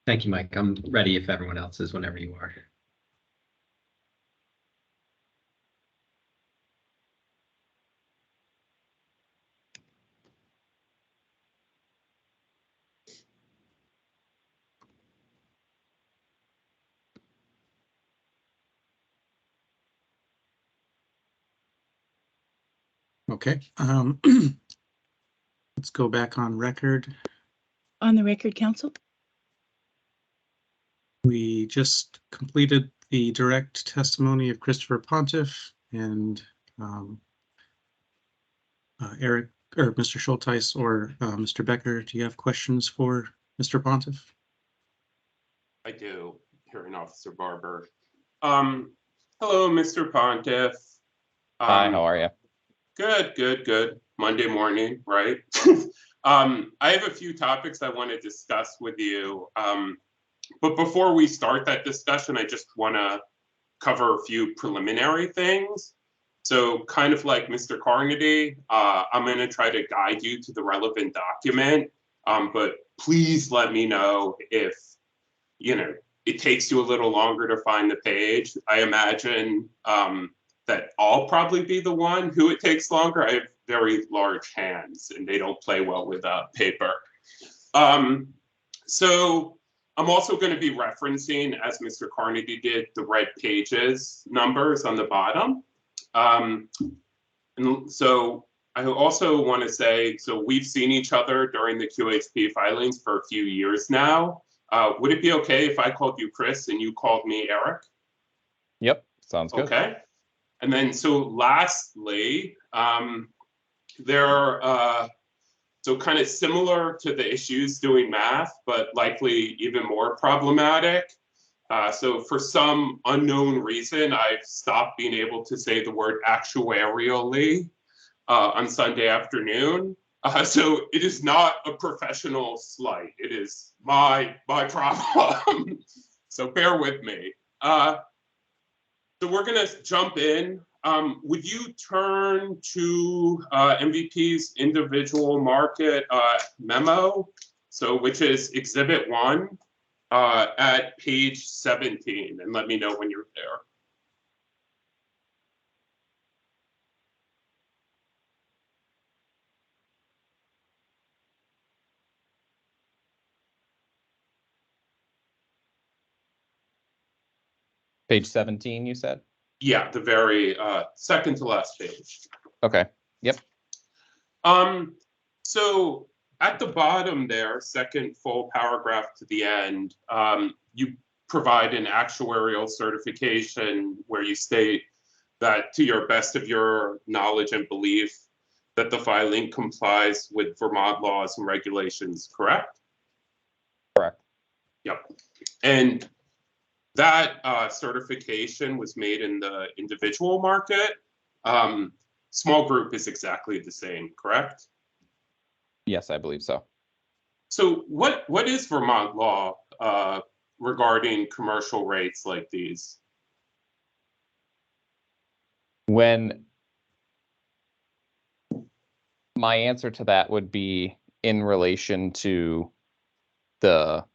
Speaker 1: Thank you, Mike. I'm ready if everyone else is whenever you are.
Speaker 9: Okay, let's go back on record.
Speaker 4: On the record, council?
Speaker 9: We just completed the direct testimony of Christopher Pontiff and Eric, or Mr. Schulteis, or Mr. Becker. Do you have questions for Mr. Pontiff?
Speaker 10: I do, Hearing Officer Barber. Hello, Mr. Pontiff.
Speaker 7: Hi, how are you?
Speaker 10: Good. Monday morning, right? I have a few topics I want to discuss with you. But before we start that discussion, I just want to cover a few preliminary things. So kind of like Mr. Carnegie, I'm going to try to guide you to the relevant document, but please let me know if, it takes you a little longer to find the page. I imagine that I'll probably be the one who it takes longer. I have very large hands and they don't play well with paper. So I'm also going to be referencing, as Mr. Carnegie did, the red pages numbers on the bottom. And so I also want to say, so we've seen each other during the QHP filings for a few years now. Would it be okay if I called you Chris and you called me Eric?
Speaker 7: Yep, sounds good.
Speaker 10: Okay. And then, so lastly, so kind of similar to the issues doing math, but likely even more problematic. So for some unknown reason, I've stopped being able to say the word actuarially on Sunday afternoon. So it is not a professional slight. It is my problem. So bear with me. So we're going to jump in. Would you turn to MVP's individual market memo, so which is Exhibit 1 at page 17, and let me know when you're there.
Speaker 7: Page 17, you said?
Speaker 10: Yeah, the very second to last page.
Speaker 7: Okay, yep.
Speaker 10: So at the bottom there, second full paragraph to the end, you provide an actuarial certification where you state that to your best of your knowledge and belief that the filing complies with Vermont laws and regulations, correct?
Speaker 7: Correct.
Speaker 10: Yep. And that certification was made in the individual market. Small group is exactly the same, correct?
Speaker 7: Yes, I believe so.
Speaker 10: So what is Vermont law regarding commercial rates like these?
Speaker 7: When my answer to that would be in relation to the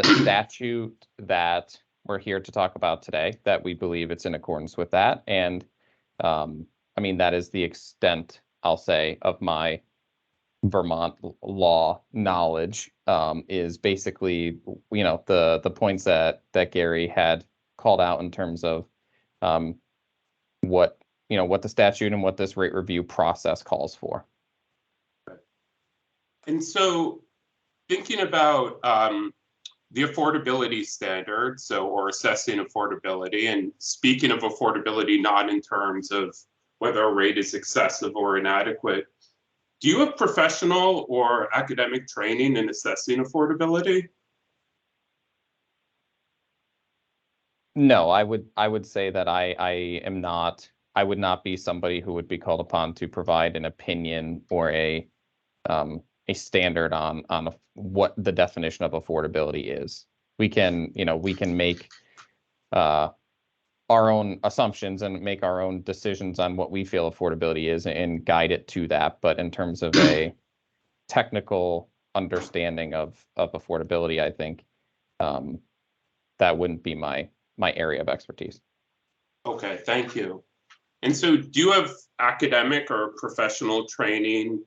Speaker 7: statute that we're here to talk about today, that we believe it's in accordance with that. And I mean, that is the extent, I'll say, of my Vermont law knowledge, is basically, the points that Gary had called out in terms of what what the statute and what this rate review process calls for.
Speaker 10: And so thinking about the affordability standard, or assessing affordability, and speaking of affordability, not in terms of whether a rate is excessive or inadequate, do you have professional or academic training in assessing affordability?
Speaker 7: No, I would say that I would not be somebody who would be called upon to provide an opinion or a standard on what the definition of affordability is. We can make our own assumptions and make our own decisions on what we feel affordability is and guide it to that. But in terms of a technical understanding of affordability, I think that wouldn't be my area of expertise.
Speaker 10: Okay, thank you. And so do you have academic or professional training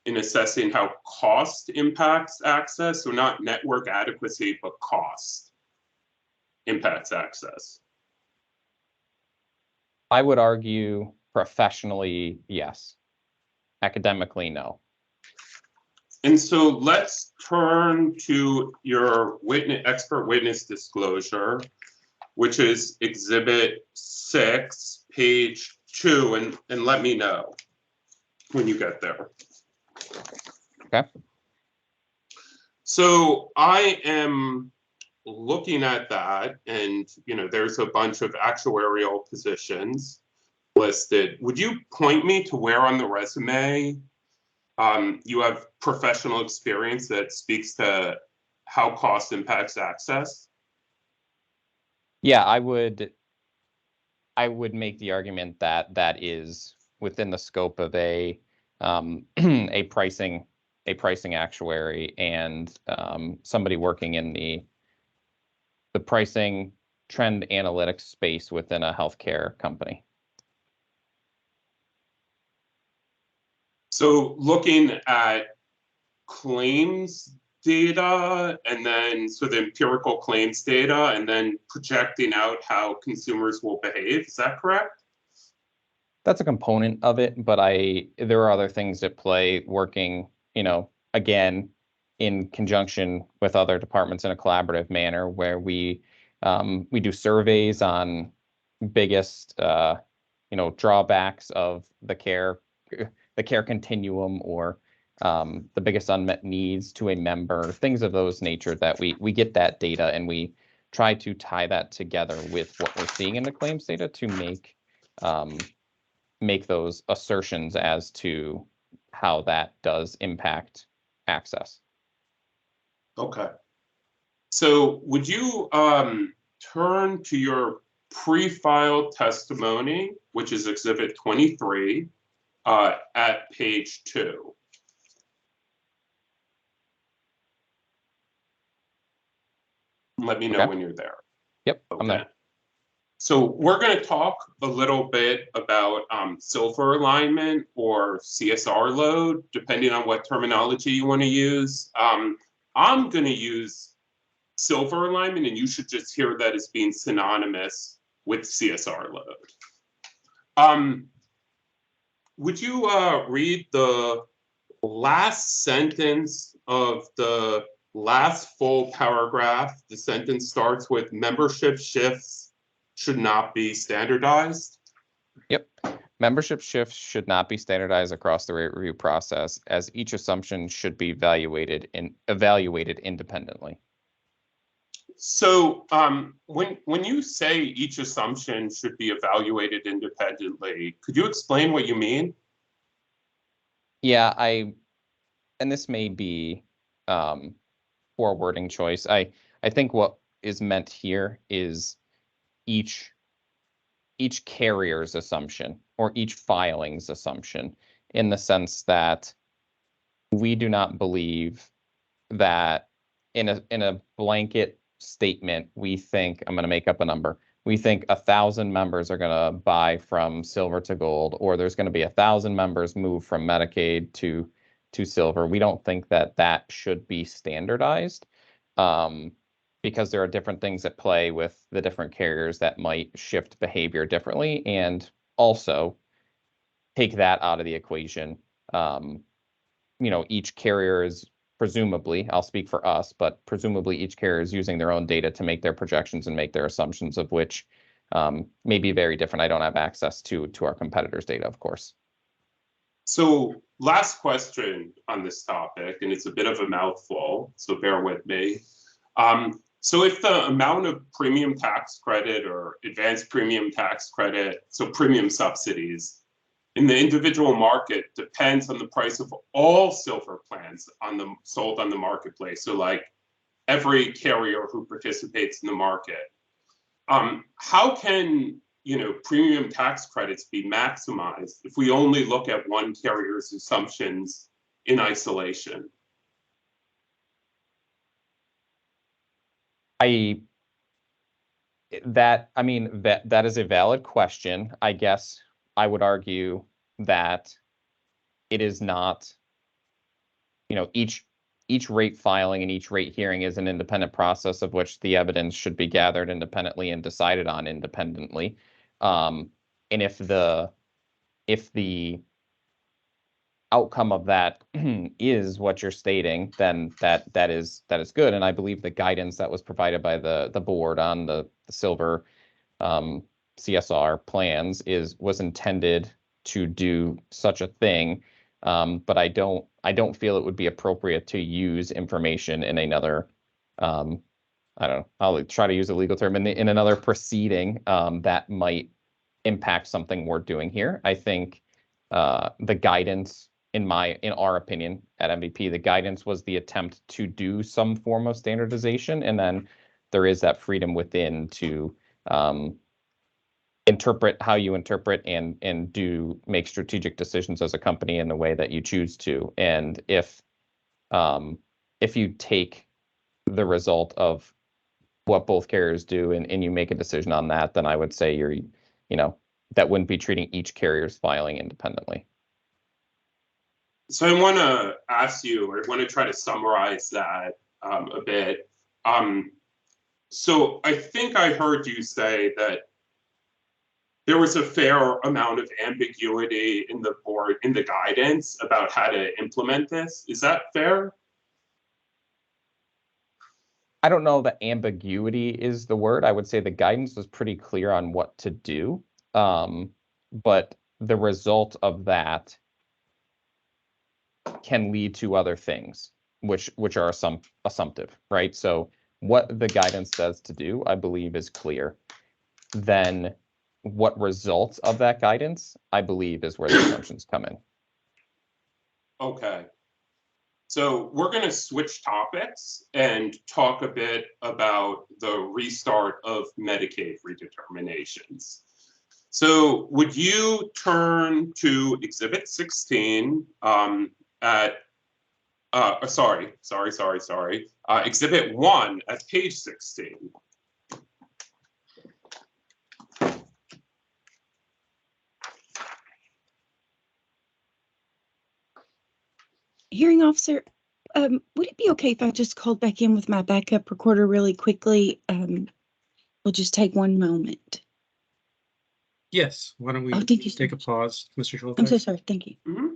Speaker 10: in assessing how cost impacts access? So not network adequacy, but cost impacts access?
Speaker 7: I would argue professionally, yes. Academically, no.
Speaker 10: And so let's turn to your expert witness disclosure, which is Exhibit 6, page 2, and let me know when you get there.
Speaker 7: Okay.
Speaker 10: So I am looking at that, and there's a bunch of actuarial positions listed. Would you point me to where on the resume you have professional experience that speaks to how cost impacts access?
Speaker 7: Yeah, I would make the argument that that is within the scope of a a pricing actuary and somebody working in the pricing trend analytics space within a healthcare company.
Speaker 10: So looking at claims data, and then the empirical claims data, and then projecting out how consumers will behave, is that correct?
Speaker 7: That's a component of it, but there are other things at play, working, again, in conjunction with other departments in a collaborative manner, where we do surveys on biggest drawbacks of the care continuum, or the biggest unmet needs to a member, things of those nature, that we get that data and we try to tie that together with what we're seeing in the claims data to make those assertions as to how that does impact access.
Speaker 10: Okay. So would you turn to your pre-filed testimony, which is Exhibit 23, at page 2. Let me know when you're there.
Speaker 7: Yep,
Speaker 10: Okay.
Speaker 7: I'm there.
Speaker 10: So we're going to talk a little bit about silver alignment or CSR load, depending on what terminology you want to use. I'm going to use silver alignment, and you should just hear that as being synonymous with CSR load. Would you read the last sentence of the last full paragraph? The sentence starts with membership shifts should not be standardized.
Speaker 7: Yep. Membership shifts should not be standardized across the rate review process, as each assumption should be evaluated independently.
Speaker 10: So when you say each assumption should be evaluated independently, could you explain what you mean?
Speaker 7: Yeah, and this may be poor wording choice. I think what is meant here is each carrier's assumption or each filing's assumption, in the sense that we do not believe that in a blanket statement, we think, I'm going to make up a number, we think 1,000 members are going to buy from silver to gold, or there's going to be 1,000 members move from Medicaid to silver. We don't think that should be standardized, because there are different things at play with the different carriers that might shift behavior differently. And also, take that out of the equation, each carrier is presumably, I'll speak for us, but presumably each carrier is using their own data to make their projections and make their assumptions, of which may be very different. I don't have access to our competitors' data, of course.
Speaker 10: So last question on this topic, and it's a bit of a mouthful, so bear with me. So if the amount of premium tax credit or advanced premium tax credit, so premium subsidies, in the individual market depends on the price of all silver plans sold on the marketplace. So like every carrier who participates in the market. How can premium tax credits be maximized if we only look at one carrier's assumptions in isolation?
Speaker 7: That is a valid question. I guess I would argue that it is not, each rate filing and each rate hearing is an independent process of which the evidence should be gathered independently and decided on independently. And if the outcome of that is what you're stating, then that is good. And I believe the guidance that was provided by the board on the silver CSR plans was intended to do such a thing. But I don't feel it would be appropriate to use information in another, I don't know, I'll try to use a legal term, in another proceeding that might impact something we're doing here. I think the guidance, in our opinion at MVP, the guidance was the attempt to do some form of standardization, and then there is that freedom within to interpret how you interpret and make strategic decisions as a company in the way that you choose to. And if you take the result of what both carriers do and you make a decision on that, then I would say that wouldn't be treating each carrier's filing independently.
Speaker 10: So I want to ask you, or I want to try to summarize that a bit. So I think I heard you say that there was a fair amount of ambiguity in the guidance about how to implement this. Is that fair?
Speaker 7: I don't know that ambiguity is the word. I would say the guidance was pretty clear on what to do. But the result of that can lead to other things, which are assumptive, right? So what the guidance says to do, I believe, is clear. Then what results of that guidance, I believe, is where the assumptions come in.
Speaker 10: Okay. So we're going to switch topics and talk a bit about the restart of Medicaid redeterminations. So would you turn to Exhibit 16 Exhibit 1 at page 16.
Speaker 4: Hearing officer, would it be okay if I just called back in with my backup recorder really quickly? We'll just take one moment.
Speaker 9: Yes, why don't we
Speaker 4: Oh, thank you so
Speaker 9: take a
Speaker 4: much.
Speaker 9: pause, Mr. Schultz?
Speaker 4: I'm so sorry. Thank you.
Speaker 10: Mhm.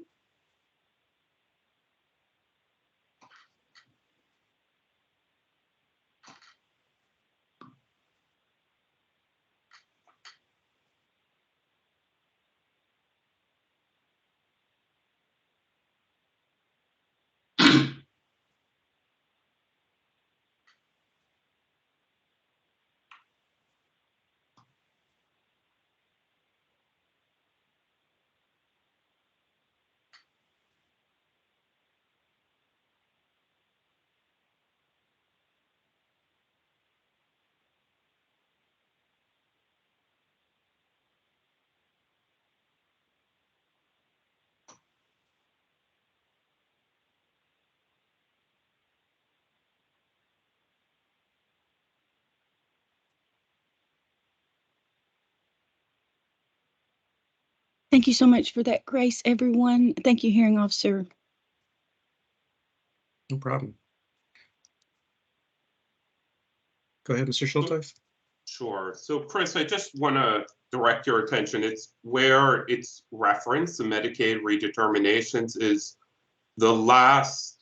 Speaker 4: Thank you so much for that grace, everyone. Thank you, hearing officer.
Speaker 9: No problem. Go ahead, Mr. Schultz.
Speaker 10: Sure. So Chris, I just want to direct your attention. It's where it's referenced, the Medicaid redeterminations is the last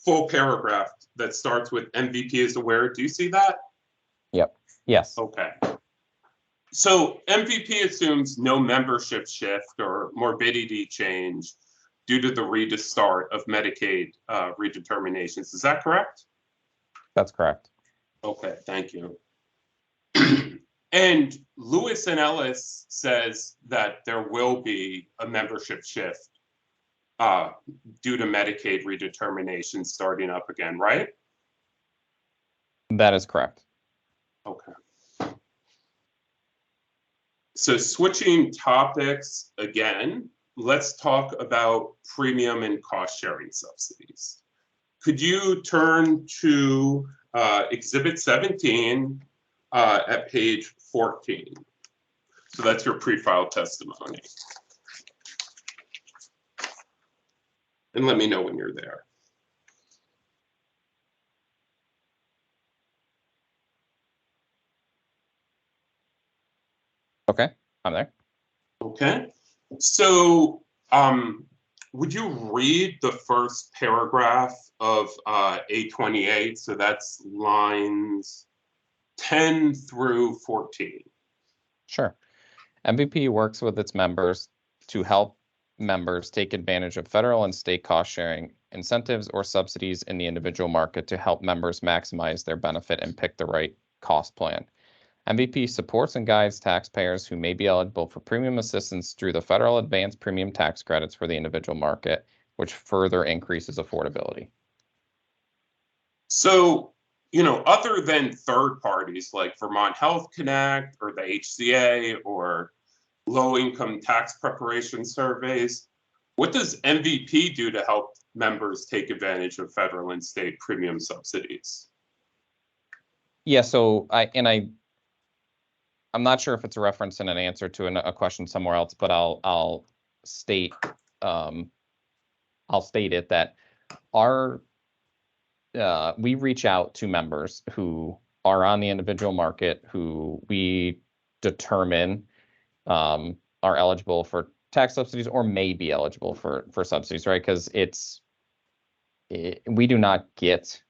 Speaker 10: full paragraph that starts with MVP is aware. Do you see that?
Speaker 7: Yep. Yes.
Speaker 10: Okay. So MVP assumes no membership shift or morbidity change due to the restart of Medicaid redeterminations. Is that correct?
Speaker 7: That's correct.
Speaker 10: Okay, thank you. And Lewis and Ellis says that there will be a membership shift due to Medicaid redetermination starting up again, right?
Speaker 7: That is correct.
Speaker 10: Okay. So switching topics again, let's talk about premium and cost sharing subsidies. Could you turn to Exhibit 17 at page 14? So that's your pre-filed testimony. And let me know when you're there.
Speaker 7: Okay, I'm there.
Speaker 10: Okay, so would you read the first paragraph of A28? So that's lines 10 through 14.
Speaker 7: Sure. MVP works with its members to help members take advantage of federal and state cost sharing incentives or subsidies in the individual market to help members maximize their benefit and pick the right cost plan. MVP supports and guides taxpayers who may be eligible for premium assistance through the federal advanced premium tax credits for the individual market, which further increases affordability.
Speaker 10: So, you know, other than third parties like Vermont Health Connect or the HCA or low income tax preparation surveys, what does MVP do to help members take advantage of federal and state premium subsidies?
Speaker 7: Yeah, so I'm not sure if it's a reference and an answer to a question somewhere else, but I'll state it that we reach out to members who are on the individual market who we determine are eligible for tax subsidies or may be eligible for subsidies, right? Because we do not get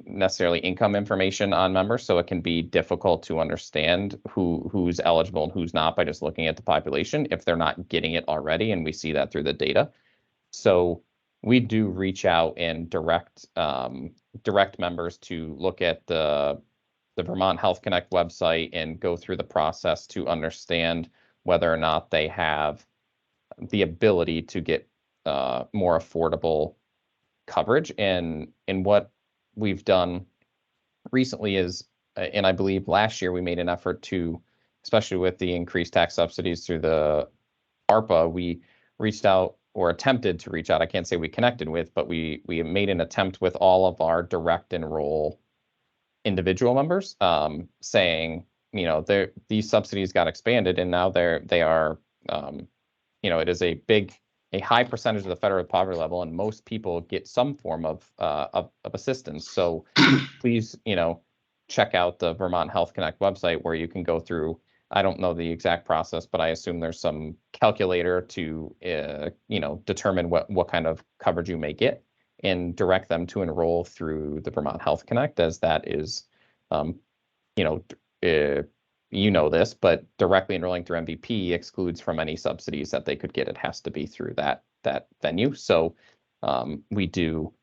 Speaker 7: necessarily income information on members, so it can be difficult to understand who's eligible and who's not by just looking at the population if they're not getting it already, and we see that through the data. So we do reach out and direct members to look at the Vermont Health Connect website and go through the process to understand whether or not they have the ability to get more affordable coverage. And what we've done recently is, and I believe last year we made an effort to, especially with the increased tax subsidies through the ARPA, we reached out or attempted to reach out. I can't say we connected with, but we made an attempt with all of our direct enroll individual members, saying, you know, these subsidies got expanded and now they are, you know, it is a high percentage of the federal poverty level, and most people get some form of assistance. So please, you know, check out the Vermont Health Connect website where you can go through. I don't know the exact process, but I assume there's some calculator to, you know, determine what kind of coverage you may get and direct them to enroll through the Vermont Health Connect, as that is, you know, you know this, but directly enrolling through MVP excludes from any subsidies that they could get. It has to be through that venue. So we do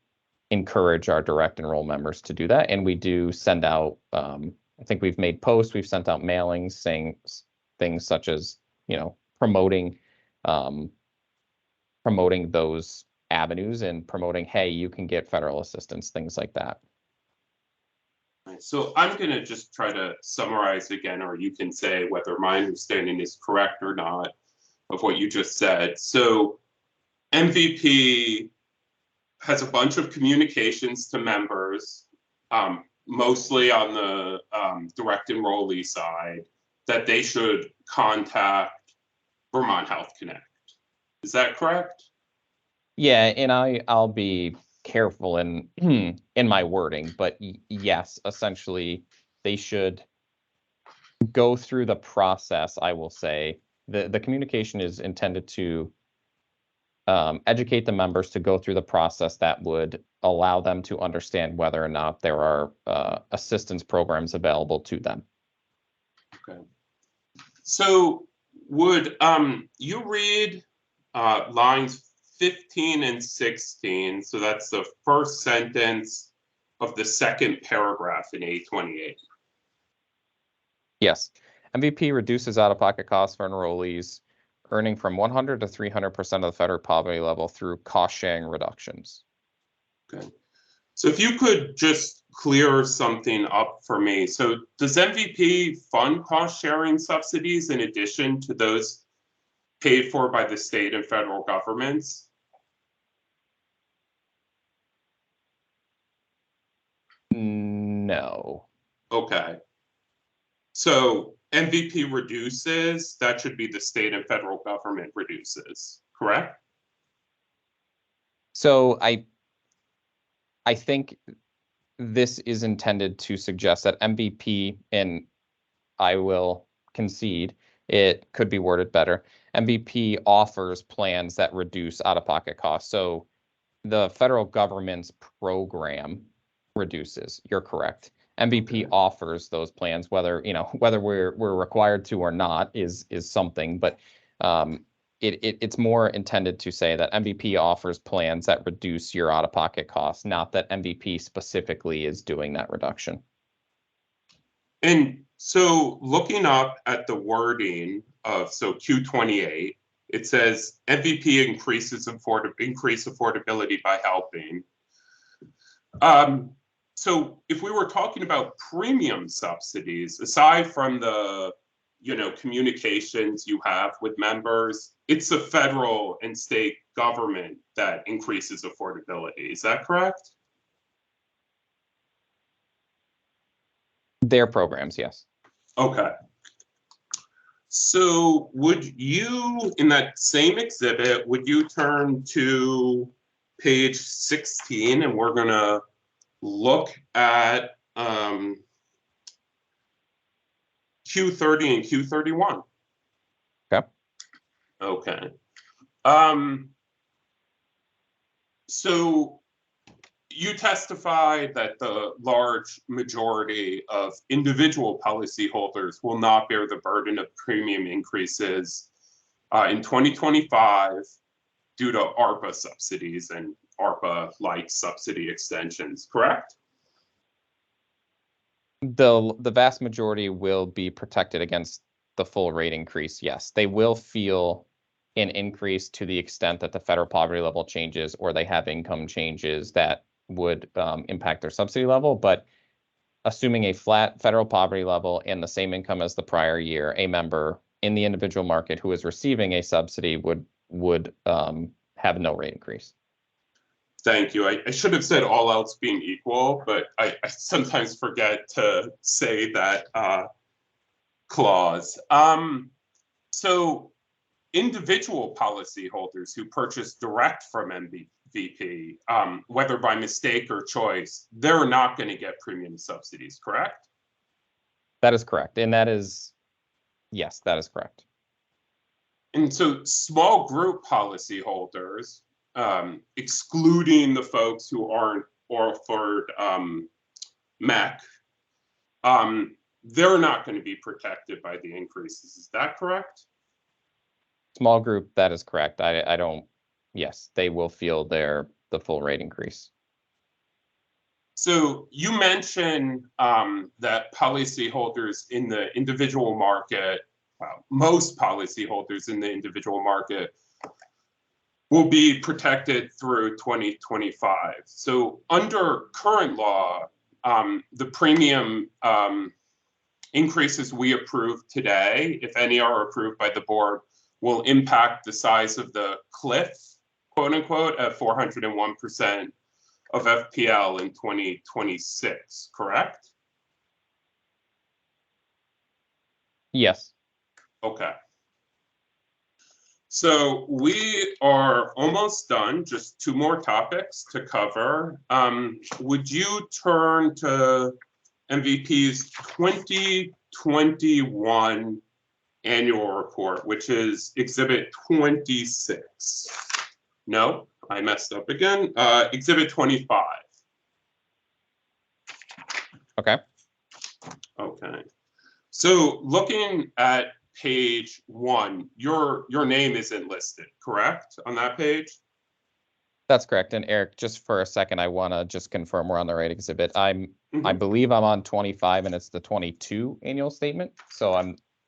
Speaker 7: encourage our direct enroll members to do that, and we do send out. I think we've made posts, we've sent out mailings saying things such as, you know, promoting those avenues and promoting, hey, you can get federal assistance, things like that.
Speaker 10: So I'm going to just try to summarize again, or you can say whether my understanding is correct or not of what you just said. So MVP has a bunch of communications to members, mostly on the direct enrollee side, that they should contact Vermont Health Connect. Is that correct?
Speaker 7: Yeah, and I'll be careful in my wording, but yes, essentially they should go through the process, I will say. The communication is intended to educate the members to go through the process that would allow them to understand whether or not there are assistance programs available to them.
Speaker 10: Okay. So would you read lines 15 and 16? So that's the first sentence of the second paragraph in A28.
Speaker 7: Yes, MVP reduces out-of-pocket costs for enrollees earning from 100 to 300% of the federal poverty level through cost-sharing reductions.
Speaker 10: Okay. So if you could just clear something up for me. So does MVP fund cost-sharing subsidies in addition to those paid for by the state and federal governments?
Speaker 7: No.
Speaker 10: Okay. So MVP reduces, that should be the state and federal government reduces, correct?
Speaker 7: So I think this is intended to suggest that MVP, and I will concede it could be worded better, MVP offers plans that reduce out-of-pocket costs. So the federal government's program reduces, you're correct. MVP offers those plans, whether we're required to or not is something, but it's more intended to say that MVP offers plans that reduce your out-of-pocket costs, not that MVP specifically is doing that reduction.
Speaker 10: And so looking up at the wording of Q28, it says MVP increase affordability by helping. So if we were talking about premium subsidies, aside from the communications you have with members, it's the federal and state government that increases affordability. Is that correct?
Speaker 7: Their programs, yes.
Speaker 10: Okay. So would you, in that same exhibit, would you turn to page 16 and we're gonna look at Q30 and Q31.
Speaker 7: Okay.
Speaker 10: Okay. So you testified that the large majority of individual policyholders will not bear the burden of premium increases in 2025 due to ARPA subsidies and ARPA-like subsidy extensions, correct?
Speaker 7: The vast majority will be protected against the full rate increase, yes. They will feel an increase to the extent that the federal poverty level changes or they have income changes that would impact their subsidy level. But assuming a flat federal poverty level and the same income as the prior year, a member in the individual market who is receiving a subsidy would have no rate increase.
Speaker 10: Thank you. I should have said all else being equal, but I sometimes forget to say that clause. So individual policyholders who purchase direct from MVP, whether by mistake or choice, they're not going to get premium subsidies, correct?
Speaker 7: That is correct. And that is, yes, that is correct.
Speaker 10: And so small group policyholders, excluding the folks who aren't offered MEC, they're not going to be protected by the increases. Is that correct?
Speaker 7: Small group, that is correct. I don't, yes, they will feel the full rate increase.
Speaker 10: So you mentioned that policyholders in the individual market, most policyholders in the individual market will be protected through 2025. So under current law, the premium increases we approve today, if any are approved by the board, will impact the size of the cliff, quote unquote, at 401% of FPL in 2026, correct?
Speaker 7: Yes.
Speaker 10: Okay. So we are almost done, just two more topics to cover. Would you turn to MVPs 20, 2021 annual report, which is Exhibit 26. No, I messed up again. Exhibit 25.
Speaker 7: Okay.
Speaker 10: Okay. So looking at page 1, your name isn't listed, correct, on that page?
Speaker 7: That's correct. And Eric, just for a second, I want to just confirm we're on the right exhibit. I
Speaker 10: Mhm.
Speaker 7: believe I'm on 25 and it's the 22 annual statement. So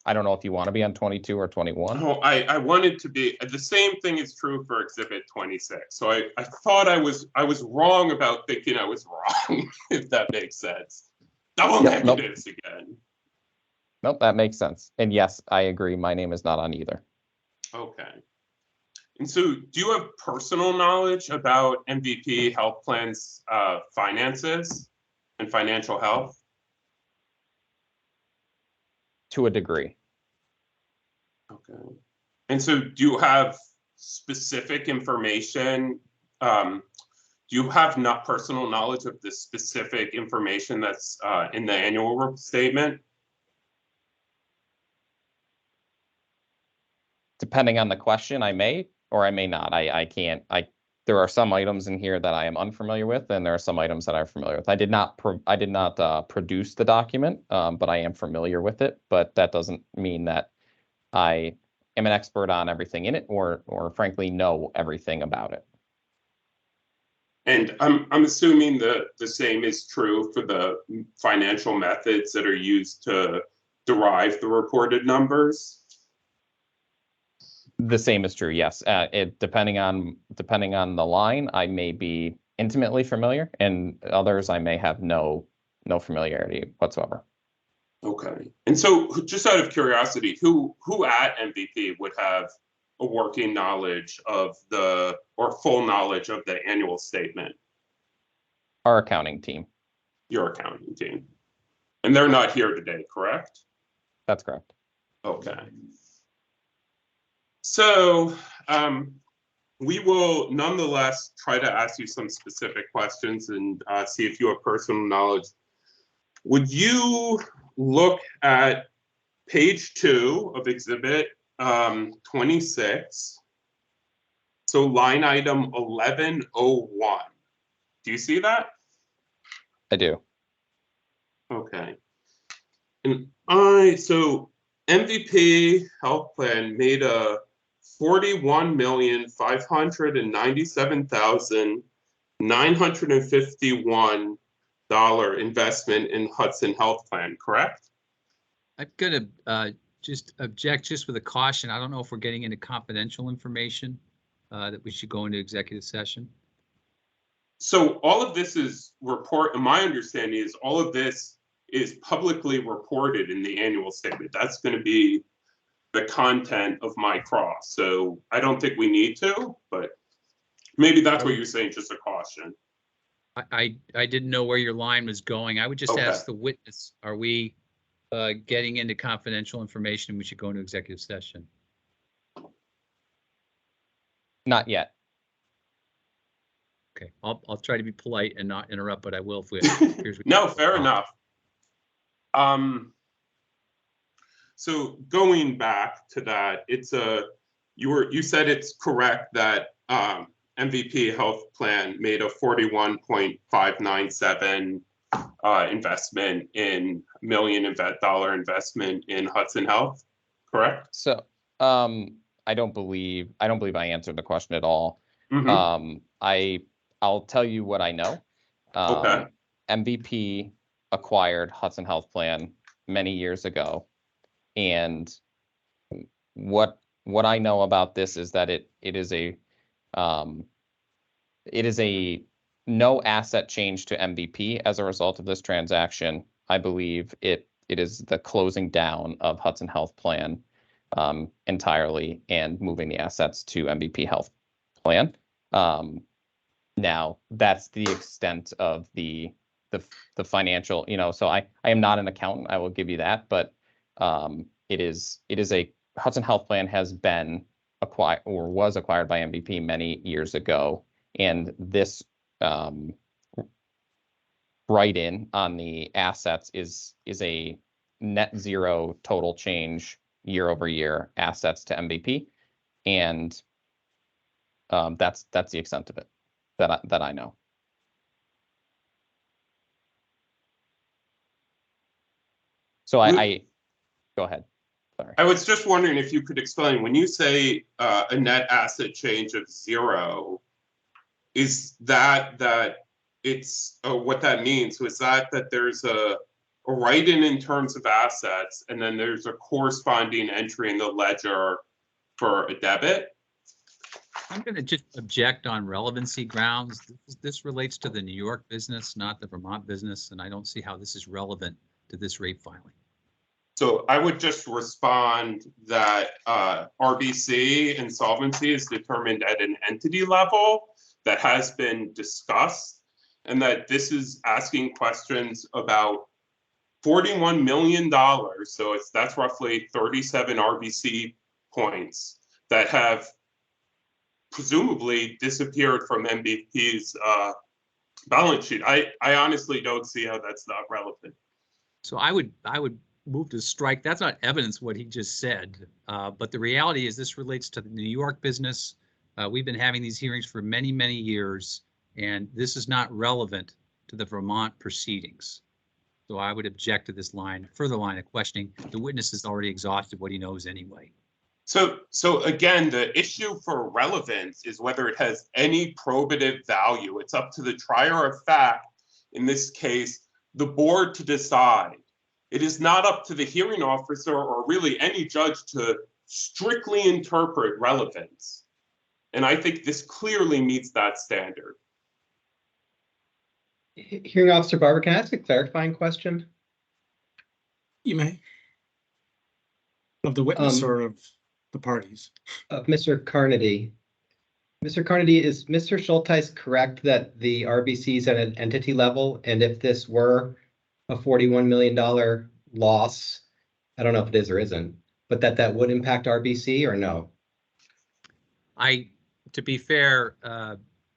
Speaker 7: I don't know if you want to be on 22 or 21.
Speaker 10: Oh, I wanted to be, the same thing is true for Exhibit 26. So I thought I was wrong about thinking I was wrong, if that makes sense. Double
Speaker 7: Yep, nope.
Speaker 10: negatives again.
Speaker 7: Nope, that makes sense. And yes, I agree. My name is not on either.
Speaker 10: Okay. And so do you have personal knowledge about MVP Health Plan's finances and financial health?
Speaker 7: To a degree.
Speaker 10: Okay. And so do you have specific information? Do you have not personal knowledge of the specific information that's in the annual statement?
Speaker 7: Depending on the question, I may or I may not. I can't. There are some items in here that I am unfamiliar with, and there are some items that I'm familiar with. I did not produce the document, but I am familiar with it. But that doesn't mean that I am an expert on everything in it, or frankly know everything about it.
Speaker 10: And I'm assuming the same is true for the financial methods that are used to derive the reported numbers.
Speaker 7: The same is true, yes. Depending on the line, I may be intimately familiar, and others I may have no familiarity whatsoever.
Speaker 10: Okay. And so just out of curiosity, who at MVP would have a working knowledge of or full knowledge of the annual statement?
Speaker 7: Our accounting team.
Speaker 10: Your accounting team. And they're not here today, correct?
Speaker 7: That's correct.
Speaker 10: Okay. So we will nonetheless try to ask you some specific questions and see if you have personal knowledge. Would you look at page 2 of Exhibit 26? So line item 1101. Do you see that?
Speaker 7: I do.
Speaker 10: Okay. And so MVP Health Plan made a $41,597,951 investment in Hudson Health Plan, correct?
Speaker 6: I'm gonna just object just with a caution. I don't know if we're getting into confidential information that we should go into executive session.
Speaker 10: So all of this is my understanding is all of this is publicly reported in the annual statement. That's going to be the content of my cross. So I don't think we need to, but maybe that's what you're saying, just a caution.
Speaker 6: I didn't know where your line was going. I would just
Speaker 10: Okay.
Speaker 6: ask the witness, are we getting into confidential information? We should go into executive session.
Speaker 7: Not yet.
Speaker 6: Okay, I'll try to be polite and not interrupt, but I will if we.
Speaker 10: No, fair enough. So going back to that, you said it's correct that MVP Health Plan made a $41.597 $1 million investment in Hudson Health, correct?
Speaker 7: So I don't believe I answered the question at all. I'll tell you what I know.
Speaker 10: Okay.
Speaker 7: MVP acquired Hudson Health Plan many years ago, and what I know about this is that it is a no asset change to MVP as a result of this transaction. I believe it is the closing down of Hudson Health Plan entirely and moving the assets to MVP Health Plan. Now that's the extent of the financial, so I am not an accountant, I will give you that, but it is a Hudson Health Plan has been acquired or was acquired by MVP many years ago, and this write-in on the assets is a net zero total change year over year assets to MVP. And that's the extent of it that I know. So I go ahead. Sorry.
Speaker 10: I was just wondering if you could explain, when you say a net asset change of 0, is that it's what that means? So is that there's a write-in in terms of assets, and then there's a corresponding entry in the ledger for a debit?
Speaker 6: I'm going to just object on relevancy grounds. This relates to the New York business, not the Vermont business, and I don't see how this is relevant to this rate filing.
Speaker 10: So I would just respond that RBC insolvency is determined at an entity level that has been discussed, and that this is asking questions about $41 million. So that's roughly 37 RBC points that have presumably disappeared from MVP's balance sheet. I honestly don't see how that's not relevant.
Speaker 6: So I would move to strike. That's not evidence what he just said. But the reality is this relates to the New York business. We've been having these hearings for many, many years, and this is not relevant to the Vermont proceedings. So I would object to this further line of questioning. The witness has already exhausted what he knows anyway.
Speaker 10: So again, the issue for relevance is whether it has any probative value. It's up to the trier of fact, in this case, the board, to decide. It is not up to the hearing officer or really any judge to strictly interpret relevance. And I think this clearly meets that standard.
Speaker 1: Hearing Officer Barber, can I ask a clarifying question?
Speaker 9: You may. Of the witness or of the parties?
Speaker 1: Of Mr. Carnady. Mr. Carnady, is Mr. Schulteis correct that the RBC is at an entity level? And if this were a $41 million loss, I don't know if it is or isn't, but that would impact RBC or no?
Speaker 6: To be fair,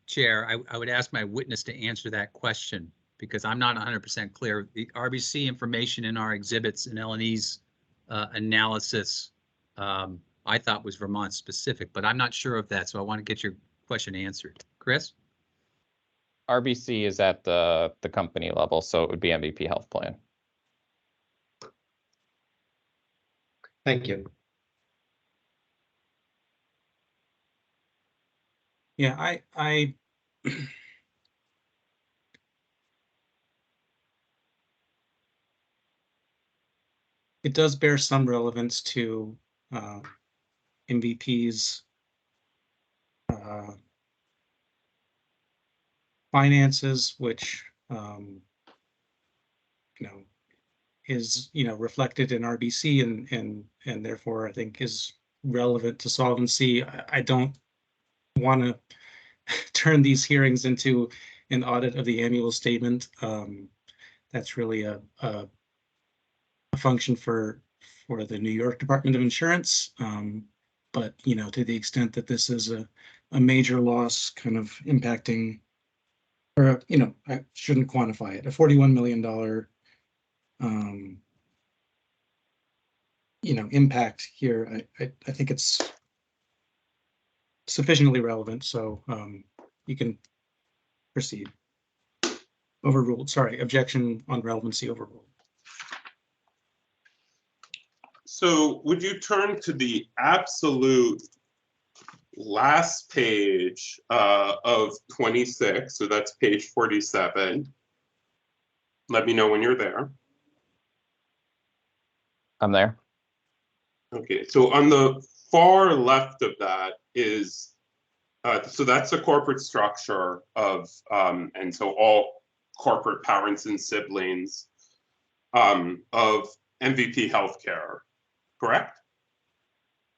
Speaker 6: Chair, I would ask my witness to answer that question because I'm not 100% clear. The RBC information in our exhibits and L&E's analysis, I thought was Vermont specific, but I'm not sure of that. So I want to get your question answered. Chris?
Speaker 7: RBC is at the company level, so it would be MVP Health Plan.
Speaker 1: Thank you.
Speaker 9: Yeah, I it does bear some relevance to MVP's finances, which is reflected in RBC and therefore I think is relevant to solvency. I don't want to turn these hearings into an audit of the annual statement. That's really a function for the New York Department of Insurance. But to the extent that this is a major loss kind of impacting, or I shouldn't quantify it, a $41 million impact here, I think it's sufficiently relevant, so you can proceed. Overruled. Sorry, objection on relevancy overruled.
Speaker 10: So would you turn to the absolute last page of 26? So that's page 47. Let me know when you're there.
Speaker 7: I'm there.
Speaker 10: Okay, so on the far left of that is, so that's the corporate structure of, and so all corporate parents and siblings of MVP Healthcare, correct?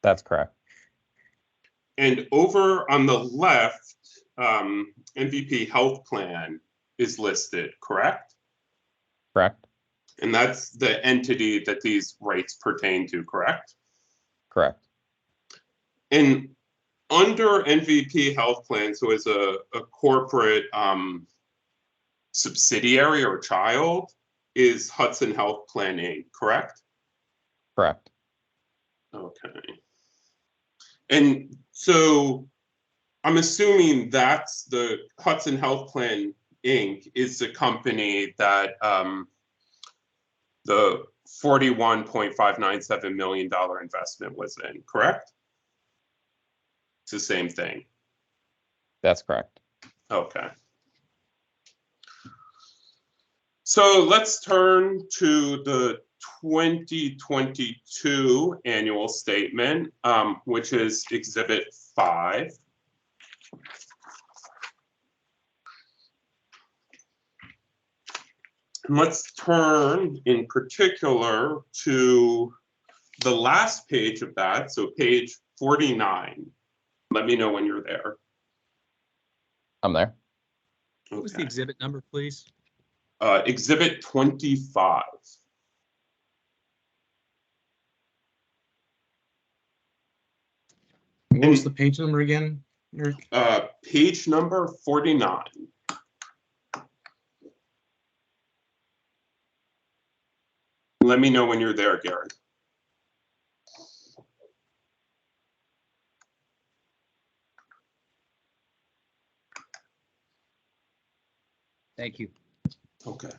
Speaker 7: That's correct.
Speaker 10: And over on the left, MVP Health Plan is listed, correct?
Speaker 7: Correct.
Speaker 10: And that's the entity that these rights pertain to, correct?
Speaker 7: Correct.
Speaker 10: And under MVP Health Plan, so as a corporate subsidiary or child, is Hudson Health Plan Inc., correct?
Speaker 7: Correct.
Speaker 10: Okay. And so I'm assuming that's the Hudson Health Plan Inc. is the company that the $41.597 million investment was in, correct? It's the same thing.
Speaker 7: That's correct.
Speaker 10: Okay. So let's turn to the 2022 annual statement, which is Exhibit 5. And let's turn in particular to the last page of that, so page 49. Let me know when you're there.
Speaker 7: I'm there.
Speaker 6: What was the
Speaker 10: Okay.
Speaker 6: exhibit number, please?
Speaker 10: Exhibit 25.
Speaker 3: What was the page number again, Eric?
Speaker 10: Page number 49. Let me know when you're there, Gary.
Speaker 6: Thank you.
Speaker 10: Okay.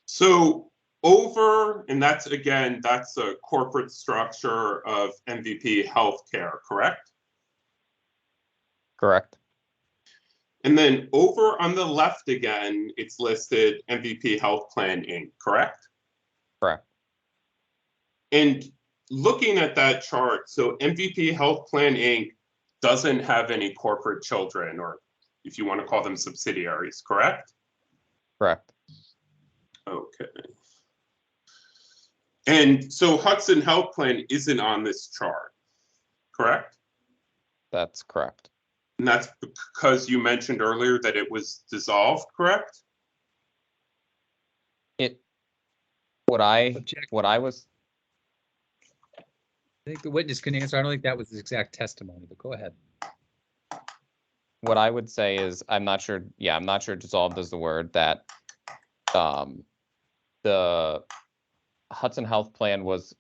Speaker 10: So over, and that's again, that's a corporate structure of MVP Healthcare, correct?
Speaker 7: Correct.
Speaker 10: And then over on the left again, it's listed MVP Health Plan Inc., correct?
Speaker 7: Correct.
Speaker 10: And looking at that chart, so MVP Health Plan Inc. doesn't have any corporate children, or if you want to call them subsidiaries, correct?
Speaker 7: Correct.
Speaker 10: Okay. And so Hudson Health Plan isn't on this chart, correct?
Speaker 7: That's correct.
Speaker 10: And that's because you mentioned earlier that it was dissolved, correct?
Speaker 7: What I was,
Speaker 6: I think the witness can answer. I don't think that was the exact testimony, but go ahead.
Speaker 7: what I would say is, I'm not sure, yeah, I'm not sure dissolved is the word, that the Hudson Health Plan was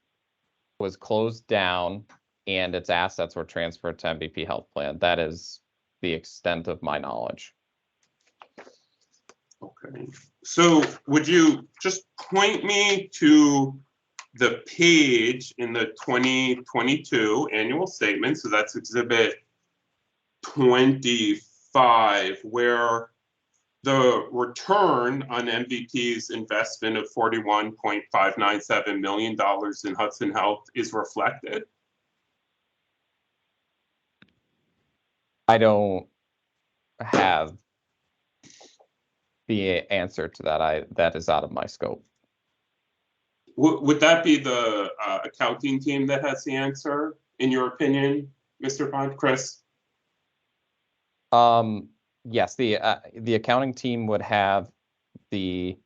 Speaker 7: closed down and its assets were transferred to MVP Health Plan. That is the extent of my knowledge.
Speaker 10: Okay. So would you just point me to the page in the 2022 annual statement? So that's exhibit 25, where the return on MVP's investment of $41.597 million in Hudson Health is reflected.
Speaker 7: I don't have the answer to that. That is out of my scope.
Speaker 10: Would that be the accounting team that has the answer, in your opinion, Mr. Bond, Chris?
Speaker 7: Yes, the accounting team would have the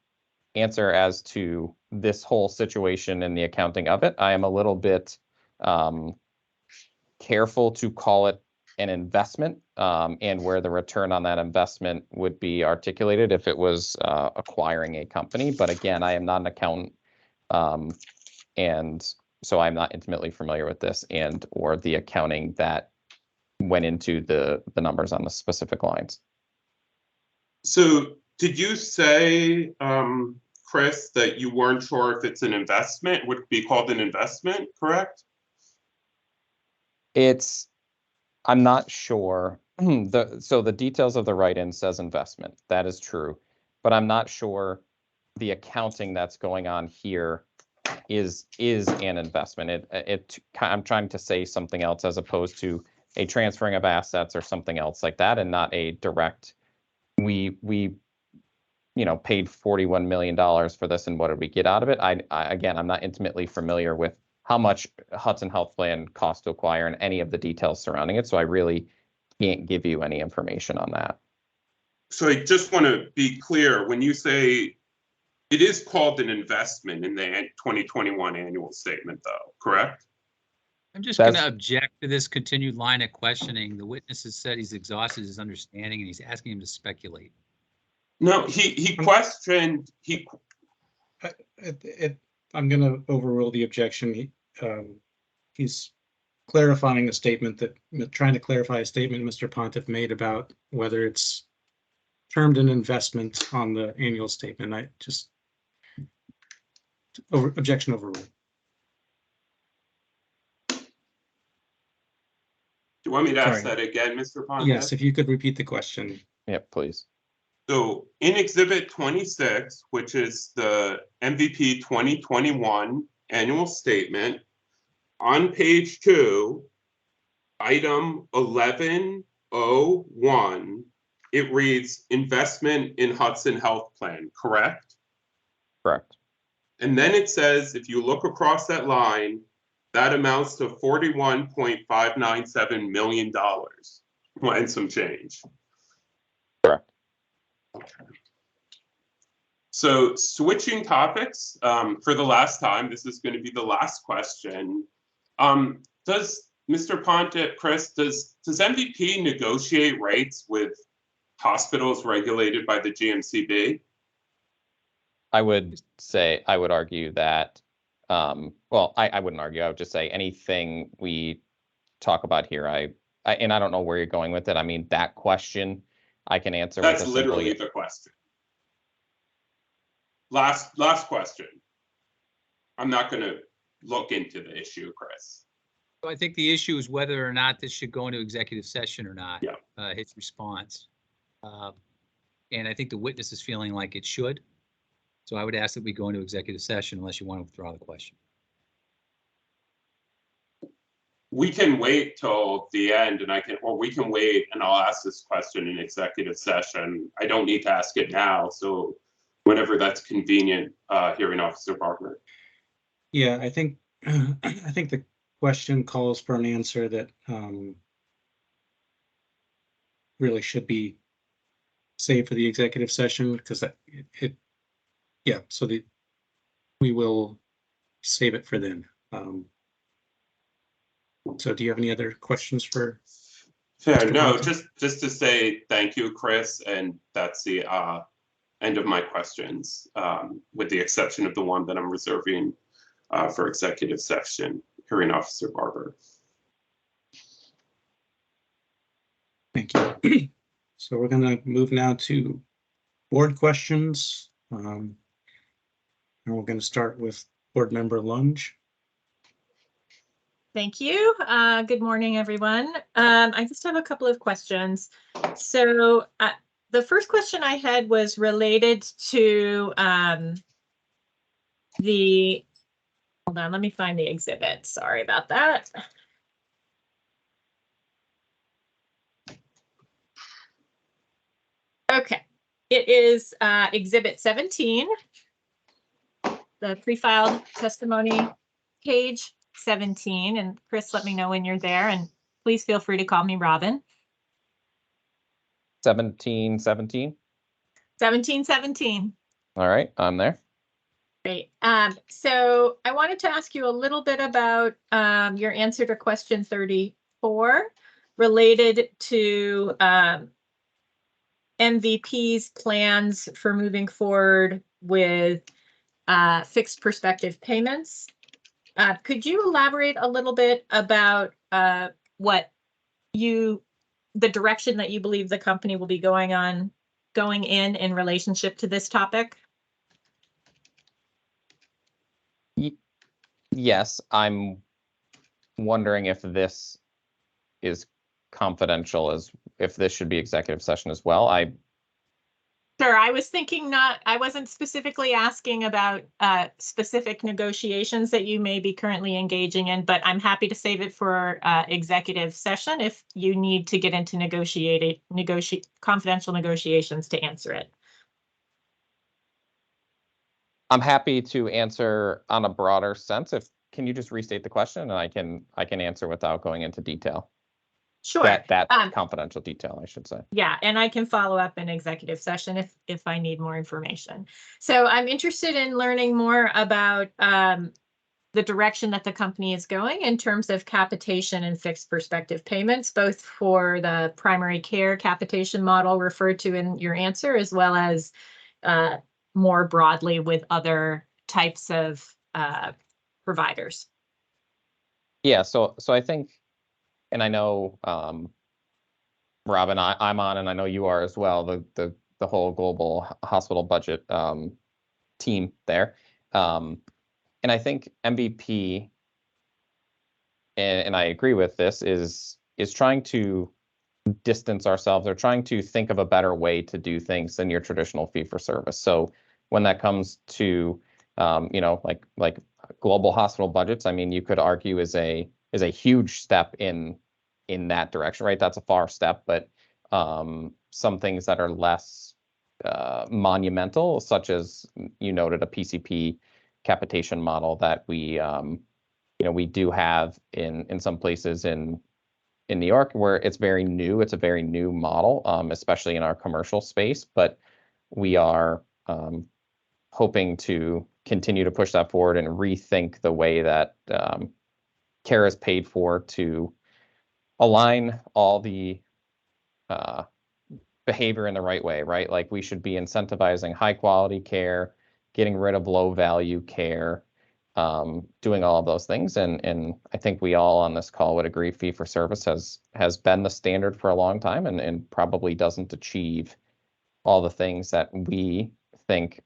Speaker 7: answer as to this whole situation and the accounting of it. I am a little bit careful to call it an investment, and where the return on that investment would be articulated if it was acquiring a company. But again, I am not an accountant, and so I'm not intimately familiar with this and or the accounting that went into the numbers on the specific lines.
Speaker 10: So did you say, Chris, that you weren't sure if it's an investment, would be called an investment, correct?
Speaker 7: I'm not sure. So the details of the write-in says investment. That is true. But I'm not sure the accounting that's going on here is an investment. I'm trying to say something else as opposed to a transferring of assets or something else like that, and not a direct, we paid $41 million for this, and what did we get out of it? Again, I'm not intimately familiar with how much Hudson Health Plan cost to acquire and any of the details surrounding it. So I really can't give you any information on that.
Speaker 10: So I just want to be clear, when you say it is called an investment in the 2021 annual statement, though, correct?
Speaker 6: I'm just going to object to this continued line of questioning. The witness has said he's exhausted his understanding and he's asking him to speculate.
Speaker 10: No, he questioned,
Speaker 9: I'm gonna overrule the objection. He's clarifying a statement trying to clarify a statement Mr. Pontiff made about whether it's termed an investment on the annual statement. I just objection overruled.
Speaker 10: do you want me to ask
Speaker 9: Sorry.
Speaker 10: that again, Mr. Pontiff?
Speaker 9: Yes, if you could repeat the question.
Speaker 7: Yep, please.
Speaker 10: So in Exhibit 26, which is the MVP 2021 annual statement, on page 2, item 1101, it reads investment in Hudson Health Plan, correct?
Speaker 7: Correct.
Speaker 10: And then it says, if you look across that line, that amounts to $41.597 million and some change.
Speaker 7: Correct.
Speaker 10: So switching topics for the last time, this is going to be the last question. Does Mr. Pontiff, Chris, does MVP negotiate rates with hospitals regulated by the GMCB?
Speaker 7: I would argue that, well, I wouldn't argue. I would just say anything we talk about here, and I don't know where you're going with it. I mean, that question I can answer.
Speaker 10: That's
Speaker 7: with a simple
Speaker 10: literally the question. Last question. I'm not going to look into the issue, Chris.
Speaker 6: So I think the issue is whether or not this should go into executive session or not.
Speaker 10: Yeah.
Speaker 6: His response. And I think the witness is feeling like it should. So I would ask that we go into executive session unless you want to withdraw the question.
Speaker 10: We can wait till the end or we can wait and I'll ask this question in executive session. I don't need to ask it now. So whenever that's convenient, Hearing Officer Barber.
Speaker 9: Yeah, I think the question calls for an answer that really should be saved for the executive session because we will save it for then. So do you have any other questions for?
Speaker 10: Fair. No, just to say thank you, Chris, and that's the end of my questions, with the exception of the one that I'm reserving for executive session. Hearing Officer Barber.
Speaker 9: Thank you. So we're going to move now to board questions. And we're going to start with Board Member Lunge.
Speaker 11: Thank you. Good morning, everyone. I just have a couple of questions. So the first question I had was related to hold on, let me find the exhibit. Sorry about that. Okay, it is Exhibit 17, the pre-filed testimony, page 17. And Chris, let me know when you're there, and please feel free to call me Robin.
Speaker 7: 1717.
Speaker 11: 1717.
Speaker 7: All right, I'm there.
Speaker 11: Great. So I wanted to ask you a little bit about your answer to question 34 related to MVP's plans for moving forward with fixed perspective payments. Could you elaborate a little bit about the direction that you believe the company will be going in relationship to this topic?
Speaker 7: Yes, I'm wondering if this is confidential, if this should be executive session as well.
Speaker 11: Sure, I was thinking I wasn't specifically asking about specific negotiations that you may be currently engaging in, but I'm happy to save it for executive session if you need to get into confidential negotiations to answer it.
Speaker 7: I'm happy to answer on a broader sense. Can you just restate the question and I can answer without going into detail?
Speaker 11: Sure.
Speaker 7: That confidential detail, I should say.
Speaker 11: Yeah, and I can follow up in executive session if I need more information. So I'm interested in learning more about the direction that the company is going in terms of capitation and fixed perspective payments, both for the primary care capitation model referred to in your answer, as well as more broadly with other types of providers.
Speaker 7: Yeah, so I think, and I know Robin, I'm on, and I know you are as well, the whole global hospital budget team there. And I think MVP, and I agree with this, is trying to distance ourselves or trying to think of a better way to do things than your traditional fee for service. So when that comes to like global hospital budgets, I mean, you could argue is a huge step in that direction, right? That's a far step, but some things that are less monumental, such as you noted a PCP capitation model that we we do have in some places in New York where it's very new. It's a very new model, especially in our commercial space, but we are hoping to continue to push that forward and rethink the way that care is paid for to align all the behavior in the right way, right? Like we should be incentivizing high quality care, getting rid of low value care, doing all of those things. And I think we all on this call would agree fee for service has been the standard for a long time and probably doesn't achieve all the things that we think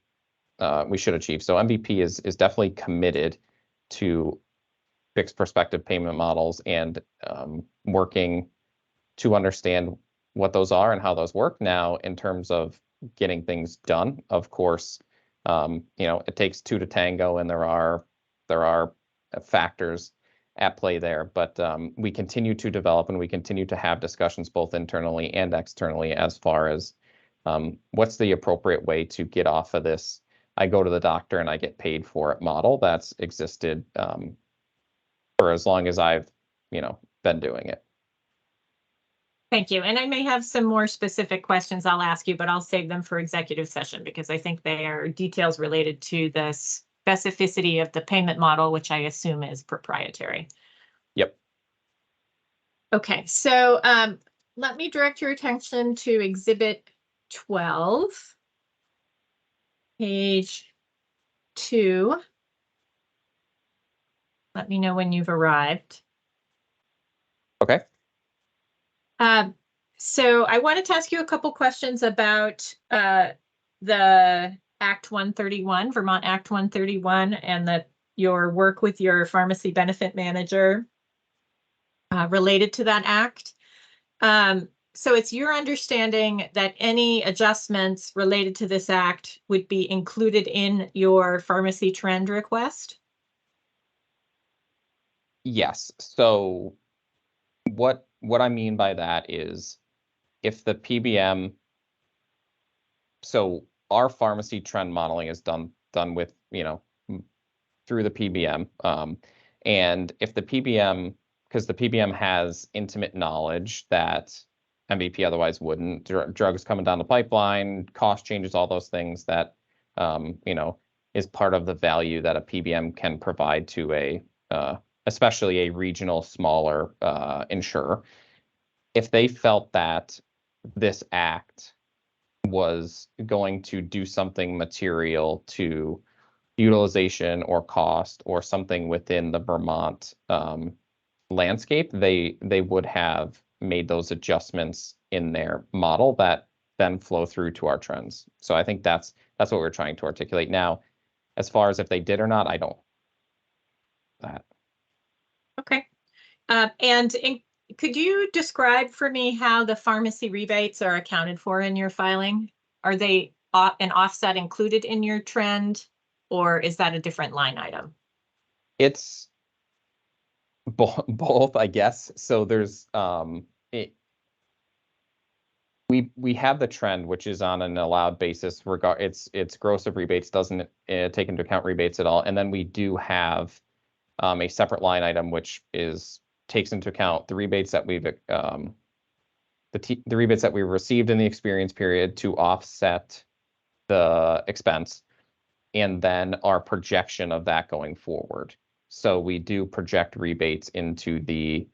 Speaker 7: we should achieve. So MVP is definitely committed to fixed perspective payment models and working to understand what those are and how those work. Now, in terms of getting things done, of course, it takes two to tango, and there are factors at play there. But we continue to develop and we continue to have discussions both internally and externally as far as what's the appropriate way to get off of this I go to the doctor and I get paid for it model that's existed for as long as I've been doing it.
Speaker 11: Thank you. And I may have some more specific questions I'll ask you, but I'll save them for executive session because I think they are details related to the specificity of the payment model, which I assume is proprietary.
Speaker 7: Yep.
Speaker 11: Okay, so let me direct your attention to Exhibit 12, page 2. Let me know when you've arrived.
Speaker 7: Okay.
Speaker 11: So I wanted to ask you a couple questions about the Act 131, Vermont Act 131, and your work with your pharmacy benefit manager related to that act. So it's your understanding that any adjustments related to this act would be included in your pharmacy trend request?
Speaker 7: Yes. So what I mean by that is if the PBM, so our pharmacy trend modeling is done with, through the PBM. And if the PBM, because the PBM has intimate knowledge that MVP otherwise wouldn't, drugs coming down the pipeline, cost changes, all those things that, is part of the value that a PBM can provide to especially a regional, smaller insurer. If they felt that this act was going to do something material to utilization or cost or something within the Vermont landscape, they would have made those adjustments in their model that then flow through to our trends. So I think that's what we're trying to articulate. Now, as far as if they did or not, I don't. That.
Speaker 11: Okay. Could you describe for me how the pharmacy rebates are accounted for in your filing? Are they an offset included in your trend, or is that a different line item?
Speaker 7: It's both, I guess. So there's we have the trend, which is on an allowed basis. It's gross of rebates, doesn't take into account rebates at all. And then we do have a separate line item which takes into account the rebates that we've the rebates that we received in the experience period to offset the expense, and then our projection of that going forward. So we do project rebates into the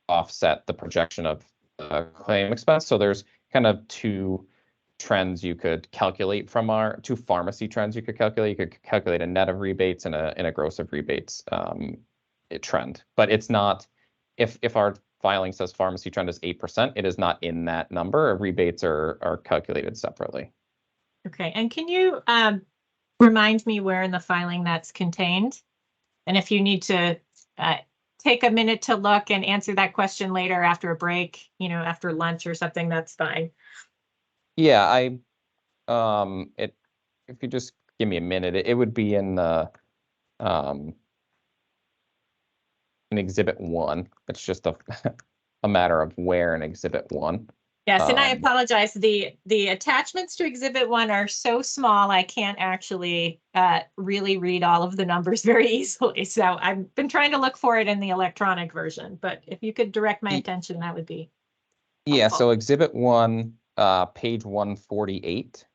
Speaker 7: offset the projection of claim expense. So there's kind of two trends you could calculate from our two pharmacy trends you could calculate. You could calculate a net of rebates and a gross of rebates trend, but it's not, if our filing says pharmacy trend is 8%, it is not in that number. Rebates are calculated separately.
Speaker 11: Okay, and can you remind me where in the filing that's contained? And if you need to take a minute to look and answer that question later after a break, you know, after lunch or something, that's fine.
Speaker 7: Yeah, if you just give me a minute, it would be in the in Exhibit 1. It's just a a matter of where in Exhibit 1.
Speaker 11: Yes, and I apologize. The attachments to Exhibit 1 are so small, I can't actually really read all of the numbers very easily. So I've been trying to look for it in the electronic version, but if you could direct my attention, that would be
Speaker 7: Yeah,
Speaker 11: helpful.
Speaker 7: so Exhibit 1, page 148